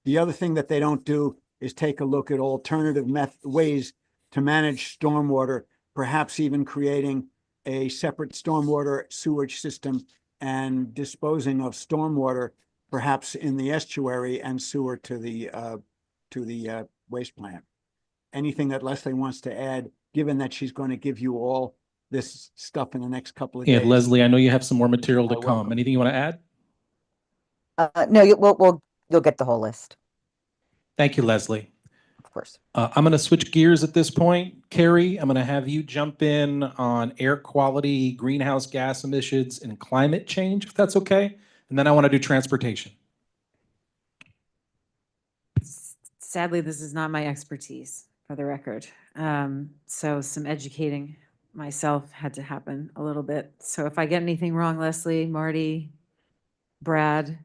The other thing that they don't do is take a look at alternative ways to manage stormwater, perhaps even creating a separate stormwater sewage system and disposing of stormwater, perhaps in the estuary, and sewer to the waste plant. Anything that Leslie wants to add, given that she's going to give you all this stuff in the next couple of Yeah, days? Leslie, I know you have some more material to come. Welcome. Anything you want to add? No, you'll get the whole list, Thank you, Leslie. of course. I'm going to switch gears at this point. Carrie, I'm going to have you jump in on air quality, greenhouse gas emissions, and climate change, if that's okay. And then I want to do transportation. Sadly, this is not my expertise, for the record. So some educating myself had to happen a little bit. So if I get anything wrong, Leslie, Marty, Brad,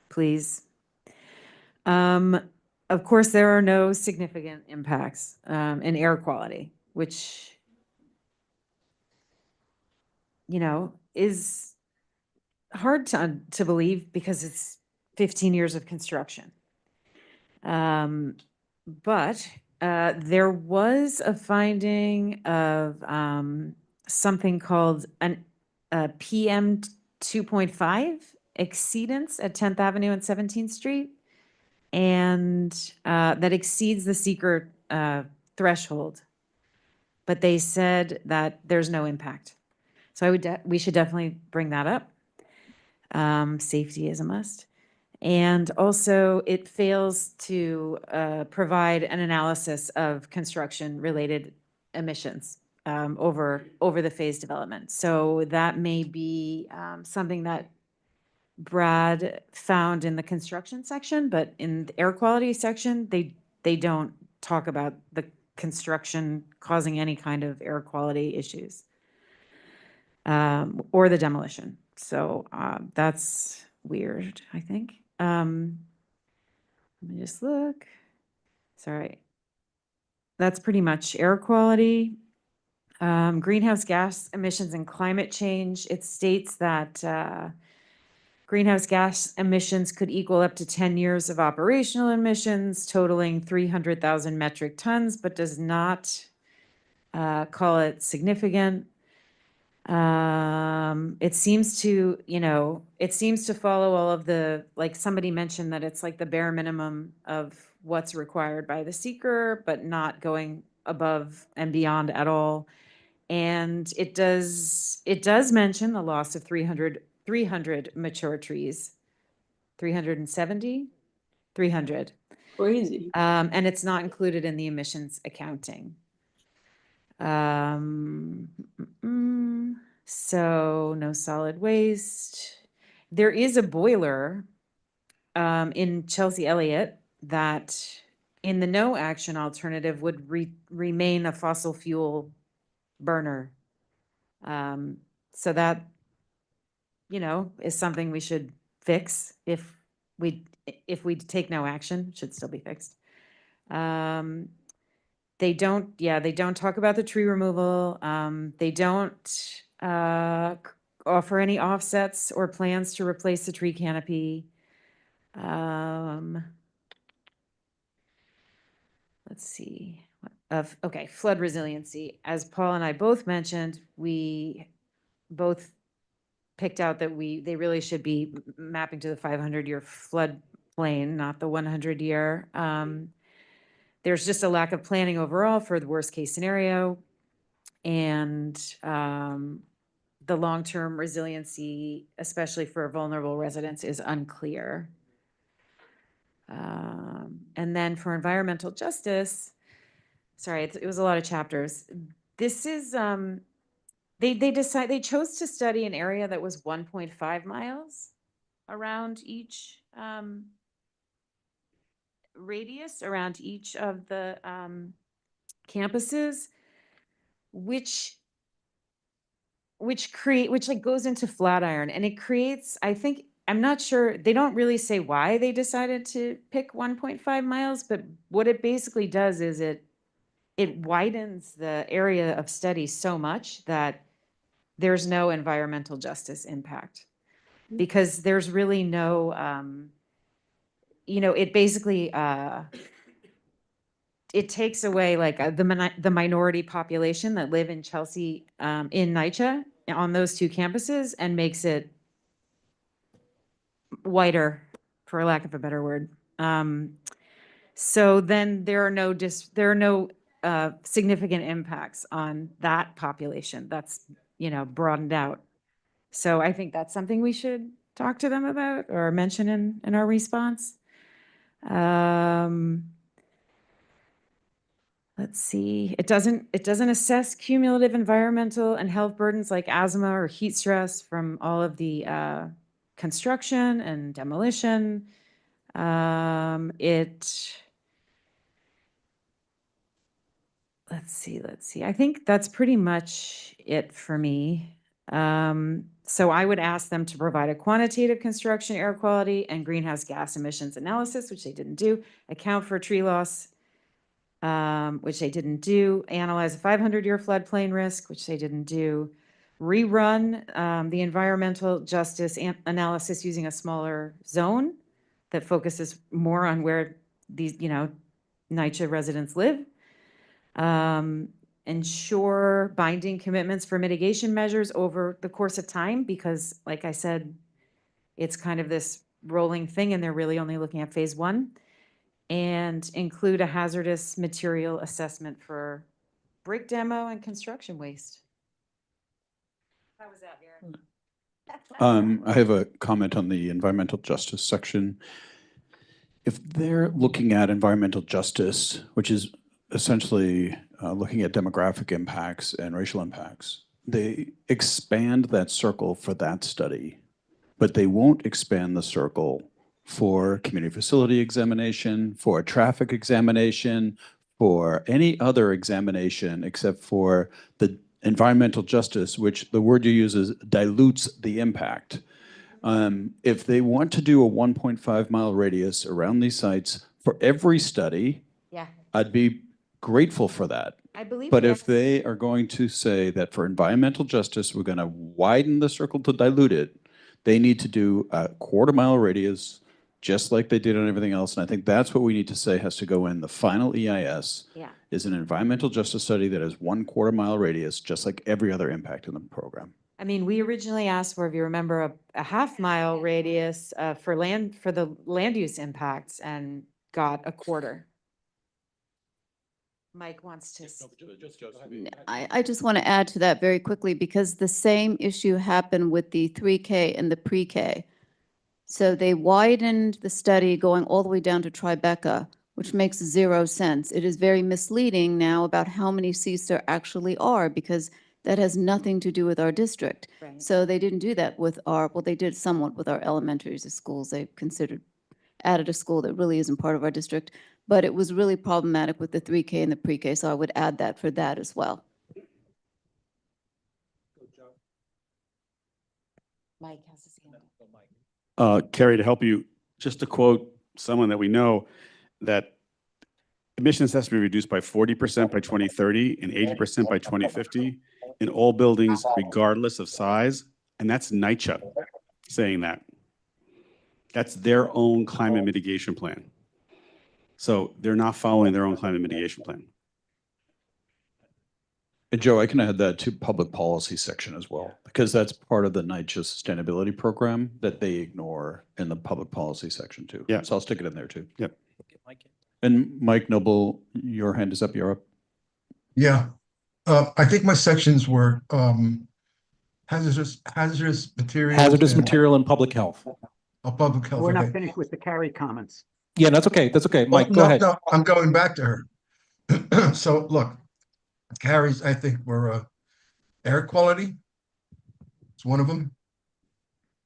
please. Of course, there are no significant impacts in air quality, which, you know, is hard to believe because it's 15 years of construction. But there was a finding of something called a PM 2.5 exceedance at 10th Avenue and 17th Street, and that exceeds the seeker threshold. But they said that there's no impact. So we should definitely bring that up. Safety is a must. And also, it fails to provide an analysis of construction-related emissions over the phase development. So that may be something that Brad found in the construction section, but in the air quality section, they don't talk about the construction causing any kind of air quality issues or the demolition. So that's weird, I think. Let me just look. Sorry. That's pretty much air quality. Greenhouse gas emissions and climate change. It states that greenhouse gas emissions could equal up to 10 years of operational emissions, totaling 300,000 metric tons, but does not call it significant. It seems to, it seems to follow all of the, like somebody mentioned that it's like the bare minimum of what's required by the seeker, but not going above and beyond at all. And it does mention the loss of 300 mature trees, 370, 300. Crazy. And it's not included in the emissions accounting. So no solid waste. There is a boiler in Chelsea Elliott that in the no action alternative would remain a fossil fuel burner. So that, you know, is something we should fix if we take no action. Should still be fixed. They don't talk about the tree removal. They don't offer any offsets or plans to replace the tree canopy. Let's see. Okay, flood resiliency. As Paul and I both mentioned, we both picked out that they really should be mapping to the 500-year flood plain, not the 100-year. There's just a lack of planning overall for the worst case scenario. And the long-term resiliency, especially for vulnerable residents, is unclear. And then for environmental justice, sorry, it was a lot of chapters. This is, they chose to study an area that was 1.5 miles around each radius around each of the campuses, which like goes into Flatiron, and it creates, I think, I'm not sure, they don't really say why they decided to pick 1.5 miles, but what it basically does is it widens the area of study so much that there's no environmental justice impact, because there's really no, you know, it basically, it takes away like the minority population that live in Chelsea, in NYCHA on those two campuses, and makes it whiter, for lack of a better word. So then there are no significant impacts on that population. That's, you know, broadened out. So I think that's something we should talk to them about or mention in our response. Let's see, it doesn't assess cumulative environmental and health burdens like asthma or heat stress from all of the construction and demolition. Let's see. I think that's pretty much it for me. So I would ask them to provide a quantitative construction air quality and greenhouse gas emissions analysis, which they didn't do, account for tree loss, which they didn't do, analyze a 500-year floodplain risk, which they didn't do, rerun the environmental justice analysis using a smaller zone that focuses more on where these, you know, NYCHA residents live, ensure binding commitments for mitigation measures over the course of time, because like I said, it's kind of this rolling thing and they're really only looking at phase 1. And include a hazardous material assessment for brick demo and construction waste. How was that, Garrett? I have a comment on the environmental justice section. If they're looking at environmental justice, which is essentially looking at demographic impacts and racial impacts, they expand that circle for that study, but they won't expand the circle for community facility examination, for traffic examination, for any other examination except for the environmental justice, which the word you use is dilutes the impact. If they want to do a 1.5 mile radius around these sites for every study, yeah, I'd be grateful for that. I believe. But if they are going to say that for environmental justice, we're going to widen the circle to dilute it, they need to do a 1/4 mile radius, just like they did on everything else. And I think that's what we need to say has to go in the final EIS. Yeah. Is an environmental justice study that has 1/4 mile radius, just like every other impact in the program. I mean, we originally asked for, if you remember, a 1/2 mile radius for the land use impacts and got a 1/4 Mike wants to. I just want to add to that very quickly because the same issue happened with the 3K and the pre-K. So they widened the study going all the way down to Tribeca, which makes 0 sense. It is very misleading now about how many seats there actually are because that has nothing to do with our district. Right. So they didn't do that with our, well, they did somewhat with our elementary schools. They added a school that really isn't part of our district, but it was really problematic with the 3K and the pre-K, so I would add that for that as well. Mike has his hand up. Carrie, to help you, just to quote someone that we know, that emissions has to be reduced by 40% by 2030 and 80% by 2050 in all buildings, regardless of size. And that's NYCHA saying that. That's their own climate mitigation plan. So they're not following their own climate mitigation plan. And Joe, I can add that to public policy section as well, because that's part of the NYCHA sustainability program that they ignore in the public policy section too. Yeah. So I'll stick it in there too. Yep. And Mike Noble, your hand is up, you're up. Yeah, I think my sections were hazardous materials. Hazardous and- material and public health. Oh, public health. We're not okay. finished with the Carrie comments. Yeah, that's okay. That's okay. Well, Mike, go ahead. No, I'm going back to her. So look, Carrie's, I think, were air quality. It's one of them.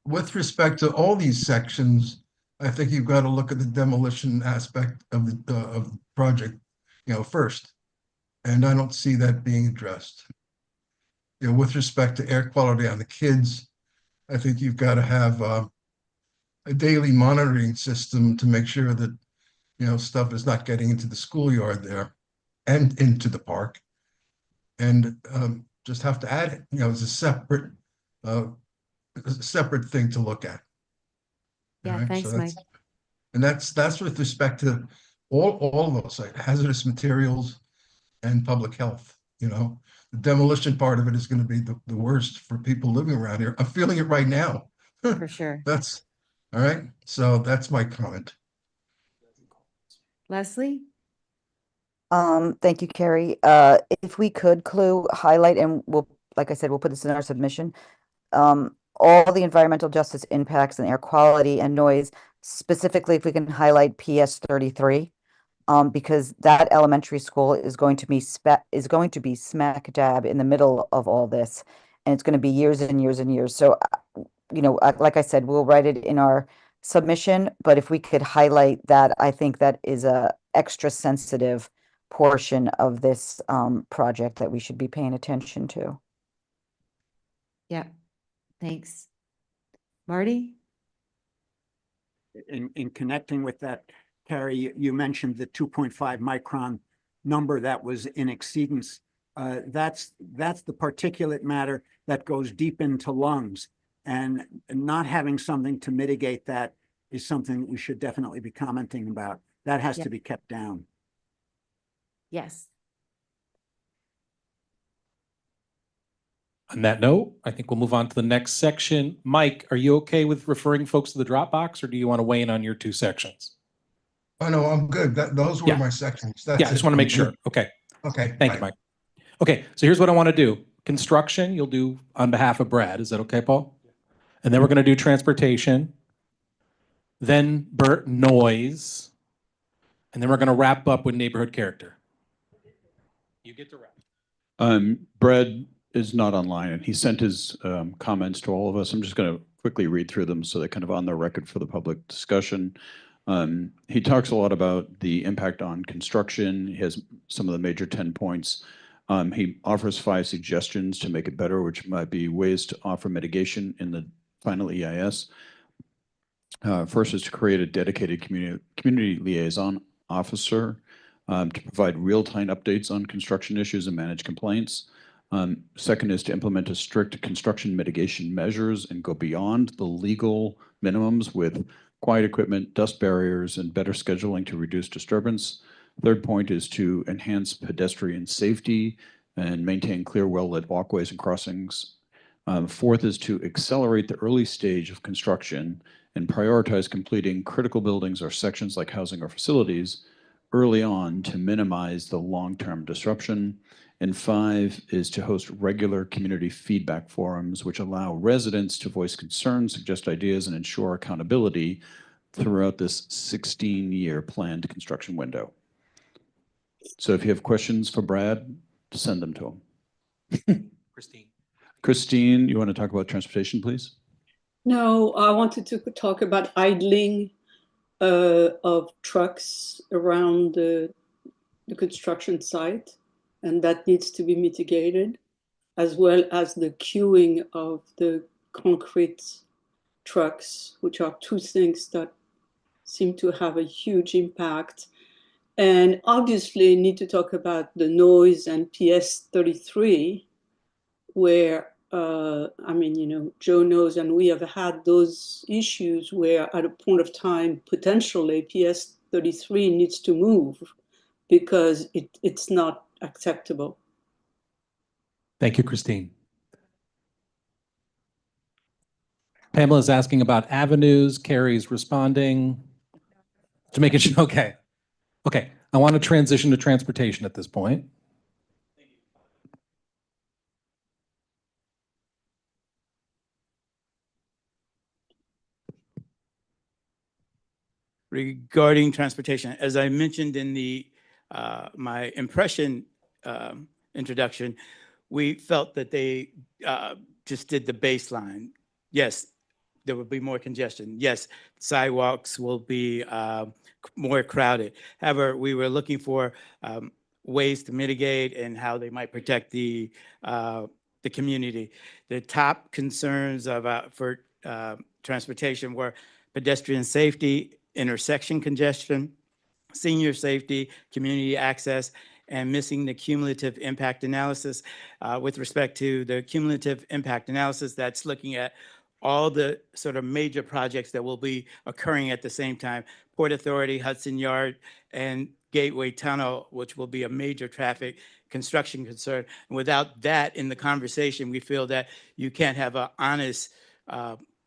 With respect to all these sections, I think you've got to look at the demolition aspect of the project, first. And I don't see that being addressed. With respect to air quality on the kids, I think you've got to have a daily monitoring system to make sure that, stuff is not getting into the schoolyard there and into the park. And just have to add it, as a separate thing to look at. Yeah, All right, thanks, so Mike. And that's with respect to all of those, like hazardous materials and public health. The demolition part of it is going to be the worst for people living around here. I'm feeling it right now. For sure. That's all right. So that's my comment. Leslie? Thank you, Carrie. If we could highlight, and like I said, we'll put this in our submission, all the environmental justice impacts and air quality and noise, specifically if we can highlight PS 33, because that elementary school is going to be smack dab in the middle of all this, and it's going to be years and years and years. So, like I said, we'll write it in our submission, but if we could highlight that, I think that is a extra sensitive portion of this project that we should be paying attention to. Yeah, thanks. Marty? In connecting with that, Carrie, you mentioned the 2.5 micron number that was in exceedance. That's the particulate matter that goes deep into lungs. And not having something to mitigate that is something that we should definitely be commenting about. That has to be kept down. Yes. On that note, I think we'll move on to the next section. Mike, are you okay with referring folks to the Dropbox, or do you want to weigh in on your two sections? Oh, no, I'm good. Those were my sections. That's Yeah, I just want to make sure. Okay. Okay. Thank you, Mike. Okay, so here's what I want to do. Construction, you'll do on behalf of Brad. Is that okay, Paul? And then we're going to do transportation. Then Bert, noise. And then we're going to wrap up with neighborhood character. You get to wrap. Brad is not online, and he sent his comments to all of us. I'm just going to quickly read through them so they're kind of on the record for the public discussion. He talks a lot about the impact on construction. He has some of the major 10 points. He offers 5 suggestions to make it better, which might be ways to offer mitigation in the final EIS. First is to create a dedicated community liaison officer to provide real-time updates on construction issues and manage complaints. Second is to implement a strict construction mitigation measures and go beyond the legal minimums with quiet equipment, dust barriers, and better scheduling to reduce disturbance. Third point is to enhance pedestrian safety and maintain clear, well-lit walkways and crossings. Fourth is to accelerate the early stage of construction and prioritize completing critical buildings or sections like housing or facilities early on to minimize the long-term disruption. And 5 is to host regular community feedback forums, which allow residents to voice concerns, suggest ideas, and ensure accountability throughout this 16-year planned construction window. So if you have questions for Brad, send them to him. Christine. Christine, you want to talk about transportation, please? No, I wanted to talk about idling of trucks around the construction site, and that needs to be mitigated, as well as the queuing of the concrete trucks, which are two things that seem to have a huge impact. And obviously need to talk about the noise and PS 33, where, I mean, you know, Joe knows, and we have had those issues where at a point of time, potentially PS 33 needs to move because it's not acceptable. Thank you, Christine. Pamela's asking about avenues. Carrie's responding. To make it, okay. Okay, I want to transition to transportation at this point. Regarding transportation, as I mentioned in the my impression introduction, we felt that they just did the baseline. Yes, there will be more congestion. Yes, sidewalks will be more crowded. However, we were looking for ways to mitigate and how they might protect the community. The top concerns about for transportation were pedestrian safety, intersection congestion, senior safety, community access, and missing the cumulative impact analysis. With respect to the cumulative impact analysis, that's looking at all the sort of major projects that will be occurring at the same time: Port Authority, Hudson Yard, and Gateway Tunnel, which will be a major traffic construction concern. And without that in the conversation, we feel that you can't have an honest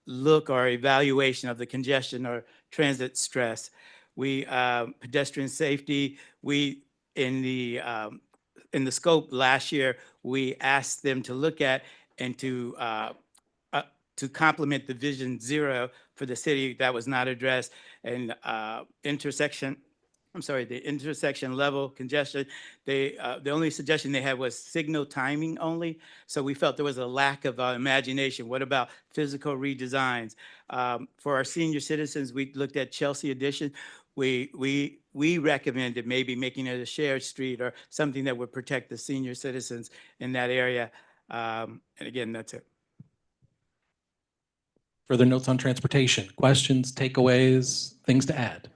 look or evaluation of the congestion or transit stress. We pedestrian safety, we in the scope last year, we asked them to look at and to complement the Vision Zero for the city. That was not addressed. And the intersection level congestion, the only suggestion they had was signal timing only. So we felt there was a lack of imagination. What about physical redesigns? For our senior citizens, we looked at Chelsea Addition. We recommended maybe making it a shared street or something that would protect the senior citizens in that area. And again, that's it. Further notes on transportation, questions, takeaways, things to add?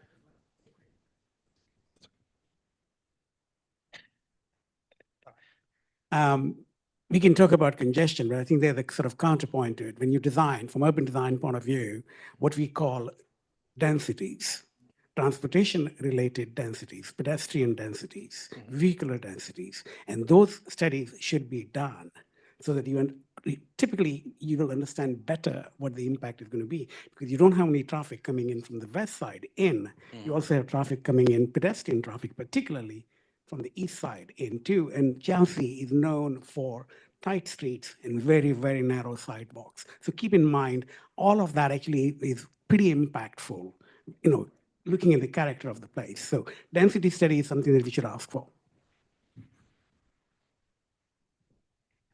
We can talk about congestion, but I think they're the sort of counterpoint to it. When you design, from urban design point of view, what we call densities, transportation-related densities, pedestrian densities, vehicular densities, and those studies should be done so that typically you will understand better what the impact is going to be, because you don't have any traffic coming in from the west side in. You also have traffic coming in, pedestrian traffic, particularly from the east side in too. And Chelsea is known for tight streets and very, very narrow sidewalks. So keep in mind, all of that actually is pretty impactful, you know, looking at the character of the place. So density study is something that we should ask for.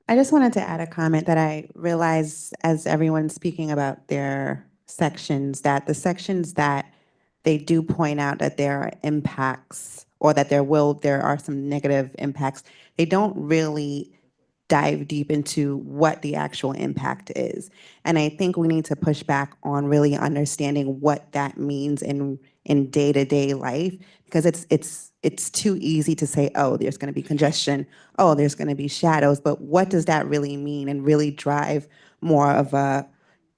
I just wanted to add a comment that I realized as everyone's speaking about their sections, that the sections that they do point out that there are impacts or that there are some negative impacts, they don't really dive deep into what the actual impact is. And I think we need to push back on really understanding what that means in day-to-day life, because it's too easy to say, oh, there's going to be congestion, oh, there's going to be shadows, but what does that really mean, and really drive more of a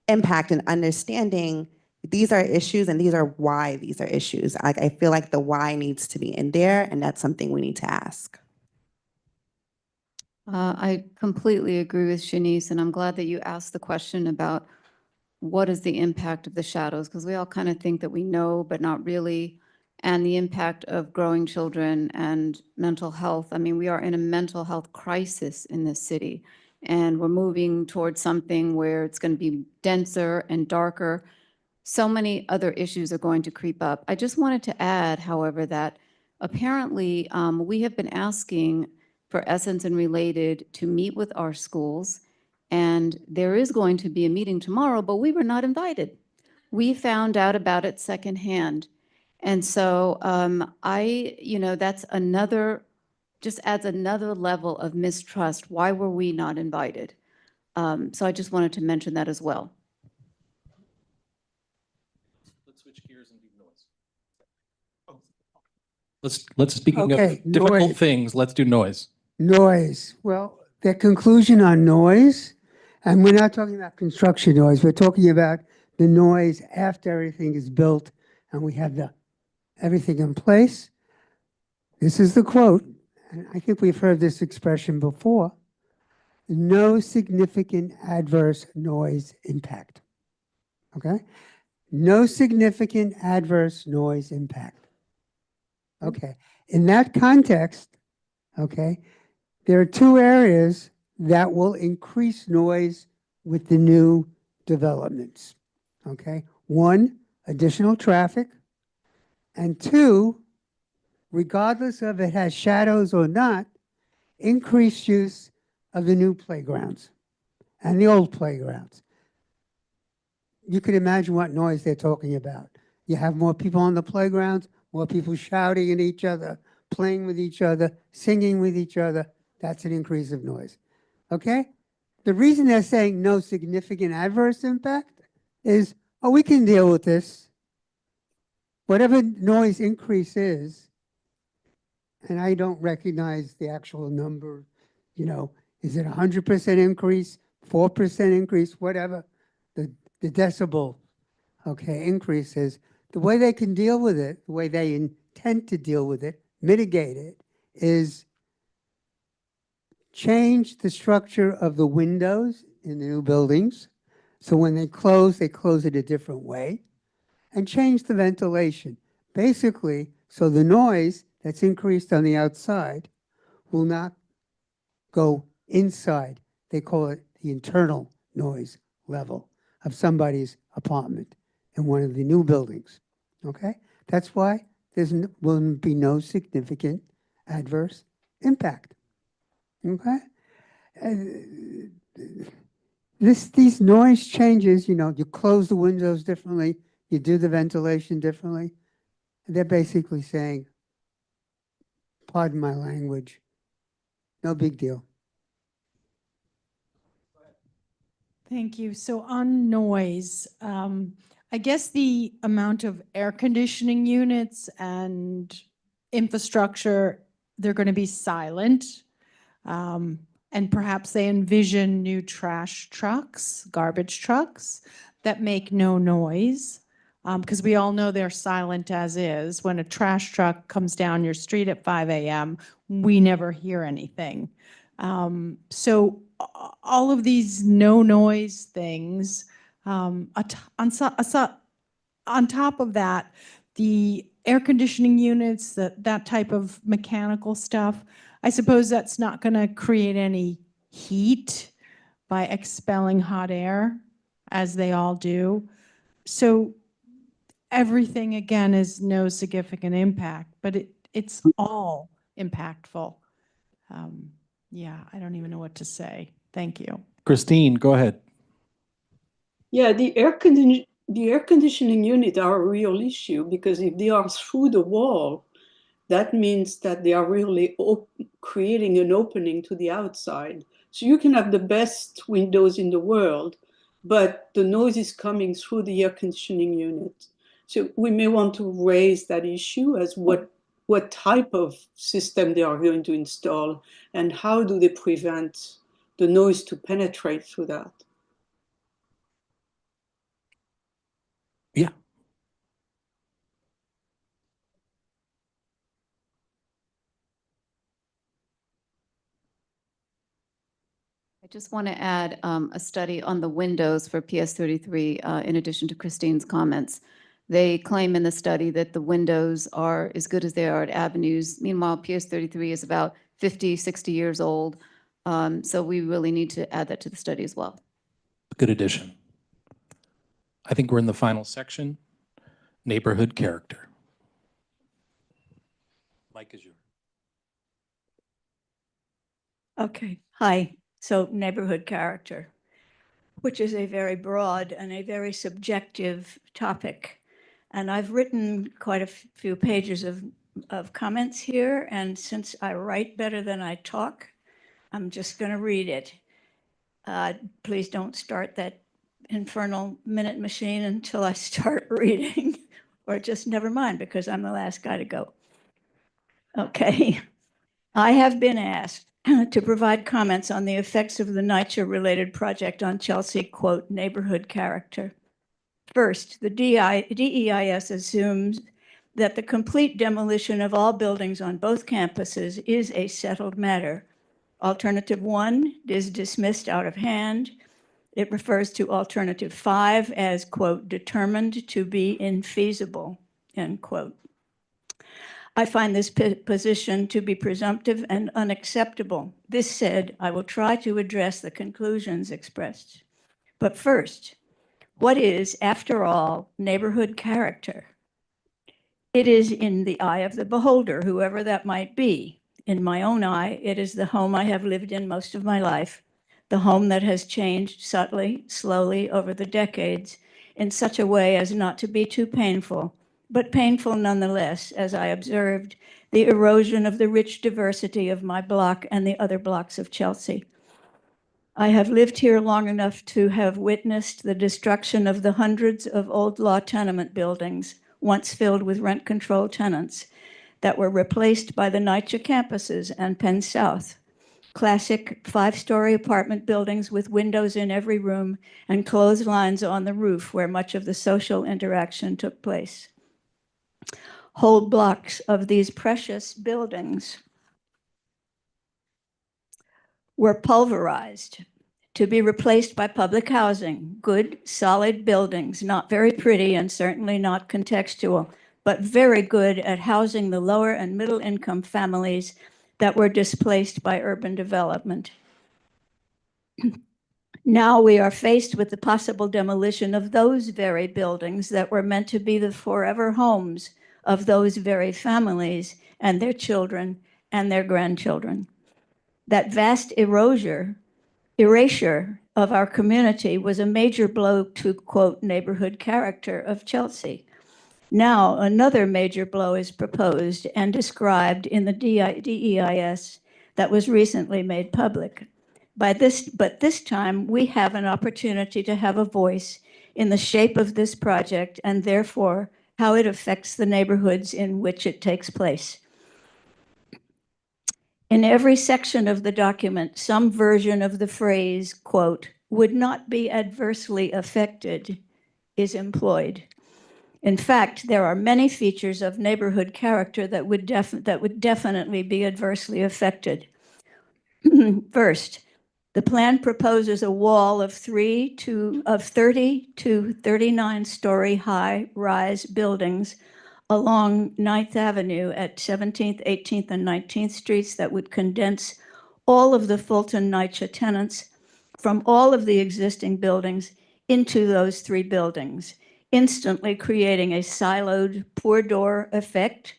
impact and understanding these are issues and these are why these are issues. I feel like the why needs to be in there, and that's something we need to ask. I completely agree with Shanice, and I'm glad that you asked the question about what is the impact of the shadows, because we all kind of think that we know, but not really. and the impact of growing children and mental health. I mean, we are in a mental health crisis in this city, and we're moving towards something where it's going to be denser and darker. So many other issues are going to creep up. I just wanted to add, however, that apparently we have been asking for Essence and Related to meet with our schools, and there is going to be a meeting tomorrow, but we were not invited. We found out about it secondhand. And so that's another, just adds another level of mistrust. Why were we not invited? So I just wanted to mention that as well. Let's switch gears and do noise. Let's speaking Okay, of difficult noise. things, let's do noise. Noise. Well, their conclusion on noise, and we're not talking about construction noise, we're talking about the noise after everything is built and we have everything in place. This is the quote, and I think we've heard this expression before: no significant adverse noise impact. Okay? No significant adverse noise impact. Okay. In that context, okay, there are two areas that will increase noise with the new developments. Okay. One, additional traffic. And two, regardless of it has shadows or not, increased use of the new playgrounds and the old playgrounds. You can imagine what noise they're talking about. You have more people on the playgrounds, more people shouting at each other, playing with each other, singing with each other. That's an increase of noise. Okay? The reason they're saying no significant adverse impact is, oh, we can deal with this. Whatever noise increase is, and I don't recognize the actual number, is it 100% increase, 4% increase, whatever the decibel, okay, increases, the way they can deal with it, the way they intend to deal with it, mitigate it, is change the structure of the windows in the new buildings. So when they close it a different way, and change the ventilation. Basically, so the noise that's increased on the outside will not go inside. They call it the internal noise level of somebody's apartment in one of the new buildings. Okay? That's why there will be no significant adverse impact. Okay? These noise changes, you close the windows differently, you do the ventilation differently. They're basically saying, pardon my language, no big deal. Thank you. So on noise, I guess the amount of air conditioning units and infrastructure, they're going to be silent. And perhaps they envision new trash trucks, garbage trucks that make no noise. Because we all know they're silent as is. When a trash truck comes down your street at 5 a.m., we never hear anything. So all of these no noise things, on top of that, the air conditioning units, that type of mechanical stuff, I suppose that's not going to create any heat by expelling hot air, as they all do. So everything, again, is no significant impact, but it's all impactful. Yeah, I don't even know what to say. Thank you. Christine, go ahead. Yeah, the air conditioning unit are a real issue, because if they are through the wall, that means that they are really creating an opening to the outside. So you can have the best windows in the world, but the noise is coming through the air conditioning unit. So we may want to raise that issue as what type of system they are going to install and how do they prevent the noise to penetrate through that. Yeah. I just want to add a study on the windows for PS33 in addition to Christine's comments. They claim in the study that the windows are as good as they are at avenues. Meanwhile, PS 33 is about 50, 60 years old. So we really need to add that to the study as well. Good addition. I think we're in the final section, neighborhood character. Mike is yours. Okay, hi. So neighborhood character, which is a very broad and a very subjective topic. And I've written quite a few pages of comments here. And since I write better than I talk, I'm just going to read it. Please don't start that infernal minute machine until I start reading, or just never mind, because I'm the last guy to go. Okay. I have been asked to provide comments on the effects of the NYCHA-related project on Chelsea, quote, neighborhood character. First, the DEIS assumes that the complete demolition of all buildings on both campuses is a settled matter. Alternative 1 is dismissed out of hand. It refers to alternative 5 as, quote, determined to be infeasible, end quote. I find this position to be presumptive and unacceptable. This said, I will try to address the conclusions expressed. But first, what is, after all, neighborhood character? It is in the eye of the beholder, whoever that might be. In my own eye, it is the home I have lived in most of my life, the home that has changed subtly, slowly over the decades in such a way as not to be too painful, but painful nonetheless, as I observed the erosion of the rich diversity of my block and the other blocks of Chelsea. I have lived here long enough to have witnessed the destruction of the hundreds of old law tenement buildings, once filled with rent-controlled tenants, that were replaced by the NYCHA campuses and Penn South. Classic 5-story apartment buildings with windows in every room and clotheslines on the roof where much of the social interaction took place. Whole blocks of these precious buildings were pulverized to be replaced by public housing, good, solid buildings, not very pretty and certainly not contextual, but very good at housing the lower and middle income families that were displaced by urban development. Now we are faced with the possible demolition of those very buildings that were meant to be the forever homes of those very families and their children and their grandchildren. That vast erasure of our community was a major blow to, quote, neighborhood character of Chelsea. Now, another major blow is proposed and described in the DEIS that was recently made public. But this time, we have an opportunity to have a voice in the shape of this project and therefore how it affects the neighborhoods in which it takes place. In every section of the document, some version of the phrase, quote, would not be adversely affected is employed. In fact, there are many features of neighborhood character that would definitely be adversely affected. First, the plan proposes a wall of 30 to 39-story high-rise buildings along 9th Avenue at 17th, 18th, and 19th Streets that would condense all of the Fulton NYCHA tenants from all of the existing buildings into those 3 buildings, instantly creating a siloed poor door effect,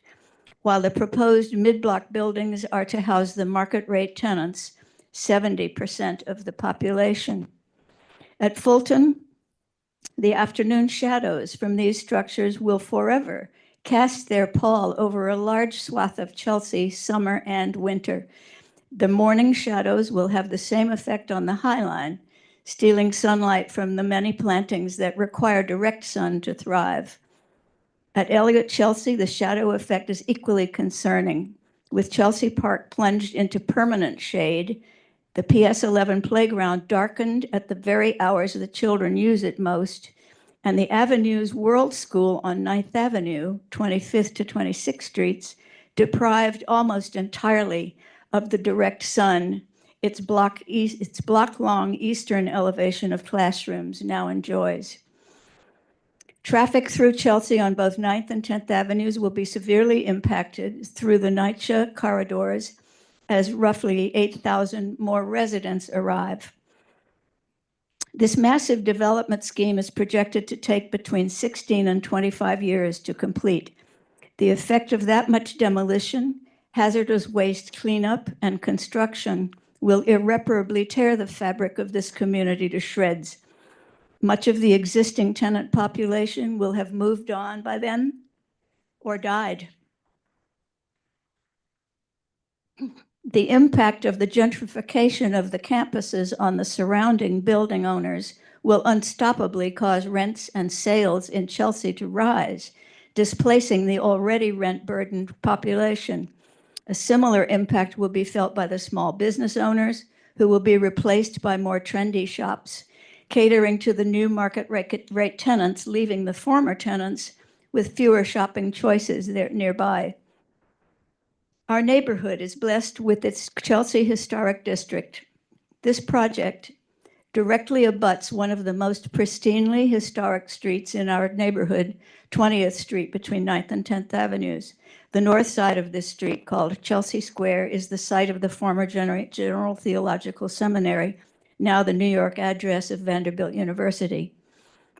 while the proposed mid-block buildings are to house the market rate tenants, 70% of the population. At Fulton, the afternoon shadows from these structures will forever cast their pall over a large swath of Chelsea, summer and winter. The morning shadows will have the same effect on the High Line, stealing sunlight from the many plantings that require direct sun to thrive. At Elliot Chelsea, the shadow effect is equally concerning, with Chelsea Park plunged into permanent shade, the PS11 playground darkened at the very hours the children use it most, and the Avenue's World School on 9th Avenue, 25th to 26th Streets, deprived almost entirely of the direct sun its block-long eastern elevation of classrooms now enjoys. Traffic through Chelsea on both 9th and 10th Avenues will be severely impacted through the NYCHA corridors as roughly 8,000 more residents arrive. This massive development scheme is projected to take between 16 and 25 years to complete. The effect of that much demolition, hazardous waste cleanup, and construction will irreparably tear the fabric of this community to shreds. Much of the existing tenant population will have moved on by then or died. The impact of the gentrification of the campuses on the surrounding building owners will unstoppably cause rents and sales in Chelsea to rise, displacing the already rent-burdened population. A similar impact will be felt by the small business owners, who will be replaced by more trendy shops, catering to the new market rate tenants, leaving the former tenants with fewer shopping choices there nearby. Our neighborhood is blessed with its Chelsea Historic District. This project directly abuts one of the most pristinely historic streets in our neighborhood, 20th Street between 9th and 10th Avenues. The north side of this street, called Chelsea Square, is the site of the former General Theological Seminary, now the New York address of Vanderbilt University.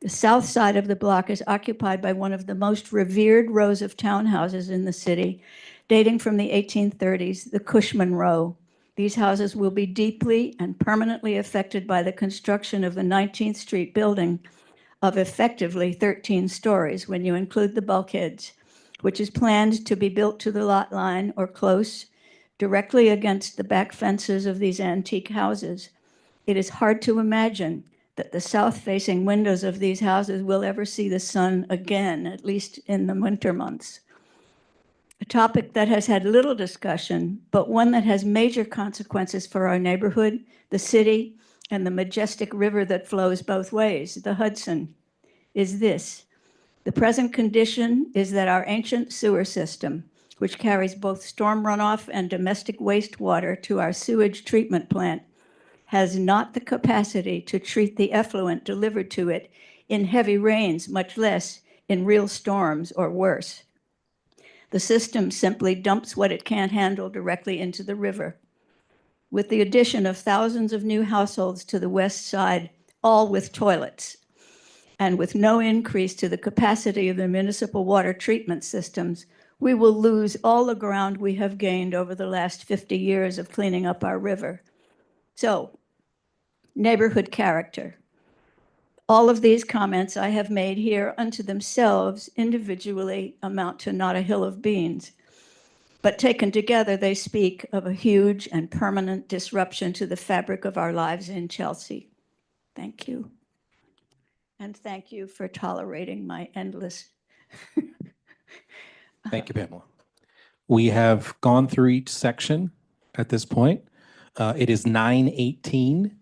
The south side of the block is occupied by one of the most revered rows of townhouses in the city, dating from the 1830s, the Cushman Row. These houses will be deeply and permanently affected by the construction of the 19th Street building of effectively 13 stories when you include the bulkheads, which is planned to be built to the lot line or close, directly against the back fences of these antique houses. It is hard to imagine that the south-facing windows of these houses will ever see the sun again, at least in the winter months. A topic that has had little discussion, but one that has major consequences for our neighborhood, the city, and the majestic river that flows both ways, the Hudson, is this. The present condition is that our ancient sewer system, which carries both storm runoff and domestic wastewater to our sewage treatment plant, has not the capacity to treat the effluent delivered to it in heavy rains, much less in real storms or worse. The system simply dumps what it can't handle directly into the river. With the addition of thousands of new households to the west side, all with toilets, and with no increase to the capacity of the municipal water treatment systems, we will lose all the ground we have gained over the last 50 years of cleaning up our river. So, neighborhood character. All of these comments I have made here unto themselves individually amount to not a hill of beans, but taken together they speak of a huge and permanent disruption to the fabric of our lives in Chelsea. Thank you. And thank you for tolerating my endless. Thank you, Pamela. We have gone through each section at this point. It is 9:18.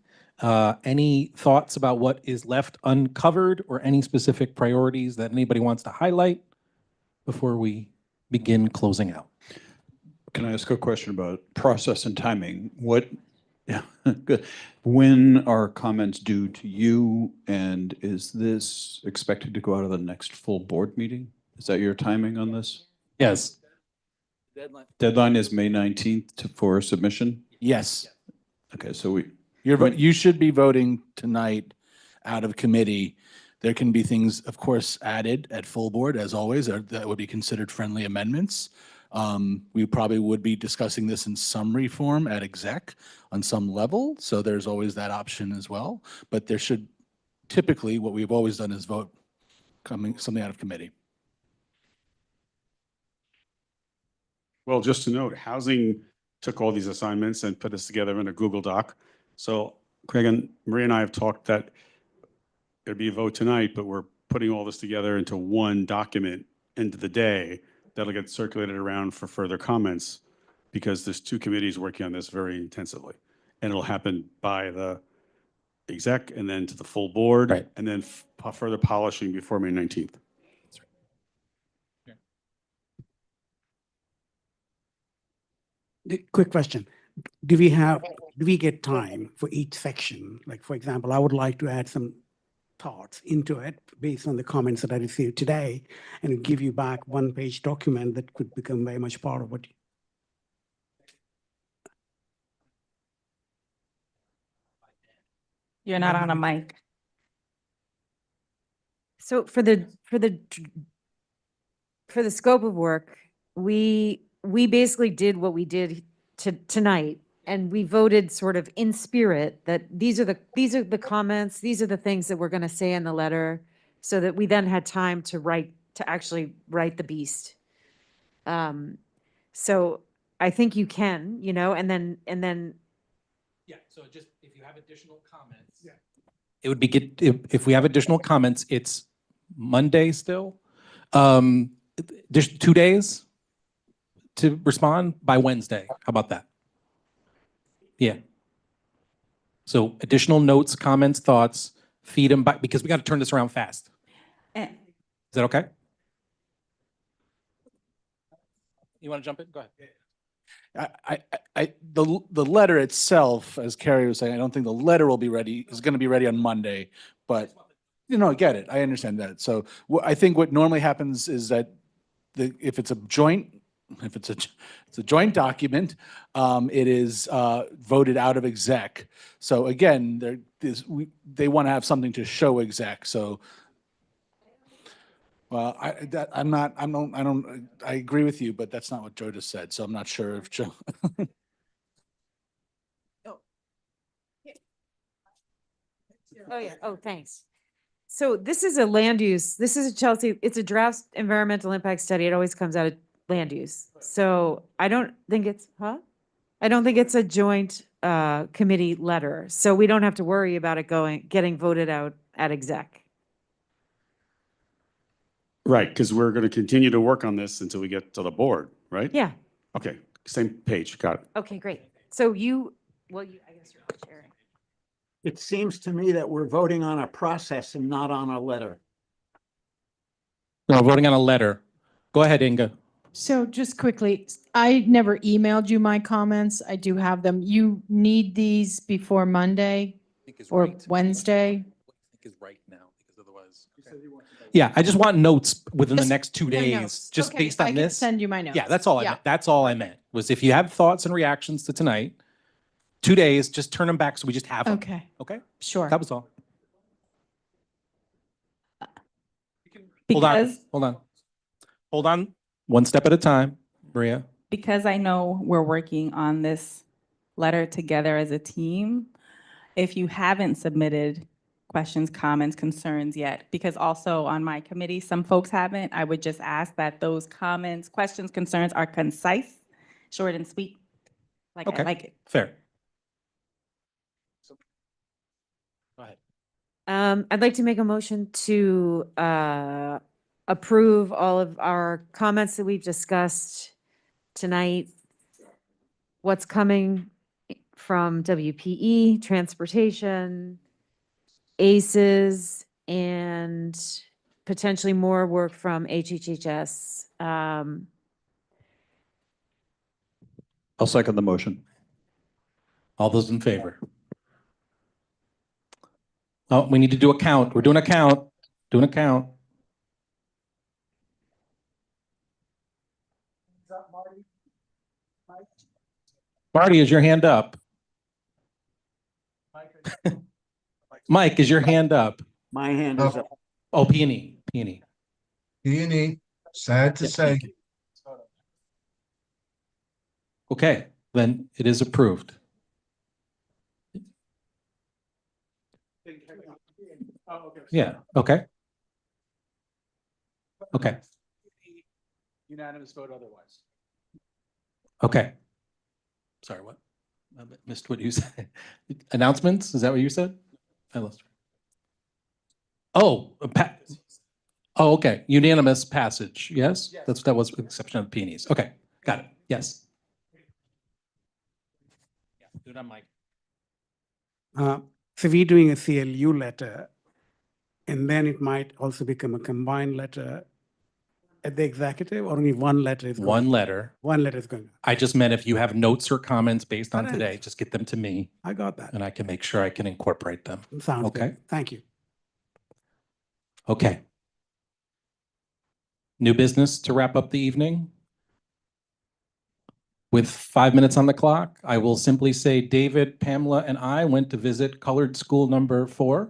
Any thoughts about what is left uncovered or any specific priorities that anybody wants to highlight before we begin closing out? Can I ask a question about process and timing? Yeah, good. When are comments due to you, and is this expected to go out of the next full board meeting? Is that your timing on this? Yes. Deadline is May 19th for submission? Yes. Okay, so you should be voting tonight out of committee. There can be things, of course, added at full board, as always, that would be considered friendly amendments. We probably would be discussing this in summary form at exec on some level, so there's always that option as well. But there should, typically, what we've always done is vote something out of committee. Well, just to note, housing took all these assignments and put this together in a Google Doc. So Craig and Maria and I have talked that there'd be a vote tonight, but we're putting all this together into one document end of the day that'll get circulated around for further comments, because there's two committees working on this very intensively. And it'll happen by the exec and then to the full board, right, and then further polishing before May 19th. Quick question. Do we get time for each section? Like, for example, I would like to add some thoughts into it based on the comments that I received today and give you back one-page document that could become very much part of what. You're not on a mic. So for the scope of work, we basically did what we did tonight, and we voted sort of in spirit that these are the comments, these are the things that we're going to say in the letter, so that we then had time to actually write the beast. So I think you can, and then. Yeah, so just if you have additional comments. Yeah. It would be good if we have additional comments, it's Monday still. There's 2 days to respond by Wednesday. How about that? Yeah. So additional notes, comments, thoughts, feed them back because we got to turn this around fast. Is that okay? You want to jump in? Go ahead. The letter itself, as Carrie was saying, I don't think the letter will be ready, is going to be ready on Monday, but I get it. I understand that. So I think what normally happens is that if it's a joint document, it is voted out of exec. So again, they want to have something to show exec. So, well, I agree with you, but that's not what Joe just said. So I'm not sure if Joe. Oh, yeah. Oh, thanks. So this is a land use. This is a Chelsea. It's a draft environmental impact study. It always comes out of land use. So I don't think it's, I don't think it's a joint committee letter. So we don't have to worry about it getting voted out at exec. Right, because we're going to continue to work on this until we get to the board, right? Yeah. Okay, same page, got it. Okay, great. So I guess you're sharing. It seems to me that we're voting on a process and not on a letter. No, voting on a letter. Go ahead, Inga. So just quickly, I never emailed you my comments. I do have them. You need these before Monday or Wednesday? I think is right now because otherwise. Yeah, I just want notes within the next 2 days, notes. just Okay, based on I can this. send you my notes. Yeah, that's all I Yeah. meant. That's all I meant was if you have thoughts and reactions to tonight, 2 days, just turn them back so we just have them. Okay, Okay? sure. That was all. Hold on. One step at a time, Maria. Because I know we're working on this letter together as a team, if you haven't submitted questions, comments, concerns yet, because also on my committee, some folks haven't, I would just ask that those comments, questions, concerns are concise, short and sweet. Like I like it. Fair. Go ahead. I'd like to make a motion to approve all of our comments that we've discussed tonight. What's coming from WPE, transportation, ACES, and potentially more work from HHHS. I'll second the motion. All those in favor? Oh, we need to do a count. We're doing a count. Doing a count. Marty, is your hand up? Mike, is your hand up? My hand is up. Oh, Peony. Peony, sad to say. Okay, then it is approved. Yeah, okay. Okay, Unanimous vote otherwise. okay. Sorry, what? I missed what you said. Announcements? Is that what you said? I lost. Oh, oh, okay. Unanimous passage. Yes? That was with exception of the peonies. Okay, got it. Yes. Yeah, do it on mic. So we're doing a CLU letter, and then it might also become a combined letter at the executive, or only one letter is going? One letter. One letter is going. I just meant if you have notes or comments based on Alright. today, just get them to me I got that. and I can make sure I can incorporate them. Sounds Okay. good. Thank you. Okay. New business to wrap up the evening. With 5 minutes on the clock, I will simply say David, Pamela, and I went to visit colored school number 4.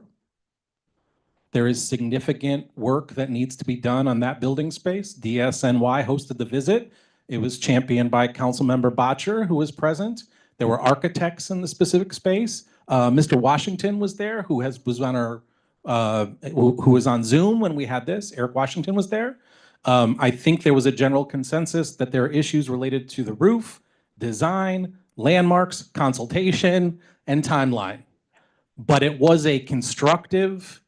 There is significant work that needs to be done on that building space. DSNY hosted the visit. It was championed by Councilmember Botcher, who was present. There were architects in the specific space. Mr. Washington was there, who was on Zoom when we had this. Eric Washington was there. I think there was a general consensus that there are issues related to the roof, design, landmarks, consultation, and timeline. But it was a constructive,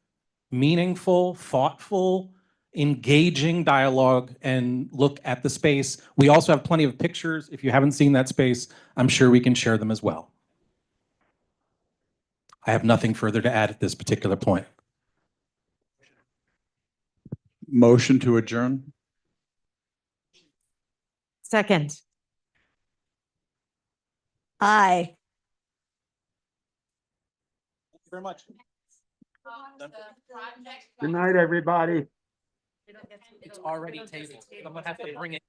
meaningful, thoughtful, engaging dialogue and look at the space. We also have plenty of pictures. If you haven't seen that space, I'm sure we can share them as well. I have nothing further to add at this particular point. Motion to adjourn? Second. Aye. Thank you very much. Good night, everybody. It's already tabled. I'm gonna have to bring it.